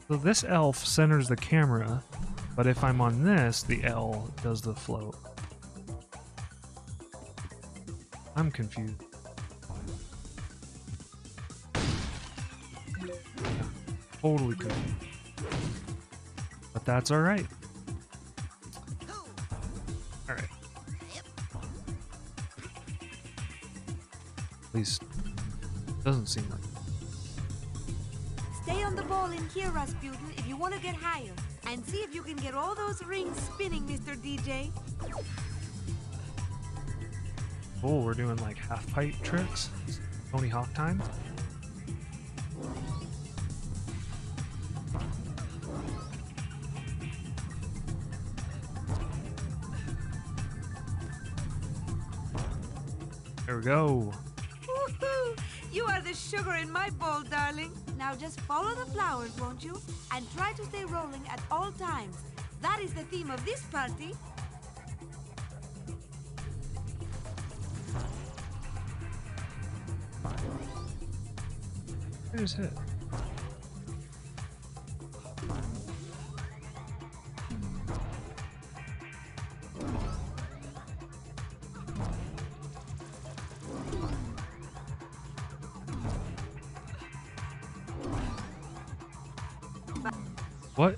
So this L centers the camera, but if I'm on this, the L does the float. I'm confused. Yeah, totally confused. But that's alright. Alright. At least, doesn't seem like it. Stay on the ball in here, Rasputin, if you want to get higher. And see if you can get all those rings spinning, Mr. DJ. Oh, we're doing like half pipe tricks? Tony Hawk time? There we go. Woohoo! You are the sugar in my bowl, darling. Now just follow the flowers, won't you? And try to stay rolling at all times. That is the theme of this party. Where's it?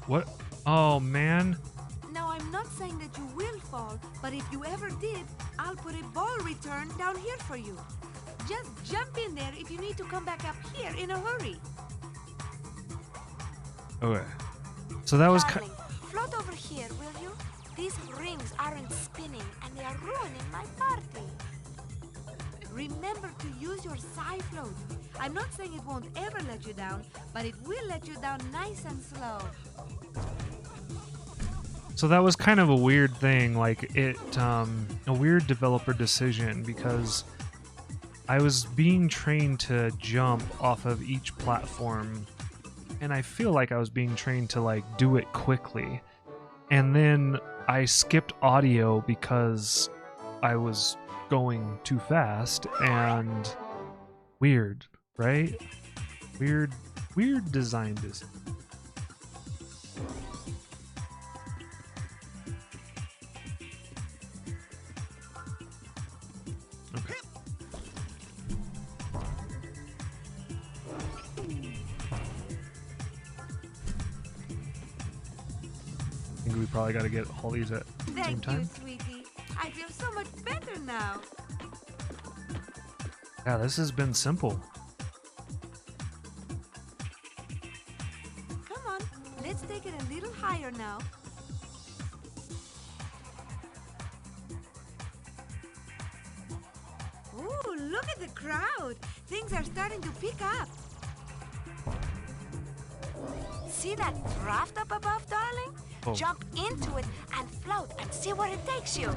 What? Oh, man. Now, I'm not saying that you will fall, but if you ever did, I'll put a ball return down here for you. Just jump in there if you need to come back up here in a hurry. Okay. So that was Darling, float over here, will you? These rings aren't spinning and they are ruining my party. Remember to use your psi float. I'm not saying it won't ever let you down, but it will let you down nice and slow. So that was kind of a weird thing, like a weird developer decision, because I was being trained to jump off of each platform, and I feel like I was being trained to like do it quickly. And then I skipped audio because I was going too fast, and weird, right? Weird design decision. Okay. I think we probably got to get all these at the same Thank time. you, sweetie. I feel so much better now. Yeah, this has been simple. Come on, let's take it a little higher now. Ooh, look at the crowd. Things are starting to pick up. See that draft up above, darling? Oh. Jump into it and float and see where it takes you.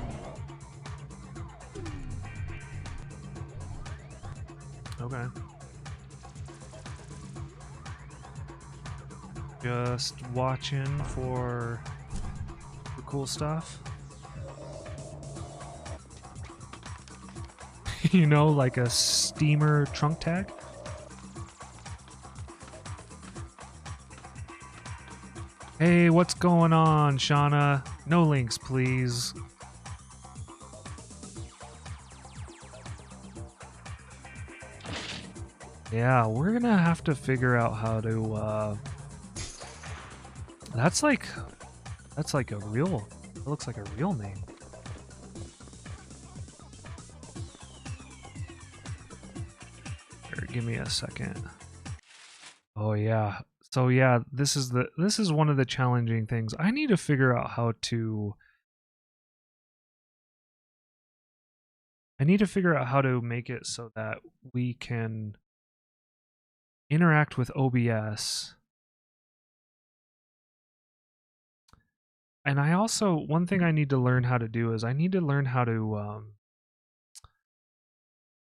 Okay. Just watching for the cool stuff. You know, like a steamer trunk tag. Hey, what's going on, Shauna? No links, please. Yeah, we're gonna have to figure out how to, that's like a real, that looks like a real name. Here, give me a second. Oh yeah. So yeah, this is one of the challenging things. I need to figure out how to make it so that we can interact with OBS. And I also, one thing I need to learn how to do is I need to learn how to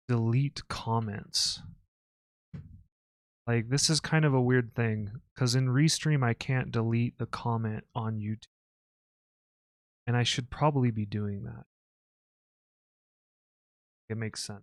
delete comments. Like, this is kind of a weird thing, because in Restream I can't delete the comment on YouTube. And I should probably be doing that. It makes sense.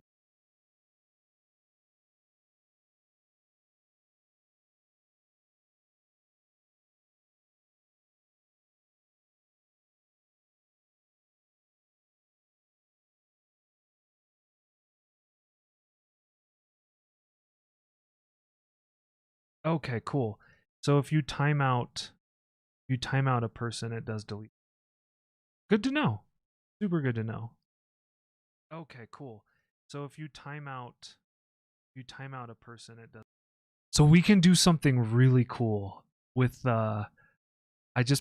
Okay, cool. So if you time out a person, it does delete. Good to know. Super good to know. Okay, cool. So if you time out a person, it does. So we can do something really cool with I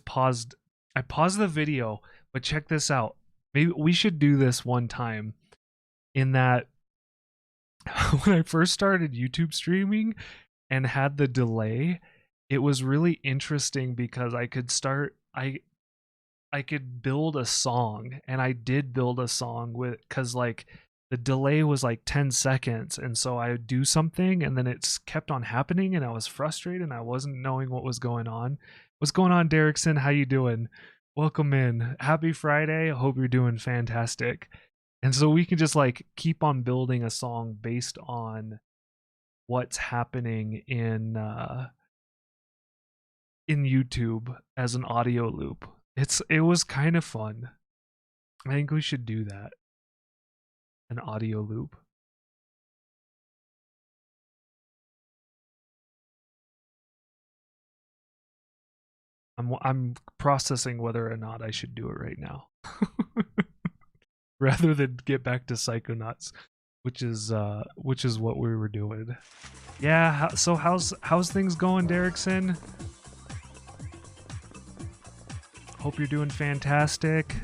paused the video, but check this out. Maybe we should do this one time, in that when I first started YouTube streaming and had the delay, it was really interesting because I could build a song, and I did build a song with, because like the delay was like 10 seconds, and so I would do something and then it's kept on happening and I was frustrated and I wasn't knowing what was going on. What's going on, Derrickson? How you doing? Welcome in. Happy Friday. I hope you're doing fantastic. And so we can just like keep on building a song based on what's happening in YouTube as an audio loop. It was kind of fun. I think we should do that. An audio loop. I'm processing whether or not I should do it right now. Rather than get back to Psychonauts, which is what we were doing. Yeah, so how's things going, Derrickson? Hope you're doing fantastic.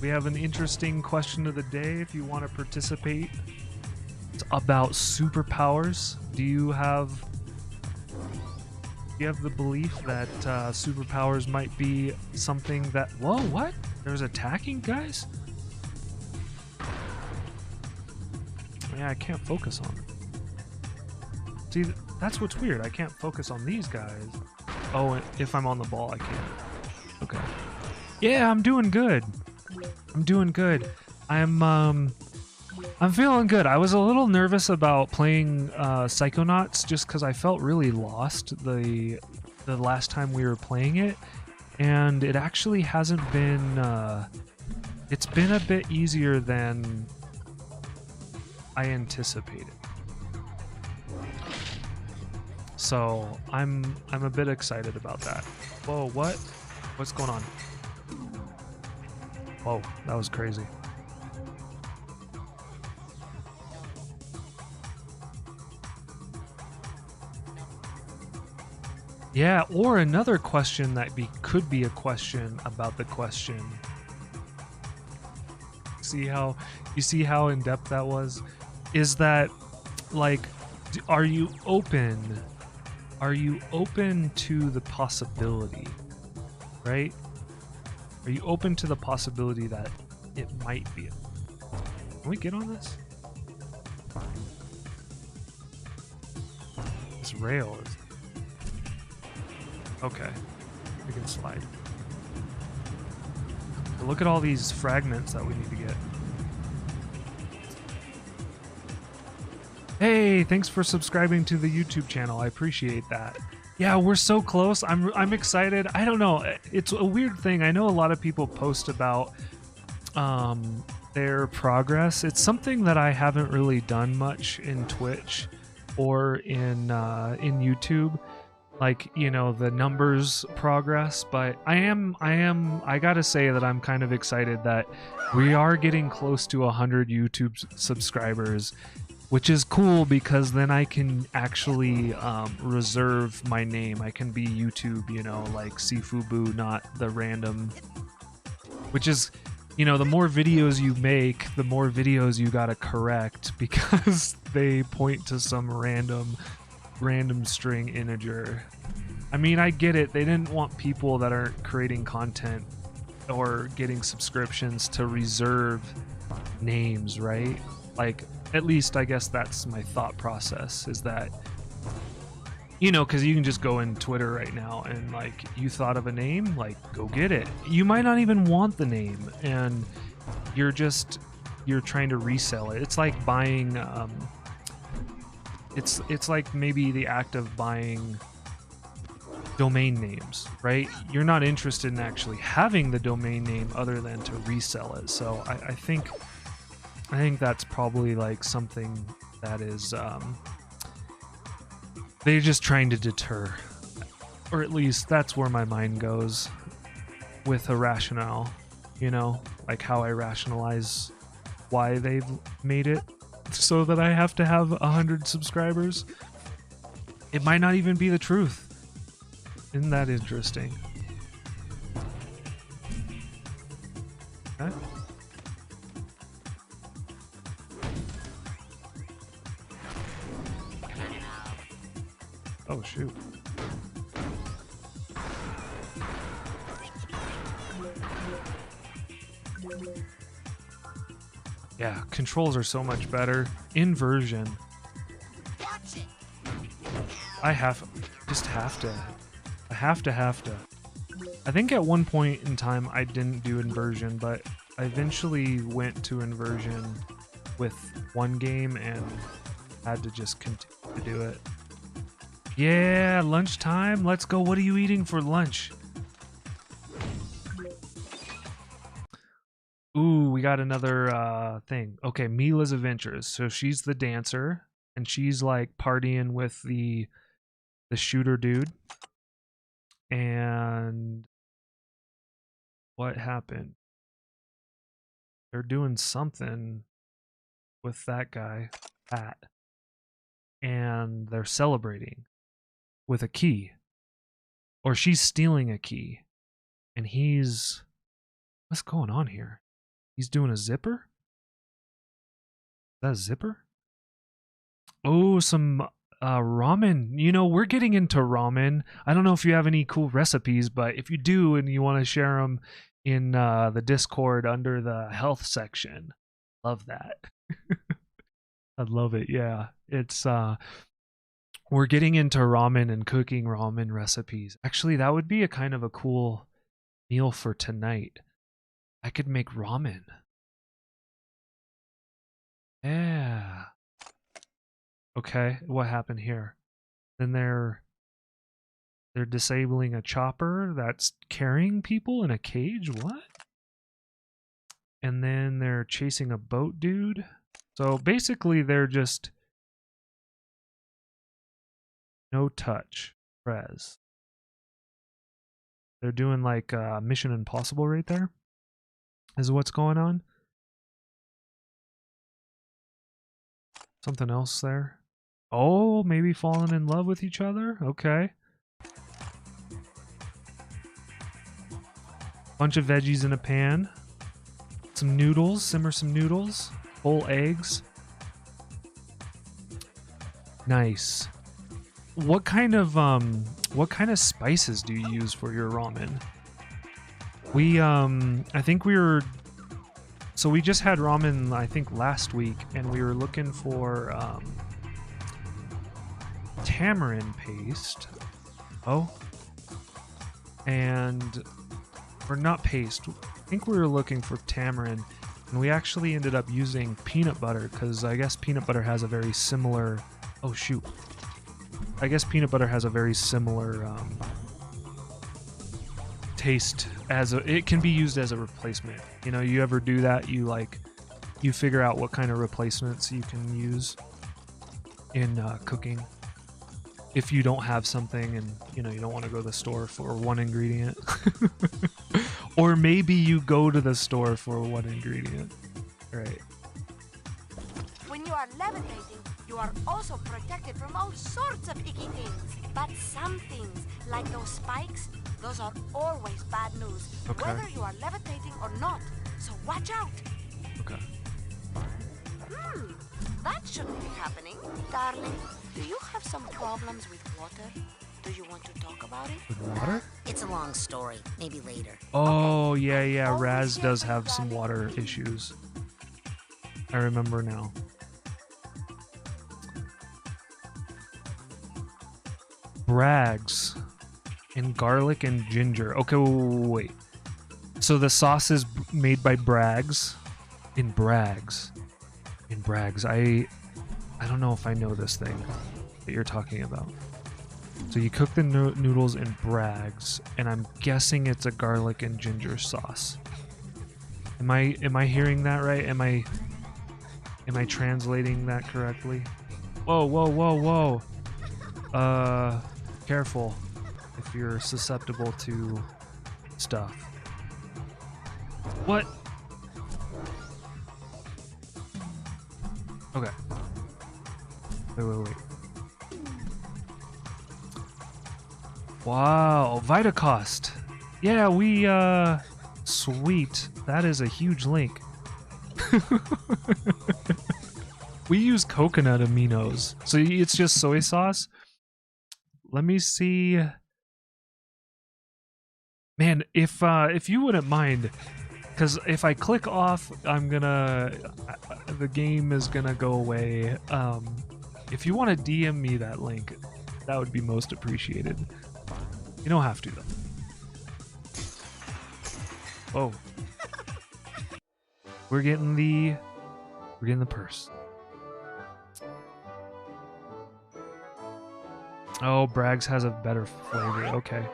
We have an interesting question of the day if you want to participate. It's about superpowers. Do you have the belief that superpowers might be something that... Whoa, what? There's attacking guys? Yeah, I can't focus on it. See, that's what's weird. I can't focus on these guys. Oh, if I'm on the ball, I can't. Okay. Yeah, I'm doing good. I'm doing good. I'm feeling good. I was a little nervous about playing Psychonauts just because I felt really lost the last time we were playing it, and it actually hasn't been. It's been a bit easier than I anticipated. So I'm a bit excited about that. Whoa, what? What's going on? Whoa, that was crazy. Yeah, or another question that could be a question about the question. You see how in depth that was? Is that like, are you open to the possibility, right? Are you open to the possibility that it might be? Can we get on this? This rail is... Okay, we can slide. But look at all these fragments that we need to get. Hey, thanks for subscribing to the YouTube channel. I appreciate that. Yeah, we're so close. I'm excited. I don't know. It's a weird thing. I know a lot of people post about their progress. It's something that I haven't really done much in Twitch or in YouTube. Like, you know, the numbers progress, but I gotta say that I'm kind of excited that we are getting close to 100 YouTube subscribers, which is cool because then I can actually reserve my name. I can be YouTube, you know, like Sifubu, not the random, which is, you know, the more videos you make, the more videos you gotta correct because they point to some random string integer. I mean, I get it. They didn't want people that aren't creating content or getting subscriptions to reserve names, right? Like, at least I guess that's my thought process, is that, you know, because you can just go in Twitter right now and, like, you thought of a name, like, go get it. You might not even want the name, and you're trying to resell it. It's like buying it's like maybe the act of buying domain names, right? You're not interested in actually having the domain name other than to resell it. So I think that's probably like something that is they're just trying to deter, or at least that's where my mind goes with a rationale, you know, like how I rationalize why they've made it so that I have to have 100 subscribers. It might not even be the truth. Isn't that interesting? Okay. Oh shoot. Yeah, controls are so much better. Inversion. Watch it. I have to. I have to. I think at one point in time I didn't do inversion, but I eventually went to inversion with one game and had to just continue to do it. Yeah, lunchtime. Let's go. What are you eating for lunch? Ooh, we got another thing. Okay, Mila's Adventures. So she's the dancer, and she's like partying with the shooter dude. And what happened? They're doing something with that guy, Pat, and they're celebrating with a key. Or she's stealing a key, and he's... What's going on here? He's doing a zipper? Is that a zipper? Oh, some ramen. You know, we're getting into ramen. I don't know if you have any cool recipes, but if you do and you want to share them in the Discord under the health section, love that. I'd love it. Yeah, it's we're getting into ramen and cooking ramen recipes. Actually, that would be a kind of a cool meal for tonight. I could make ramen. Yeah. Okay, what happened here? Then they're disabling a chopper that's carrying people in a cage. What? And then they're chasing a boat dude. So basically they're just no touch. Prez. They're doing like Mission Impossible right there. Is what's going on. Something else there. Oh, maybe falling in love with each other? Okay. Bunch of veggies in a pan. Some noodles. Simmer some noodles. Whole eggs. Nice. What kind of spices do you use for your ramen? We I think we were... So we just had ramen, I think, last week, and we were looking for tamarind paste. Oh. And... Or not paste. I think we were looking for tamarind, and we actually ended up using peanut butter, because I guess peanut butter has a very similar... Oh, shoot. I guess peanut butter has a very similar taste as it can be used as a replacement. You know, you ever do that? You figure out what kind of replacements you can use in cooking. If you don't have something and, you know, you don't want to go to the store for one ingredient. Or maybe you go to the store for one ingredient. Right. When you are levitating, you are also protected from all sorts of icky things. But some things, like those spikes, those are always bad news. Okay. Whether you are levitating or not. So watch out. Okay. That shouldn't be happening. Darling, do you have some problems with water? Do you want to talk about it? With water? It's a long story. Maybe later. Oh, yeah. Raz does have some water issues. I remember now. Brags. And garlic and ginger. Okay, wait. So the sauce is made by Brags. In Brags. I don't know if I know this thing that you're talking about. So you cook the noodles in Brags, and I'm guessing it's a garlic and ginger sauce. Am I hearing that right? Am I translating that correctly? Whoa. Careful if you're susceptible to stuff. What? Okay. Wait. Wow, Vitacost. Yeah, we, sweet. That is a huge link. We use coconut aminos. So it's just soy sauce? Let me see. Man, if you wouldn't mind, Because if I click off, the game is gonna go away. If you want to DM me that link, that would be most appreciated. You don't have to though. Whoa. We're getting the purse. Oh, Bragg's has a better flavor. Okay.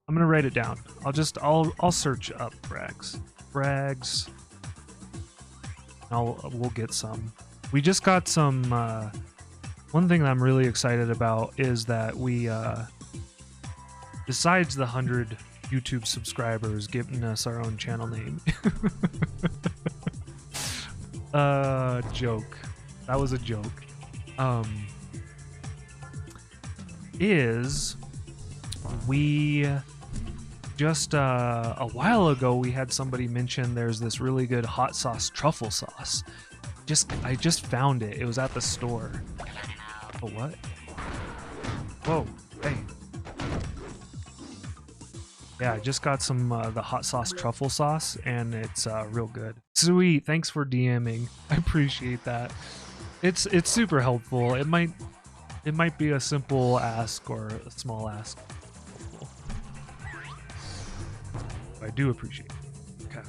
I'm gonna write it down. I'll search up Bragg's. We'll get some. We just got some. One thing that I'm really excited about is that we, besides the 100 YouTube subscribers, giving us our own channel name. Joke. That was a joke. We just a while ago we had somebody mention there's this really good hot sauce truffle sauce. I just found it. It was at the store. Oh, what? Whoa, hey. Yeah, I just got some the hot sauce truffle sauce, and it's real good. Sweet, thanks for DMing. I appreciate that. It's super helpful. It might be a simple ask or a small ask. I do appreciate it. Okay.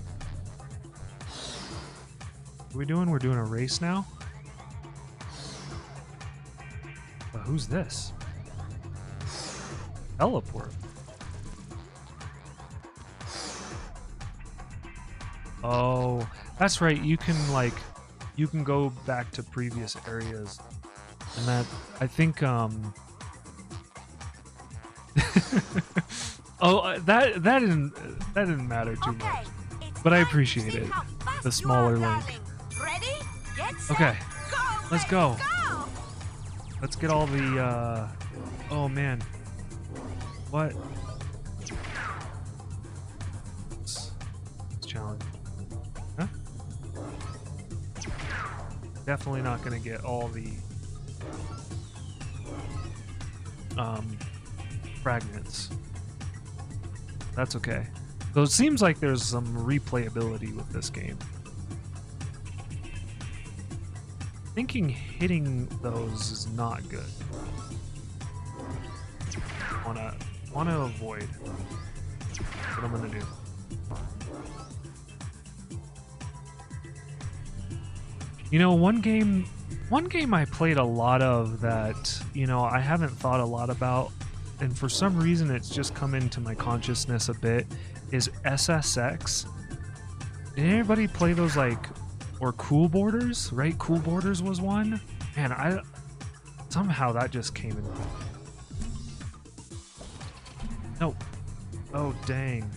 What are we doing? We're doing a race now? But who's this? Teleport. Oh, that's right. You can go back to previous areas. And that, I think, oh, that didn't matter too much, but I appreciate it. The smaller link. Ready? Get set, Okay, go, let's baby, go. go. Let's get all the. Oh man, what? It's challenging. Huh? Definitely not gonna get all the fragments. That's okay. So it seems like there's some replayability with this game. Thinking hitting those is not good. Wanna avoid what I'm gonna do. You know, one game I played a lot of that, you know, I haven't thought a lot about, and for some reason it's just come into my consciousness a bit, is SSX. Did anybody play those, like, or Cool Borders, right? Cool Borders was one. Man, somehow that just came in. No. Oh, dang.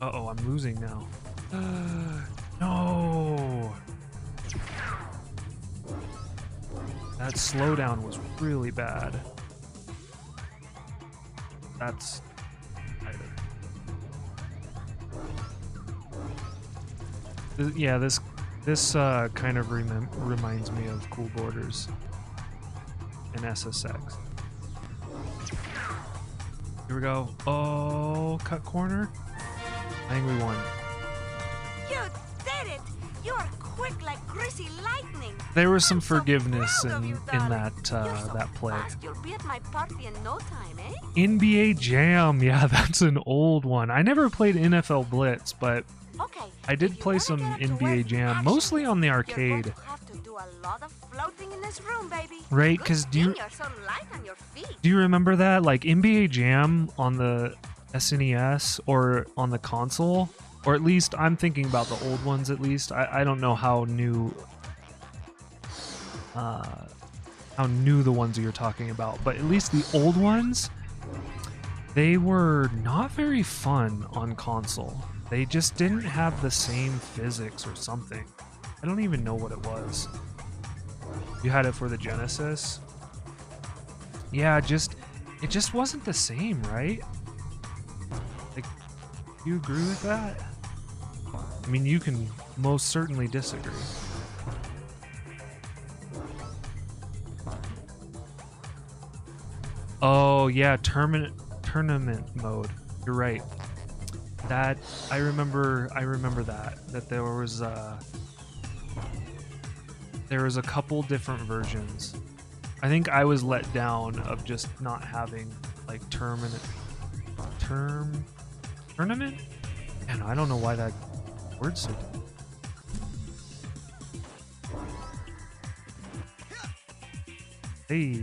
Uh-oh, I'm losing now. No. That slowdown was really bad. That's either. Yeah, this kind of reminds me of Cool Borders and SSX. Here we go. Oh, cut corner. I think we won. You did it! You are quick like greasy lightning. There was some I'm so forgiveness proud of in you, that darling. You're so that play. fast, you'll be at my party in no time, eh? NBA Jam, yeah, that's an old one. I never played NFL Blitz, but Okay. I did play some NBA Jam, mostly on the arcade. You're going to have to do a lot of floating in this room, baby. Right, Good 'cause thing you're so light on your feet. Do you remember that? Like NBA Jam on the SNES or on the console? Or at least I'm thinking about the old ones at least. I don't know how new the ones you're talking about, but at least the old ones, they were not very fun on console. They just didn't have the same physics or something. I don't even know what it was. You had it for the Genesis? Yeah, it just wasn't the same, right? Like, do you agree with that? I mean, you can most certainly disagree. Oh yeah, tournament mode. You're right. That I remember that there was a couple different versions. I think I was let down of just not having like tournament. Man, I don't know why that word's so dumb. Hey,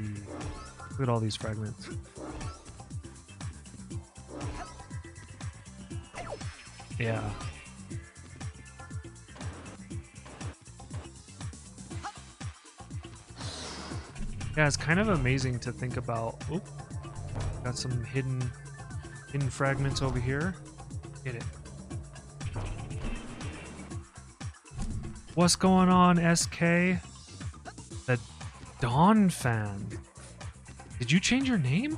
look at all these fragments. Yeah. Yeah, it's kind of amazing to think about. Oh, got some hidden fragments over here. Get it. What's going on, SK? The Dawn fan. Did you change your name?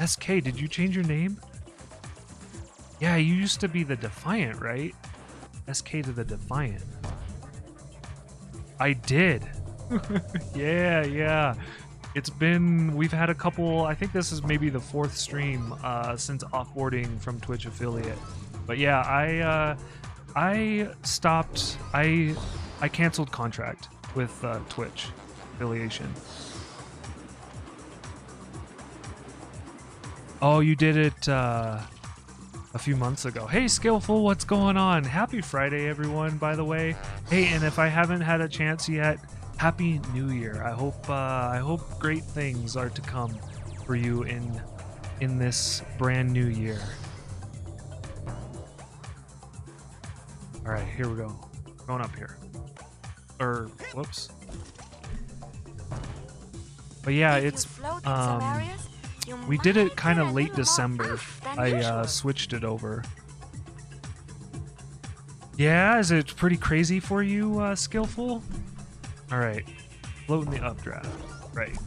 SK, did you change your name? Yeah, you used to be the Defiant, right? SK to the Defiant. I did. Yeah. We've had a couple, I think this is maybe the 4th stream since offboarding from Twitch affiliate. But yeah, I stopped, I canceled contract with Twitch affiliation. Oh, you did it a few months ago. Hey, Skillful, what's going on? Happy Friday, everyone, by the way. Hey, and if I haven't had a chance yet, Happy New Year. I hope great things are to come for you in this brand new year. All right, here we go. Going up here. Whoops. But yeah, it's we did it kind of late December. I switched it over. Yeah, is it pretty crazy for you, Skillful? All right, float in the updraft. Right,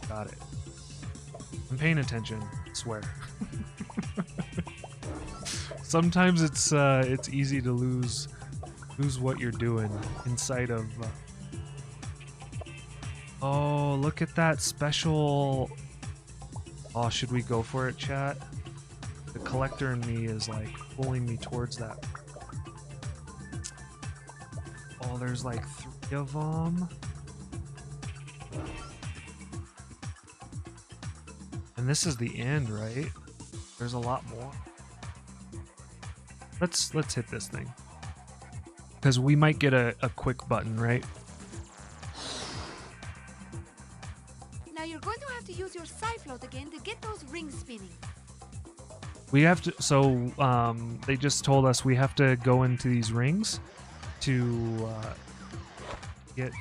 got it. I'm paying attention. I swear. Sometimes it's easy to lose what you're doing inside of. Oh, look at that special. Oh, should we go for it, chat? The collector in me is like pulling me towards that. Oh, there's like 3 of them. And this is the end, right? There's a lot more. Let's hit this thing. Because we might get a quick button, right? Now you're going to have to use your Psyfloat again to get those rings spinning. We have to, so they just told us we have to go into these rings to get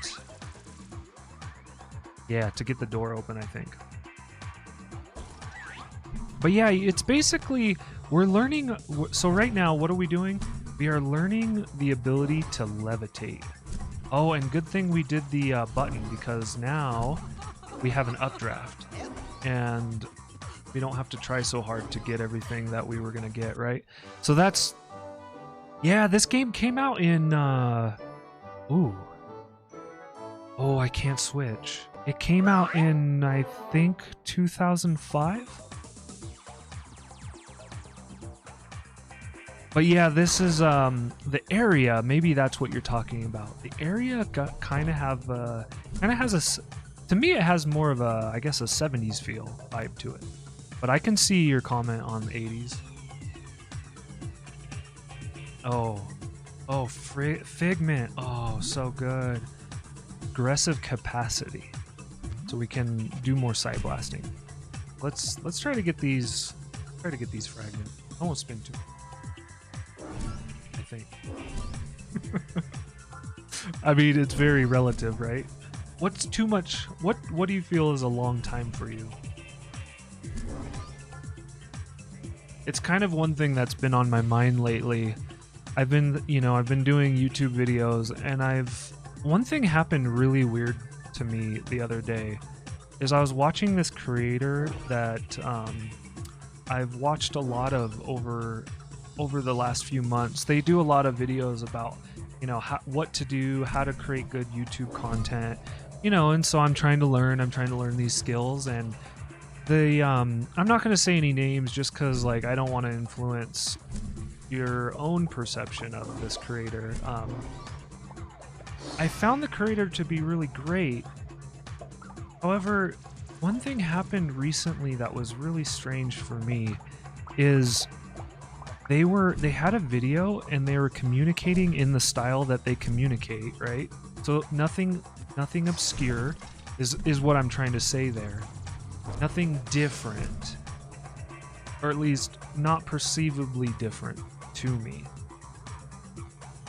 the door open, I think. But yeah, it's basically, we're learning, so right now, what are we doing? We are learning the ability to levitate. Oh, and good thing we did the button, because now we have an updraft. And we don't have to try so hard to get everything that we were going to get, right? So that's... Yeah, this game came out in... Ooh. Oh, I can't switch. It came out in, I think, 2005? But yeah, this is the area. Maybe that's what you're talking about. The area kind of has a... To me, it has more of a, I guess, a 70s feel vibe to it. But I can see your comment on the 80s. Oh, Figment. Oh, so good. Aggressive capacity, so we can do more side blasting. Let's try to get these. Try to get these fragments. I won't spin too. I think. I mean, it's very relative, right? What's too much? What do you feel is a long time for you? It's kind of one thing that's been on my mind lately. I've been doing YouTube videos, and one thing happened really weird to me the other day is I was watching this creator that I've watched a lot of over the last few months. They do a lot of videos about, what to do, how to create good YouTube content, and so I'm trying to learn these skills, and I'm not going to say any names just because, like, I don't want to influence your own perception of this creator. I found the creator to be really great. However, one thing happened recently that was really strange for me is they had a video and they were communicating in the style that they communicate, right? So nothing obscure is what I'm trying to say there. Nothing different, or at least not perceivably different to me.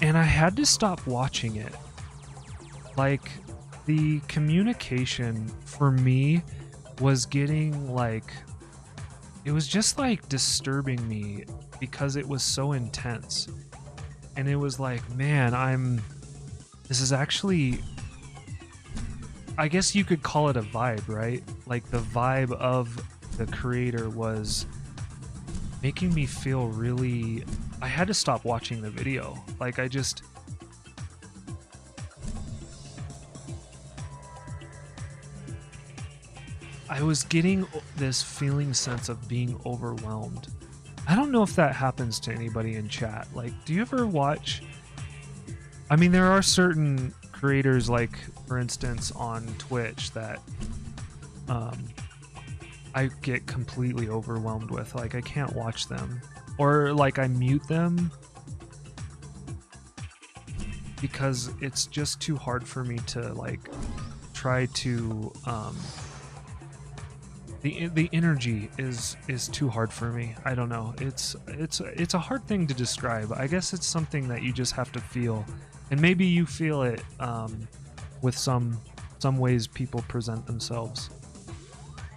And I had to stop watching it. Like, the communication for me was getting like, it was just like disturbing me because it was so intense. And it was like, man, this is actually, I guess you could call it a vibe, right? Like, the vibe of the creator was making me feel really, I had to stop watching the video. Like, I was getting this feeling sense of being overwhelmed. I don't know if that happens to anybody in chat. Like, do you ever watch, I mean, there are certain creators, like, for instance, on Twitch that I get completely overwhelmed with. Like, I can't watch them. Or, like, I mute them because it's just too hard for me to, like, try to, the energy is too hard for me. I don't know. It's a hard thing to describe. I guess it's something that you just have to feel. And maybe you feel it with some ways people present themselves.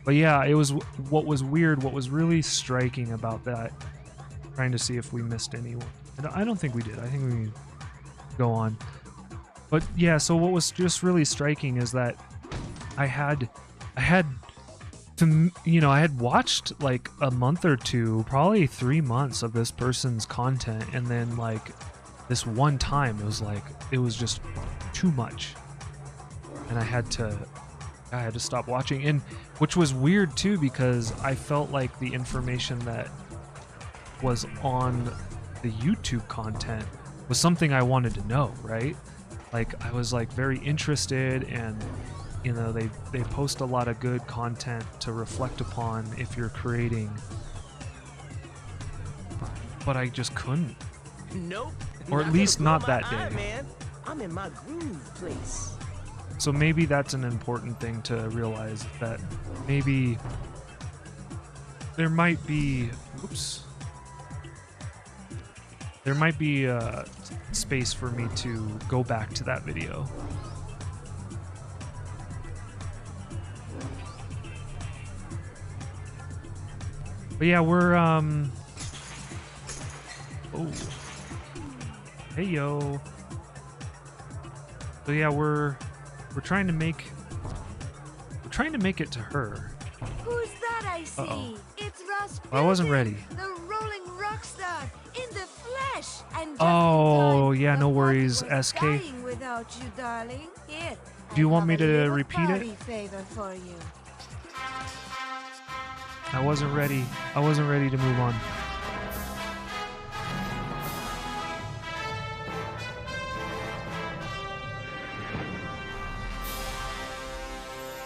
But yeah, it was what was weird, what was really striking about that, trying to see if we missed anyone. I don't think we did. I think we go on. But yeah, so what was just really striking is that I had to, you know, I had watched like a month or two, probably 3 months of this person's content, and then like this one time it was just too much, and I had to stop watching. And which was weird too, because I felt like the information that was on the YouTube content was something I wanted to know, right? Like, I was like very interested, and you know, they post a lot of good content to reflect upon if you're creating, but I just couldn't. Nope. Or at least not that day. Man. I'm in my groove place. So maybe that's an important thing to realize, that maybe there might be, there might be a space for me to go back to that video. But yeah, we're oh, hey yo. So yeah, we're trying to make it to her. Who's that I see? Uh-oh. It's Ross. Well, I wasn't ready. The rolling rock star in the flesh. And Oh yeah, no worries, SK. Dying without you, darling. Here. Do you want me to little repeat it? Favor for you. I wasn't ready. I wasn't ready to move on.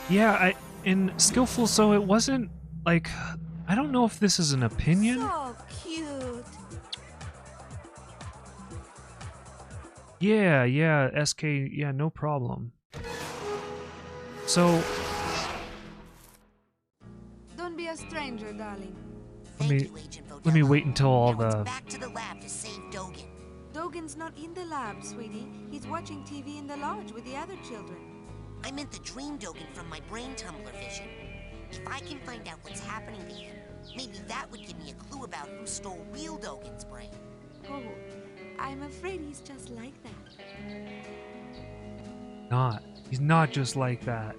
Yeah, in Skillful, so it wasn't like, I don't know if this is an opinion. So cute. Yeah, SK, yeah, no problem. So Don't be a stranger, darling. let me wait until all Now it's the back to the lab to save Dogen. Dogen's not in the lab, sweetie. He's watching TV in the lodge with the other children. I meant the dream Dogen from my brain tumbler vision. If I can find out what's happening to him, maybe that would give me a clue about who stole real Dogen's brain. Oh, I'm afraid he's just like that. he's not just like that.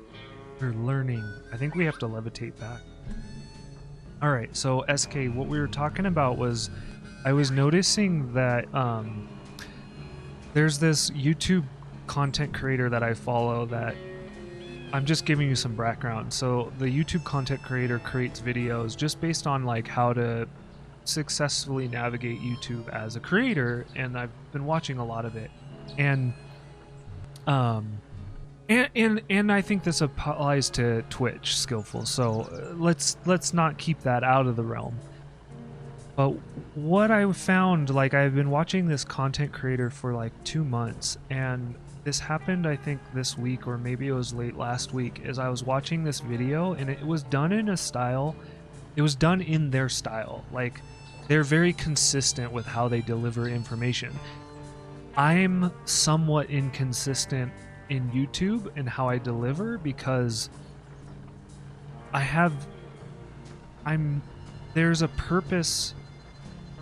We're learning. I think we have to levitate back. All right, so SK, what we were talking about was, I was noticing that there's this YouTube content creator that I follow that I'm just giving you some background. So the YouTube content creator creates videos just based on like how to successfully navigate YouTube as a creator, and I've been watching a lot of it. And and I think this applies to Twitch, Skillful. So let's not keep that out of the realm. But what I found, like, I've been watching this content creator for like 2 months, and this happened I think this week, or maybe it was late last week, as I was watching this video, and it was done in a style, it was done in their style. Like, they're very consistent with how they deliver information. I'm somewhat inconsistent in YouTube and how I deliver, because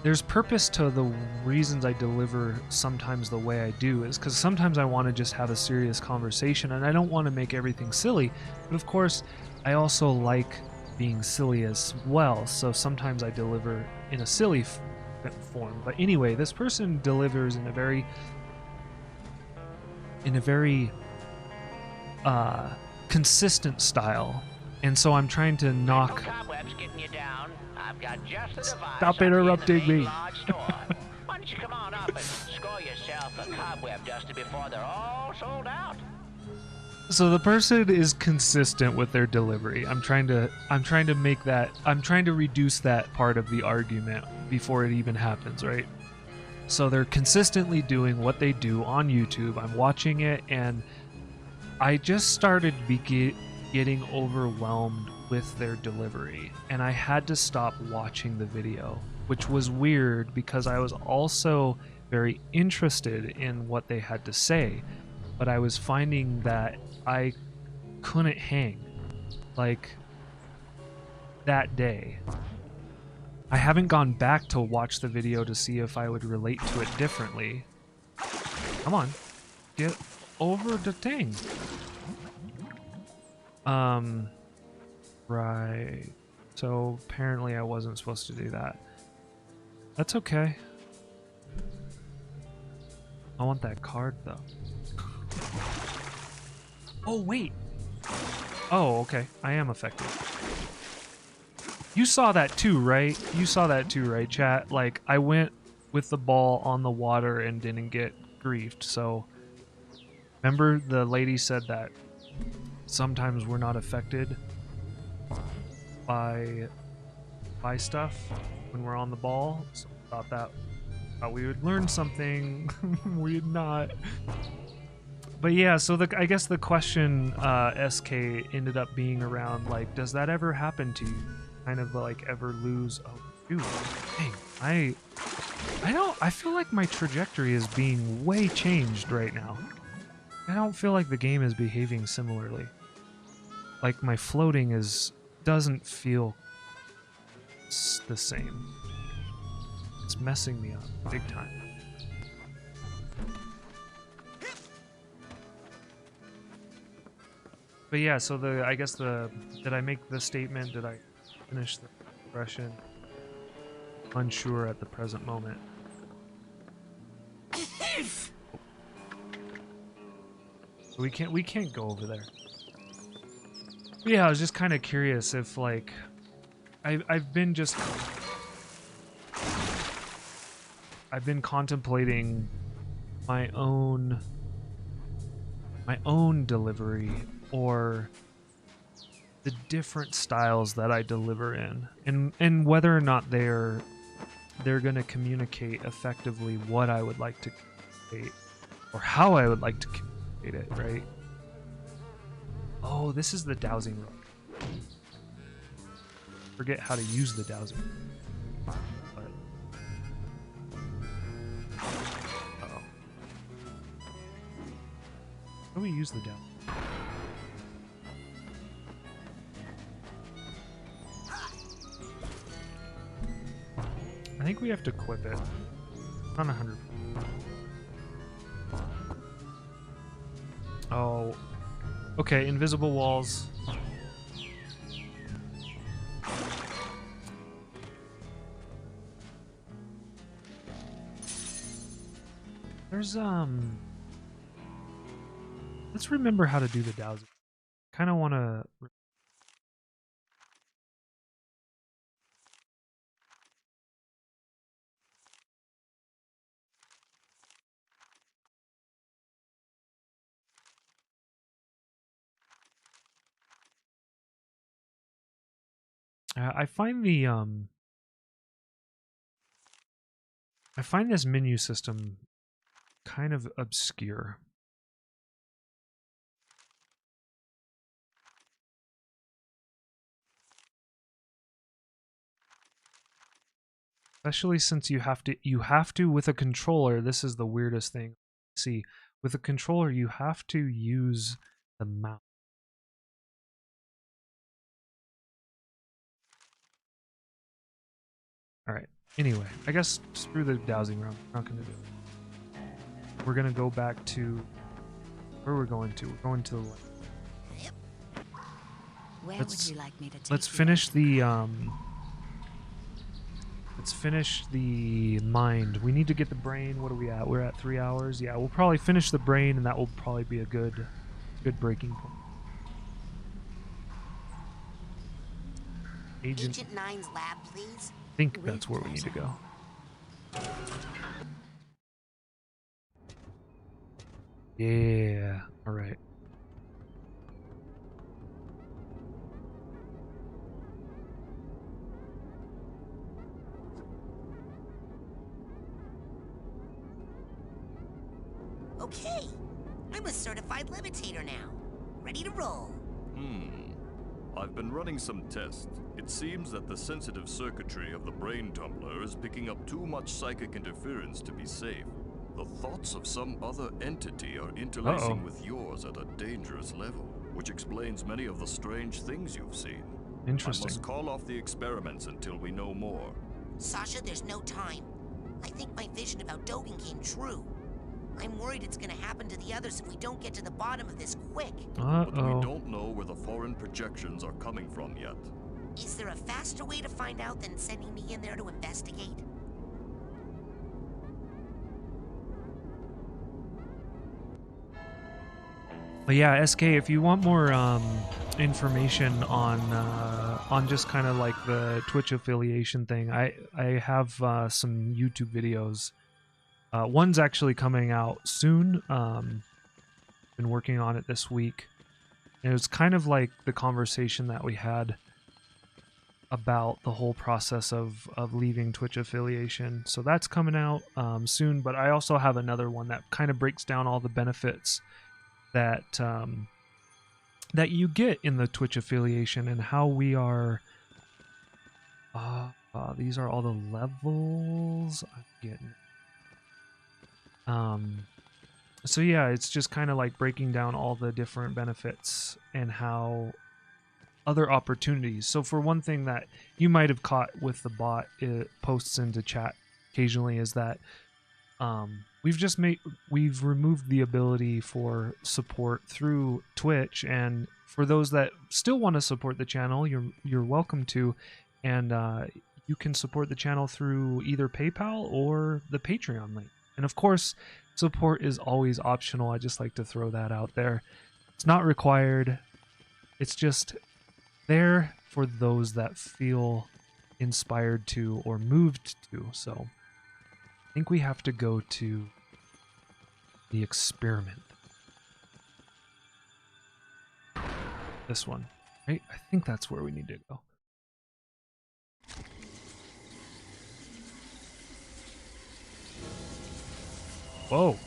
there's purpose to the reasons I deliver sometimes the way I do, is because sometimes I want to just have a serious conversation and I don't want to make everything silly, but of course I also like being silly as well, so sometimes I deliver in a silly form. But anyway, this person delivers in a very consistent style, and so I'm trying to knock. Stop interrupting me. Why don't you come on up and score yourself a cobweb duster before they're all sold out? So the person is consistent with their delivery. I'm trying to reduce that part of the argument before it even happens, right? So they're consistently doing what they do on YouTube. I'm watching it, and I just started getting overwhelmed with their delivery, and I had to stop watching the video, which was weird because I was also very interested in what they had to say, but I was finding that I couldn't hang. Like, that day, I haven't gone back to watch the video to see if I would relate to it differently. Come on, get over the thing. Right. So apparently I wasn't supposed to do that. That's okay. I want that card though. Oh wait. Oh, okay. I am affected. You saw that too, right? You saw that too, right, chat? Like, I went with the ball on the water and didn't get griefed. So remember the lady said that sometimes we're not affected by stuff when we're on the ball. So I thought we would learn something. We did not. But yeah, so I guess the question SK ended up being around, like, does that ever happen to you? Kind of like ever lose? Oh, dude, dang, I feel like my trajectory is being way changed right now. I don't feel like the game is behaving similarly. Like, my floating doesn't feel the same. It's messing me up big time. But yeah, so I guess did I make the statement? Did I finish the expression? Unsure at the present moment. So we can't go over there. But yeah, I was just kind of curious if, like, I've been contemplating my own delivery, or the different styles that I deliver in, and whether or not they're going to communicate effectively what I would like to communicate, or how I would like to communicate it, right? Oh, this is the dowsing rod. Forget how to use the dowsing. But uh-oh. How do we use the dowsing? I think we have to equip it. Not 100. Oh. Okay, invisible walls. There's let's remember how to do the dowsing. kind of want to. I find the I find this menu system kind of obscure. Especially since you have to with a controller, this is the weirdest thing. See, with a controller you have to use the mouse. Alright, anyway, I guess screw the dowsing room. We're not going to do it. We're going to go back to... Where we're going to? We're going to the left. Where would you like me to take let's you? finish the... Let's finish the mind. We need to get the brain. What are we at? We're at 3 hours. Yeah, we'll probably finish the brain, and that will probably be a good breaking point. Agent 9's lab, please. I think that's where we need to go. Yeah. All right. Okay, I'm a certified levitator now. Ready to roll. I've been running some tests. It seems that the sensitive circuitry of the brain tumbler is picking up too much psychic interference to be safe. The thoughts of some other entity are interlacing with yours at a dangerous level, which explains many of the strange things you've seen. Interesting. I must call off the experiments until we know more. Sasha, there's no time. I think my vision about Dogen came true. I'm worried it's gonna happen to the others if we don't get to the bottom of this quick. But we don't know where the foreign projections are coming from yet. Is there a faster way to find out than sending me in there to investigate? But yeah, SK, if you want more information on just kind of like the Twitch affiliation thing, I have some YouTube videos. One's actually coming out soon. Been working on it this week. And it was kind of like the conversation that we had about the whole process of leaving Twitch affiliation. So that's coming out soon. But I also have another one that kind of breaks down all the benefits that that you get in the Twitch affiliation and how we are. These are all the levels I'm getting. So yeah, it's just kind of like breaking down all the different benefits and how other opportunities. So for one thing that you might have caught with the bot, it posts into chat occasionally, is that we've removed the ability for support through Twitch, and for those that still want to support the channel, you're welcome to, and you can support the channel through either PayPal or the Patreon link. And of course, support is always optional. I just like to throw that out there. It's not required. It's just there for those that feel inspired to or moved to. So I think we have to go to the experiment. This one, right? I think that's where we need to go. Whoa.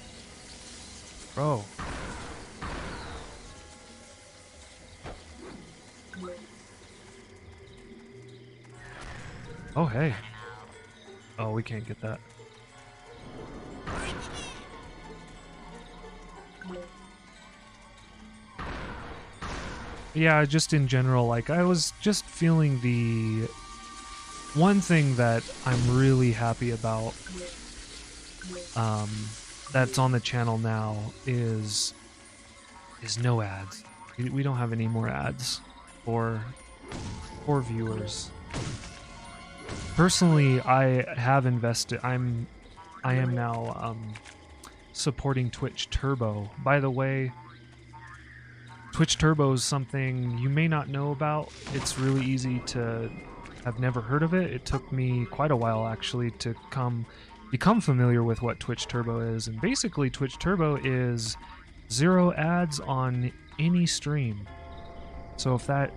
Bro. Oh, hey. Oh, we can't get that. Yeah, just in general, like, I was just feeling the... One thing that I'm really happy about that's on the channel now is no ads. We don't have any more ads for viewers. Personally, I have invested. I am now supporting Twitch Turbo. By the way, Twitch Turbo is something you may not know about. It's really easy to have never heard of it. It took me quite a while actually to become familiar with what Twitch Turbo is. And basically Twitch Turbo is 0 ads on any stream. So if that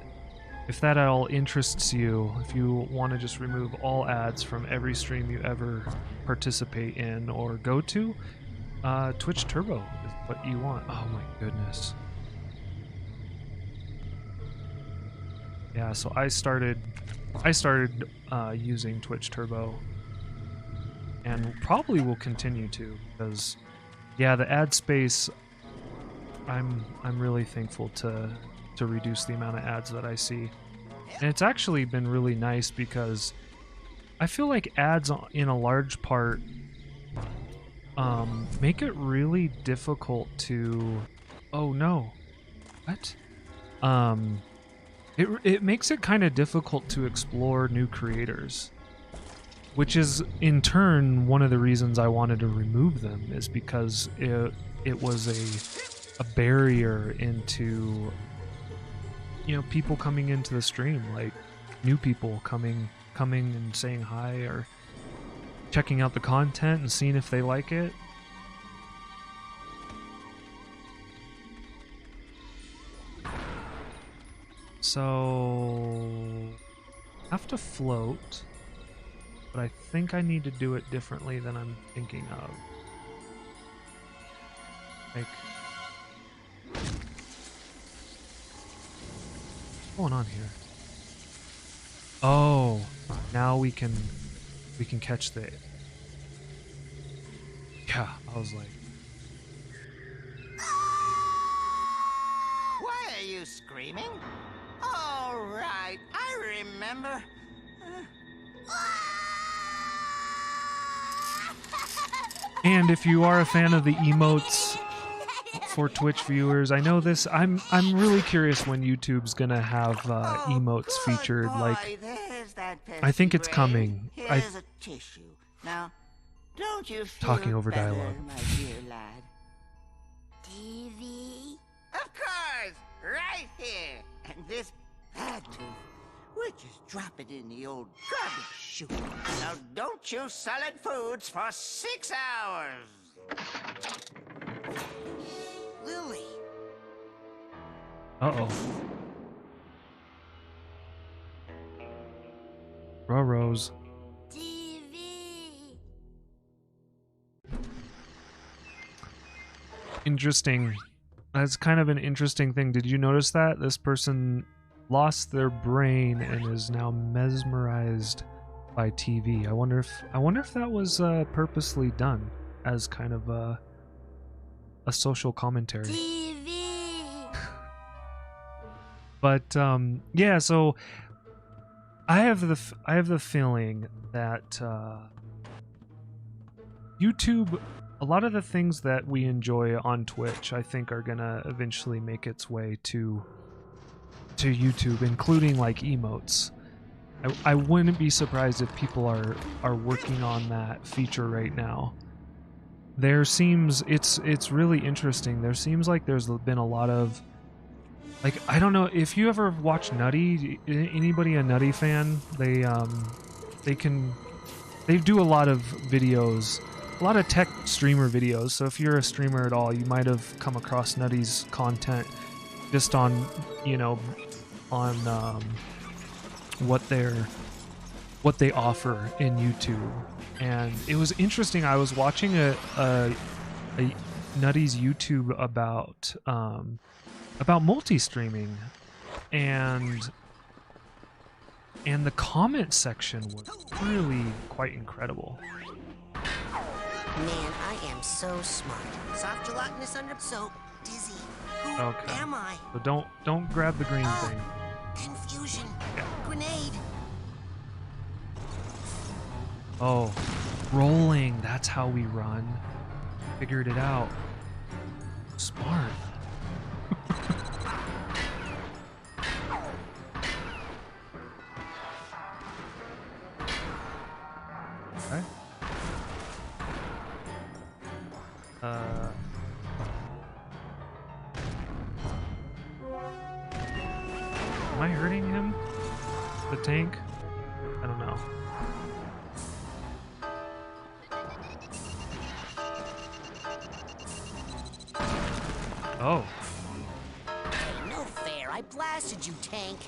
at all interests you, if you want to just remove all ads from every stream you ever participate in or go to, Twitch Turbo is what you want. Oh my goodness. Yeah, so I started using Twitch Turbo, and probably will continue to, because yeah, the ad space, I'm really thankful to reduce the amount of ads that I see. And it's actually been really nice because I feel like ads in a large part make it really difficult to... Oh no. What? It makes it kind of difficult to explore new creators, which is in turn one of the reasons I wanted to remove them, is because it was a barrier into, you know, people coming into the stream, like new people coming and saying hi or checking out the content and seeing if they like it. So I have to float, but I think I need to do it differently than I'm thinking of. Like, what's going on here? Oh, now we can catch the... Yeah, I was like... Why are you screaming? All right, I remember. And if you are a fan of the emotes for Twitch viewers, I know this. I'm really curious when YouTube's gonna have emotes featured. Boy, like, I think it's coming. Here's a tissue. Now, don't you feel Talking over better, dialogue. my dear lad? TV? Of course, right here. And this bad tooth, we'll just drop it in the old garbage chute. Now don't chew solid foods for 6 hours. Lily. Uh-oh. Rose. TV? Interesting. That's kind of an interesting thing. Did you notice that? This person lost their brain and is now mesmerized by TV. I wonder if that was purposely done as kind of a social commentary. TV? But yeah, so I have the feeling that YouTube, a lot of the things that we enjoy on Twitch, I think are gonna eventually make its way to YouTube, including like emotes. I wouldn't be surprised if people are working on that feature right now. It's really interesting. There seems like there's been a lot of, like, I don't know if you ever watch Nutty. Anybody a Nutty fan? They do a lot of videos, a lot of tech streamer videos. So if you're a streamer at all, you might have come across Nutty's content just on, you know, on what they offer in YouTube. And it was interesting. I was watching a Nutty's YouTube about multi-streaming, and the comment section was really quite incredible. Man, I am so smart. Soft gelatinous under... So dizzy. Who Okay. am I? So don't grab the green thing. Confusion. Grenade. Oh, rolling. That's how we run. Figured it out. Smart. Okay. I hurting him? The tank? I don't know. Oh. Hey, no fair. I blasted you, tank.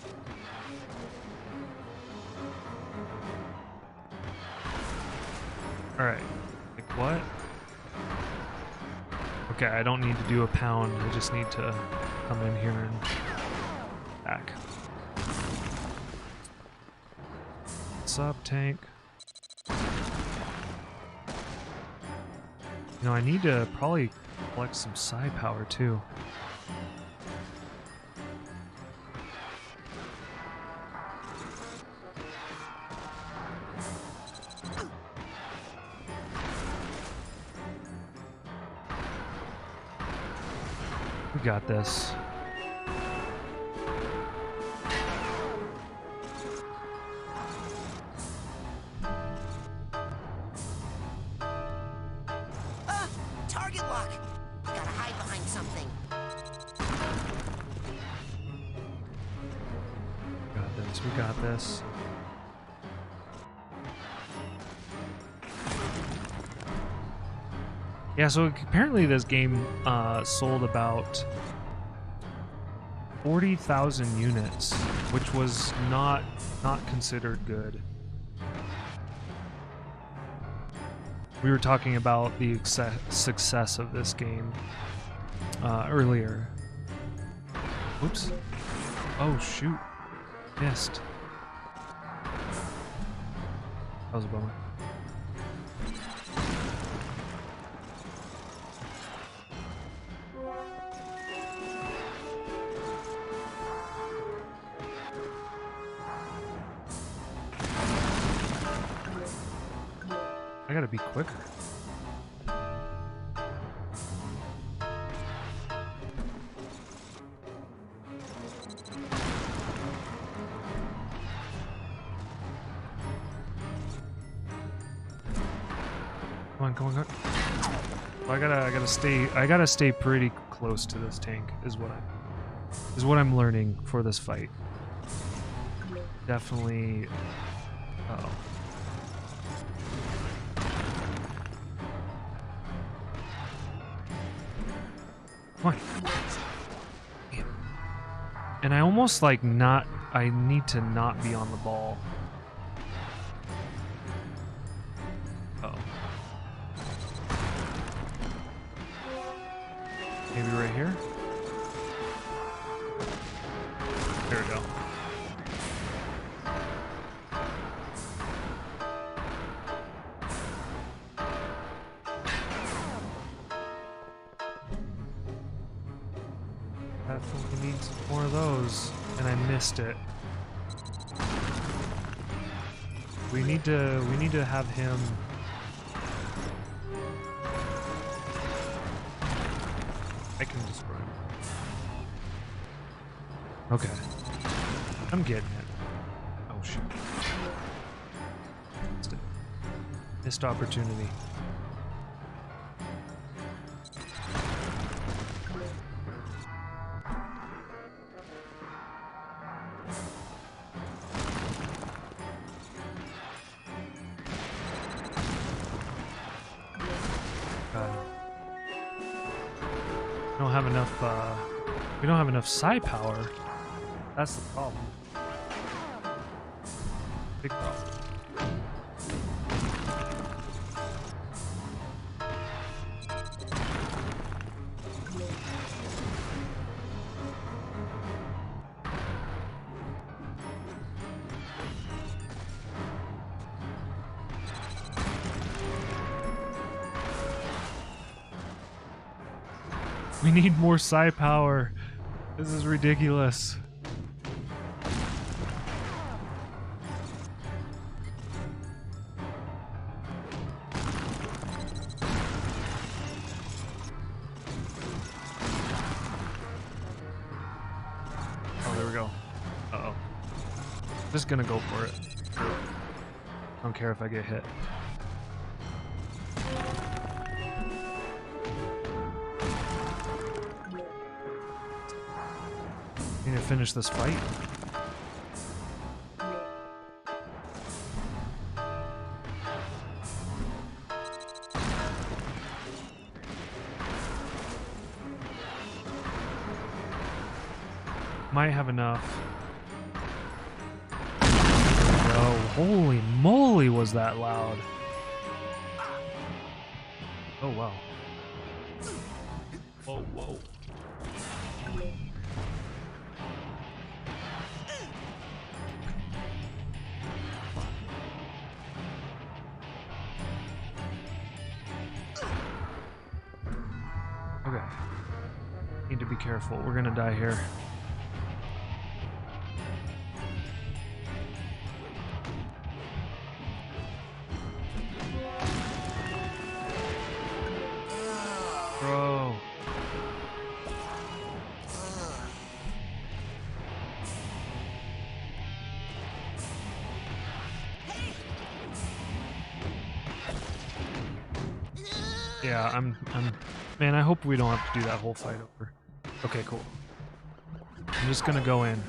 Alright. Like what? Okay, I don't need to do a pound. I just need to come in here and back. What's up, tank? You know, I need to probably collect some psi power too. We got this. Target lock. Gotta hide behind something. Got this. We got this. Yeah, so apparently this game sold about 40,000 units, which was not considered good. We were talking about the success of this game earlier. Whoops. Oh, shoot. Missed. That was a bummer. I gotta be quicker. Come on. I gotta stay pretty close to this tank is what I'm learning for this fight. Definitely. Uh-oh. Come on. Damn. And I almost like I need to not be on the ball. Uh-oh. Maybe right here? There we go. Definitely need some more of those, and I missed it. We need to have him. I can destroy him. Okay, I'm getting it. Oh shoot! Missed opportunity. We don't have enough psi power. That's the problem. Big problem. We need more psi power. This is ridiculous. Oh, there we go. Uh-oh. Just gonna go for it. I don't care if I get hit. Need to finish this fight. Might have enough. Oh, holy moly, was that loud. Oh, wow. Whoa, whoa. Okay. Need to be careful. We're gonna die here. Bro. Yeah, I'm man, I hope we don't have to do that whole fight over. Okay, cool. I'm just gonna go in.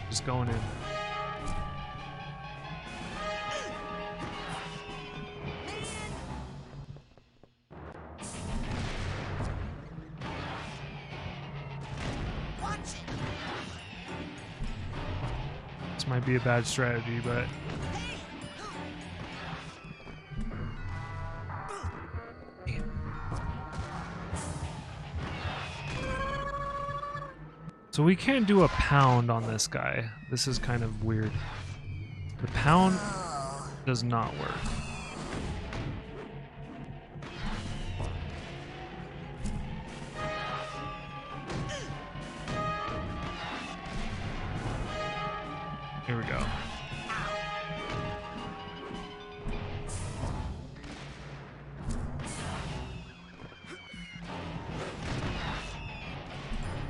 Just going in. This might be a bad strategy, but so we can't do a pound on this guy. This is kind of weird. The pound does not work. Here we go.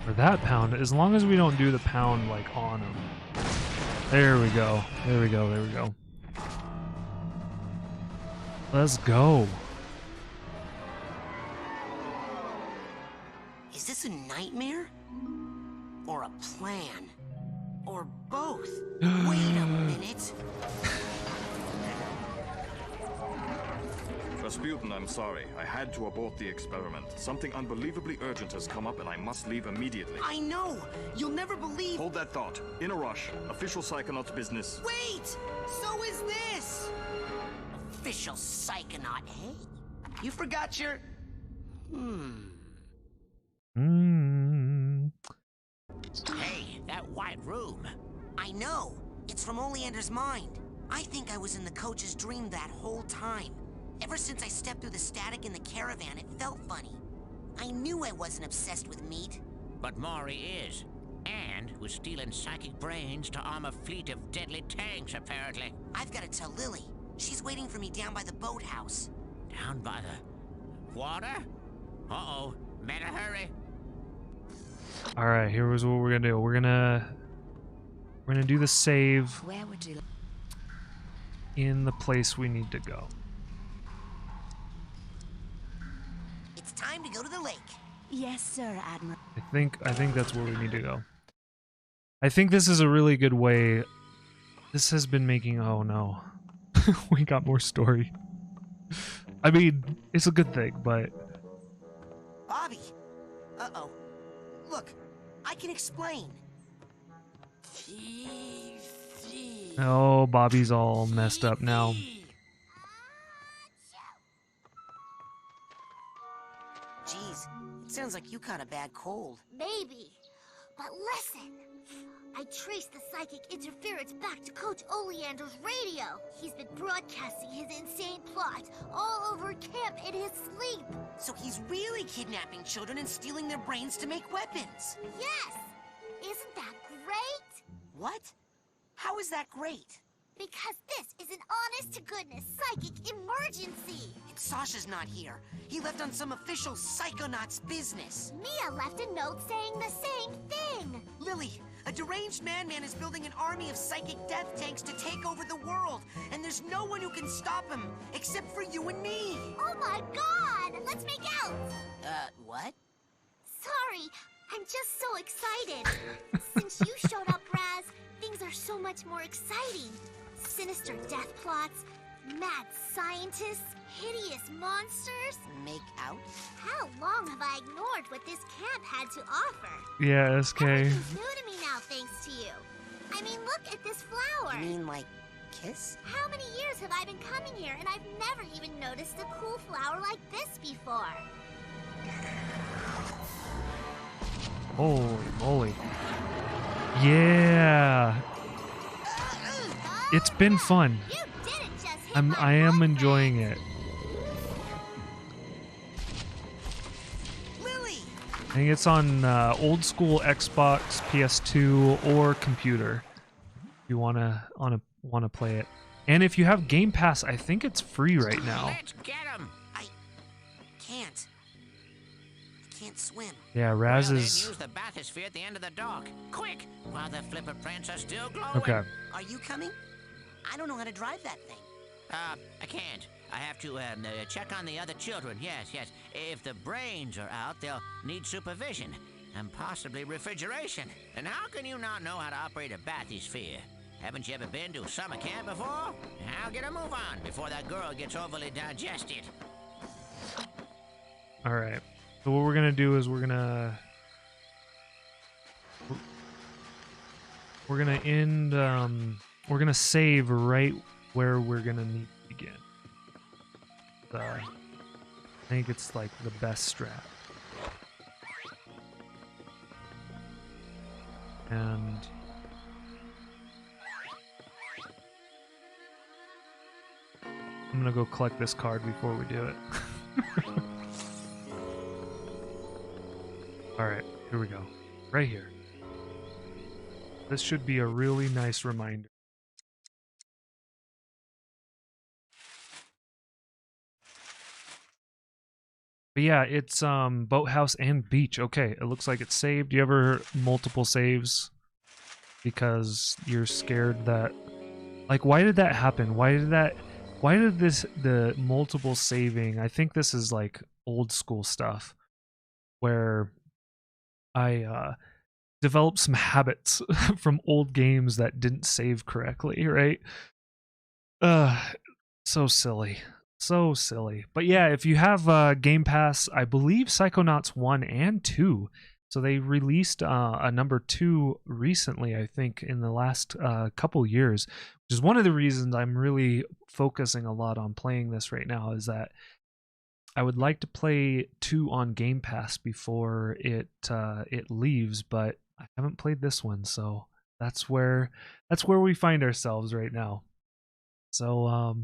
For that pound, as long as we don't do the pound like on him. There we go. There we go. There we go. Let's go. Is this a nightmare? Or a plan? Or both? Wait a minute. Rasputin, I'm sorry. I had to abort the experiment. Something unbelievably urgent has come up and I must leave immediately. I know! You'll never believe— Hold that thought. In a rush. Official Psychonauts business. Wait! So is this! Official Psychonaut, hey? You forgot your— Hey, that white room. I know! It's from Oleander's mind. I think I was in the coach's dream that whole time. Ever since I stepped through the static in the caravan, it felt funny. I knew I wasn't obsessed with meat. But Maury is. And was stealing psychic brains to arm a fleet of deadly tanks, apparently. I've got to tell Lily. She's waiting for me down by the boathouse. Down by the water? Uh-oh. Better hurry. Alright, here's what we're gonna do. We're gonna do the save Where would you in the place we need to go. It's time to go to the lake. Yes, sir, Admiral. I think that's where we need to go. I think this is a really good way. This has been making— oh no. We got more story. I mean, it's a good thing, but Bobby! Uh-oh. Look, I can explain. oh, Bobby's all messed up now. Jeez, it sounds like you caught a bad cold. Maybe. But listen. I traced the psychic interference back to Coach Oleander's radio. He's been broadcasting his insane plots all over camp in his sleep. So he's really kidnapping children and stealing their brains to make weapons. Yes! Isn't that great? What? How is that great? Because this is an honest-to-goodness psychic emergency. And Sasha's not here. He left on some official Psychonauts business. Mia left a note saying the same thing. Lily, a deranged madman is building an army of psychic death tanks to take over the world. And there's no one who can stop him, except for you and me. Oh my god! Let's make out! What? Sorry, I'm just so excited. Since you showed up, Raz, things are so much more exciting. Sinister death plots, mad scientists, hideous monsters. Make out? How long have I ignored what this camp had to offer? Yeah, SK. Everything's new to me now thanks to you. I mean, look at this flower. You mean like kiss? How many years have I been coming here and I've never even noticed a cool flower like this before? Holy moly. Yeah. It's been fun. You didn't just hit I am enjoying it. Lily! I think it's on old school Xbox, PS2, or computer. If you wanna play it, and if you have Game Pass, I think it's free right now. Let's get him. I can't swim. Yeah, Raz Well, then is use the bathysphere at the end of the dock. Quick, while the flipper prints are still glowing. okay. Are you coming? I don't know how to drive that thing. I can't. I have to check on the other children. Yes. If the brains are out, they'll need supervision and possibly refrigeration. And how can you not know how to operate a bathysphere? Haven't you ever been to summer camp before? Now get a move on before that girl gets overly digested. All right. So what we're gonna do is we're gonna end. We're gonna save right where we're gonna need to begin. I think it's like the best strat. And I'm gonna go collect this card before we do it. Alright, here we go. Right here. This should be a really nice reminder. But yeah, it's boathouse and beach. Okay, it looks like it's saved. Do you ever multiple saves because you're scared that, like, why did that happen? Why did the multiple saving? I think this is like old school stuff where I developed some habits from old games that didn't save correctly, right? So silly. So silly. But yeah, if you have Game Pass, I believe Psychonauts 1 and 2. So they released a number 2 recently, I think, in the last couple years, which is one of the reasons I'm really focusing a lot on playing this right now, is that I would like to play 2 on Game Pass before it leaves, but I haven't played this one, so that's where we find ourselves right now. So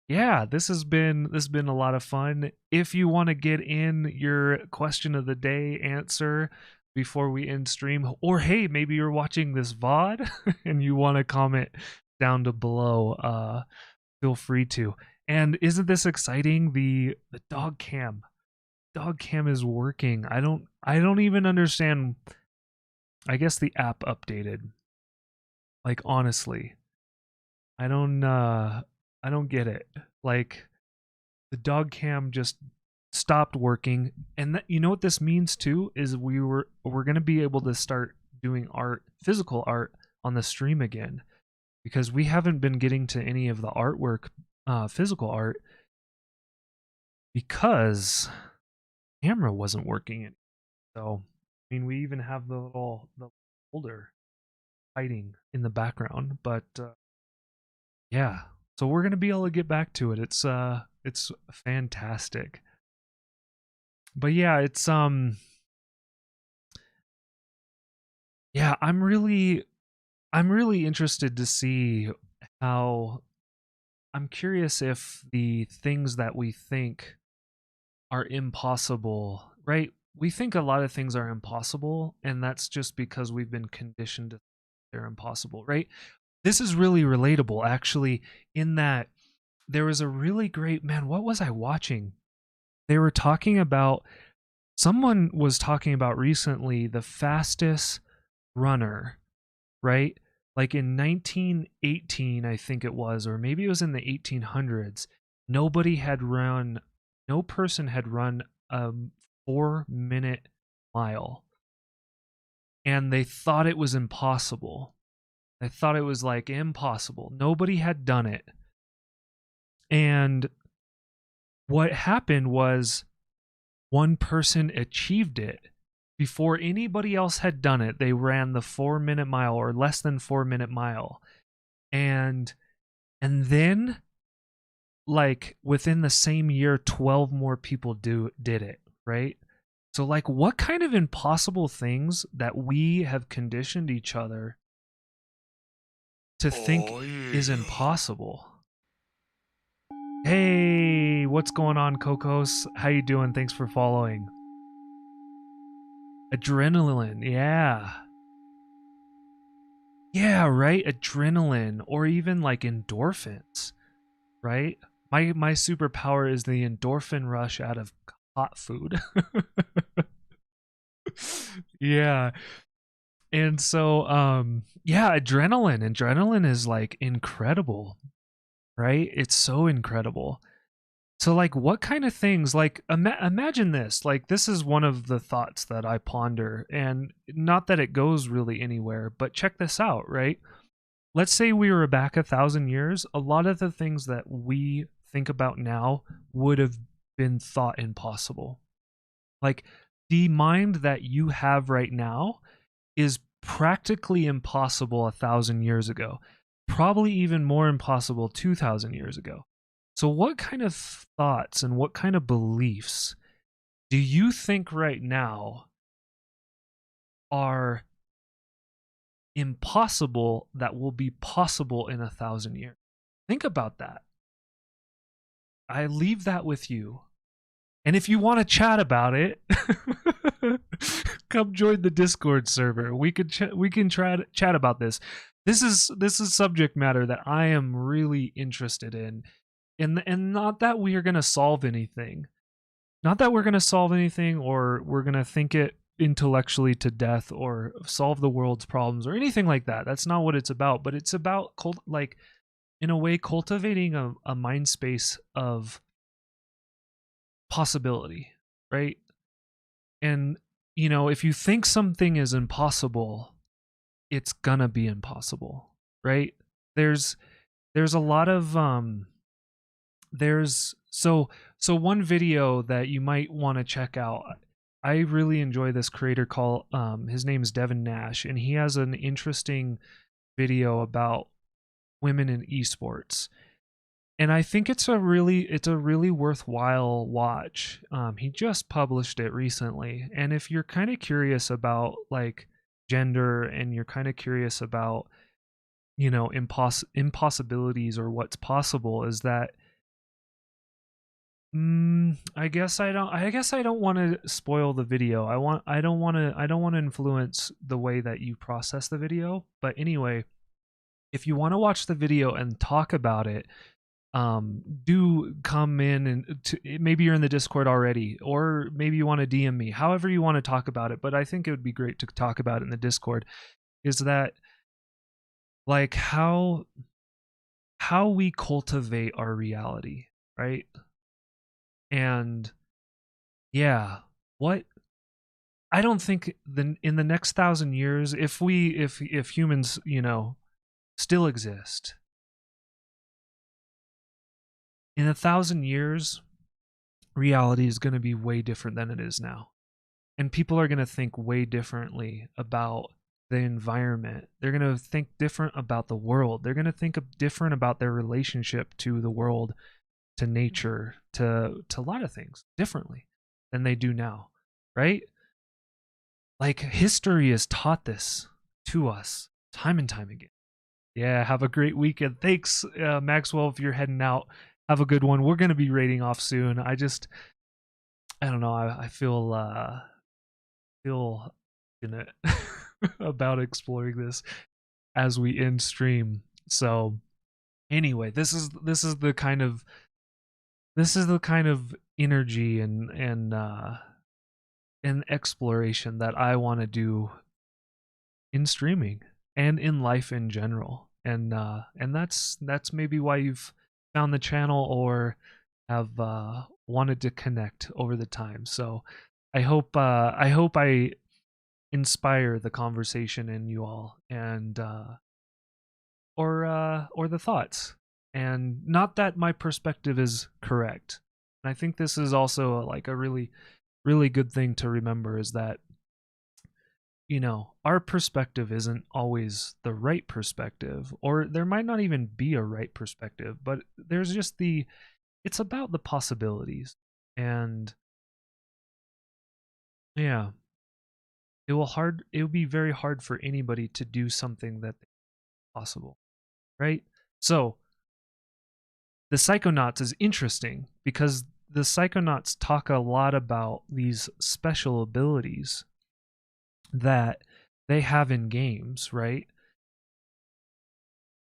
yeah, this has been a lot of fun. If you want to get in your question of the day answer before we end stream, or hey, maybe you're watching this VOD and you want to comment down below, feel free to. And isn't this exciting? The dog cam is working. I don't even understand. I guess the app updated. Like, honestly, I don't get it. Like, the dog cam just stopped working, and you know what this means too is we're gonna be able to start doing physical art on the stream again, because we haven't been getting to any of the artwork, physical art, because camera wasn't working. So I mean, we even have the folder hiding in the background, but yeah. So we're gonna be able to get back to it. It's fantastic. But yeah, it's yeah, I'm really interested to see how. I'm curious if the things that we think are impossible, right? We think a lot of things are impossible, and that's just because we've been conditioned to think they're impossible, right? This is really relatable, actually, in that there was a really great, man, what was I watching? Someone was talking about recently the fastest runner, right? Like in 1918, I think it was, or maybe it was in the 1800s, no person had run a 4-minute mile. And they thought it was impossible. I thought it was like impossible. Nobody had done it. And what happened was one person achieved it. Before anybody else had done it, they ran the 4-minute mile or less than 4-minute mile. And then, like, within the same year, 12 more people did it, right? So, like, what kind of impossible things that we have conditioned each other to think is impossible? Hey, what's going on, Kokos? How you doing? Thanks for following. Adrenaline, yeah. Yeah, right? Adrenaline, or even like endorphins, right? My superpower is the endorphin rush out of hot food. Yeah. And so yeah, adrenaline is like incredible, right? It's so incredible. So, like, what kind of things, like, imagine this, like, this is one of the thoughts that I ponder, and not that it goes really anywhere, but check this out, right? Let's say we were back 1,000 years. A lot of the things that we think about now would have been thought impossible. Like, the mind that you have right now is practically impossible 1,000 years ago, probably even more impossible 2,000 years ago. So what kind of thoughts and what kind of beliefs do you think right now are impossible that will be possible in 1,000 years? Think about that. I leave that with you. And if you want to chat about it, come join the Discord server. We can chat about this. This is subject matter that I am really interested in. And not that we are going to solve anything. Not that we're going to solve anything or we're going to think it intellectually to death or solve the world's problems or anything like that. That's not what it's about. But it's about, like, in a way, cultivating a mind space of possibility, right? And, you know, if you think something is impossible, it's going to be impossible, right? There's a lot of so one video that you might want to check out. I really enjoy this creator called his name is Devin Nash, and he has an interesting video about women in esports. And I think it's a really worthwhile watch. He just published it recently, and if you're kind of curious about like gender and you're kind of curious about, you know, impossibilities or what's possible, is that I guess I don't want to spoil the video. I don't want to influence the way that you process the video. But anyway, if you want to watch the video and talk about it, do come in and maybe you're in the Discord already, or maybe you want to DM me. However you want to talk about it, but I think it would be great to talk about it in the Discord. Is that like how we cultivate our reality, right? And yeah, what I don't think in the next 1,000 years, if humans, you know, still exist, in 1,000 years, reality is going to be way different than it is now. And people are going to think way differently about the environment. They're going to think different about the world. They're going to think different about their relationship to the world, to nature, to a lot of things differently than they do now, right? Like, history has taught this to us time and time again. Yeah, have a great weekend. Thanks, Maxwell, if you're heading out. Have a good one. We're going to be raiding off soon. I don't know. I feel in it about exploring this as we end stream. So anyway, this is the kind of energy and exploration that I want to do in streaming and in life in general. And that's maybe why you've found the channel or have wanted to connect over the time. So I hope I inspire the conversation in you all, and or the thoughts. And not that my perspective is correct. And I think this is also like a really really good thing to remember, is that, you know, our perspective isn't always the right perspective, or there might not even be a right perspective, but there's just it's about the possibilities. And yeah, it will be very hard for anybody to do something that possible, right? So the Psychonauts is interesting because the Psychonauts talk a lot about these special abilities that they have in games, right?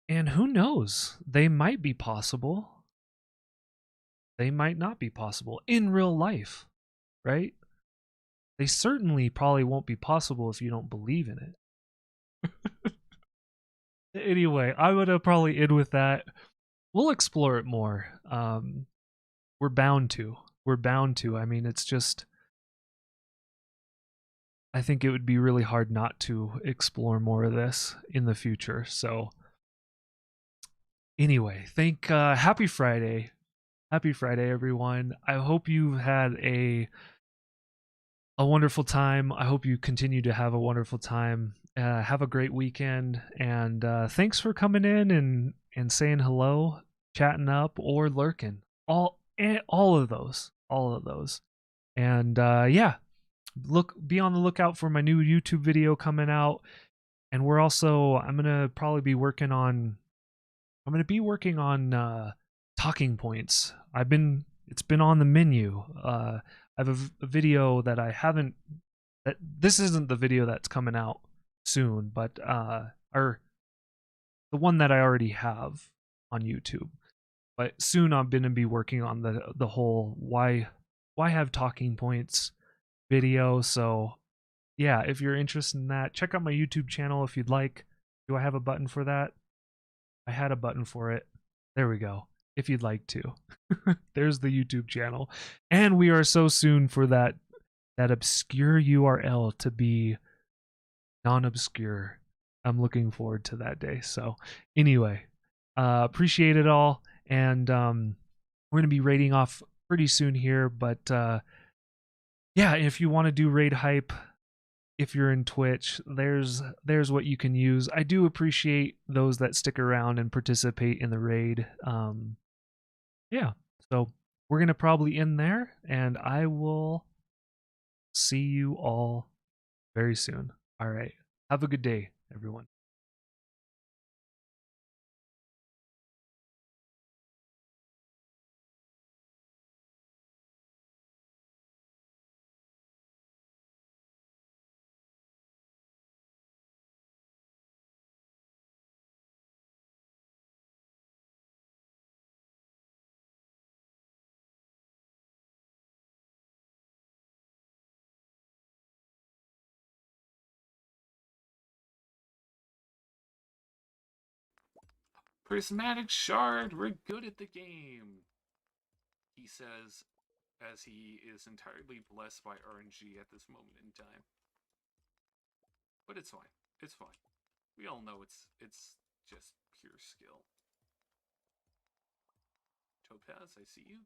And who knows? They might be possible. They might not be possible in real life, right? They certainly probably won't be possible if you don't believe in it. Anyway, I'm going to probably end with that. We'll explore it more. We're bound to. We're bound to. I mean, it's just, I think it would be really hard not to explore more of this in the future. So anyway, happy Friday. Happy Friday, everyone. I hope you've had a wonderful time. I hope you continue to have a wonderful time. Have a great weekend, and thanks for coming in and saying hello, chatting up, or lurking. All of those, and yeah, be on the lookout for my new YouTube video coming out. And I'm gonna probably be working on talking points. It's been on the menu. I have a video that I haven't. This isn't the video that's coming out soon, but or the one that I already have on YouTube. But soon I'm gonna be working on the whole why have talking points video. So yeah, if you're interested in that, check out my YouTube channel if you'd like. Do I have a button for that? I had a button for it. There we go. If you'd like to. There's the YouTube channel. And we are so soon for that obscure URL to be non-obscure. I'm looking forward to that day. So anyway, appreciate it all. And we're going to be raiding off pretty soon here. But yeah, if you want to do raid hype, if you're in Twitch, there's what you can use. I do appreciate those that stick around and participate in the raid. Yeah, so we're going to probably end there, and I will see you all very soon. All right. Have a good day, everyone. Prismatic shard, we're good at the game, he says, as he is entirely blessed by RNG at this moment in time. But it's fine. It's fine. We all know it's just pure skill. Topaz, I see you.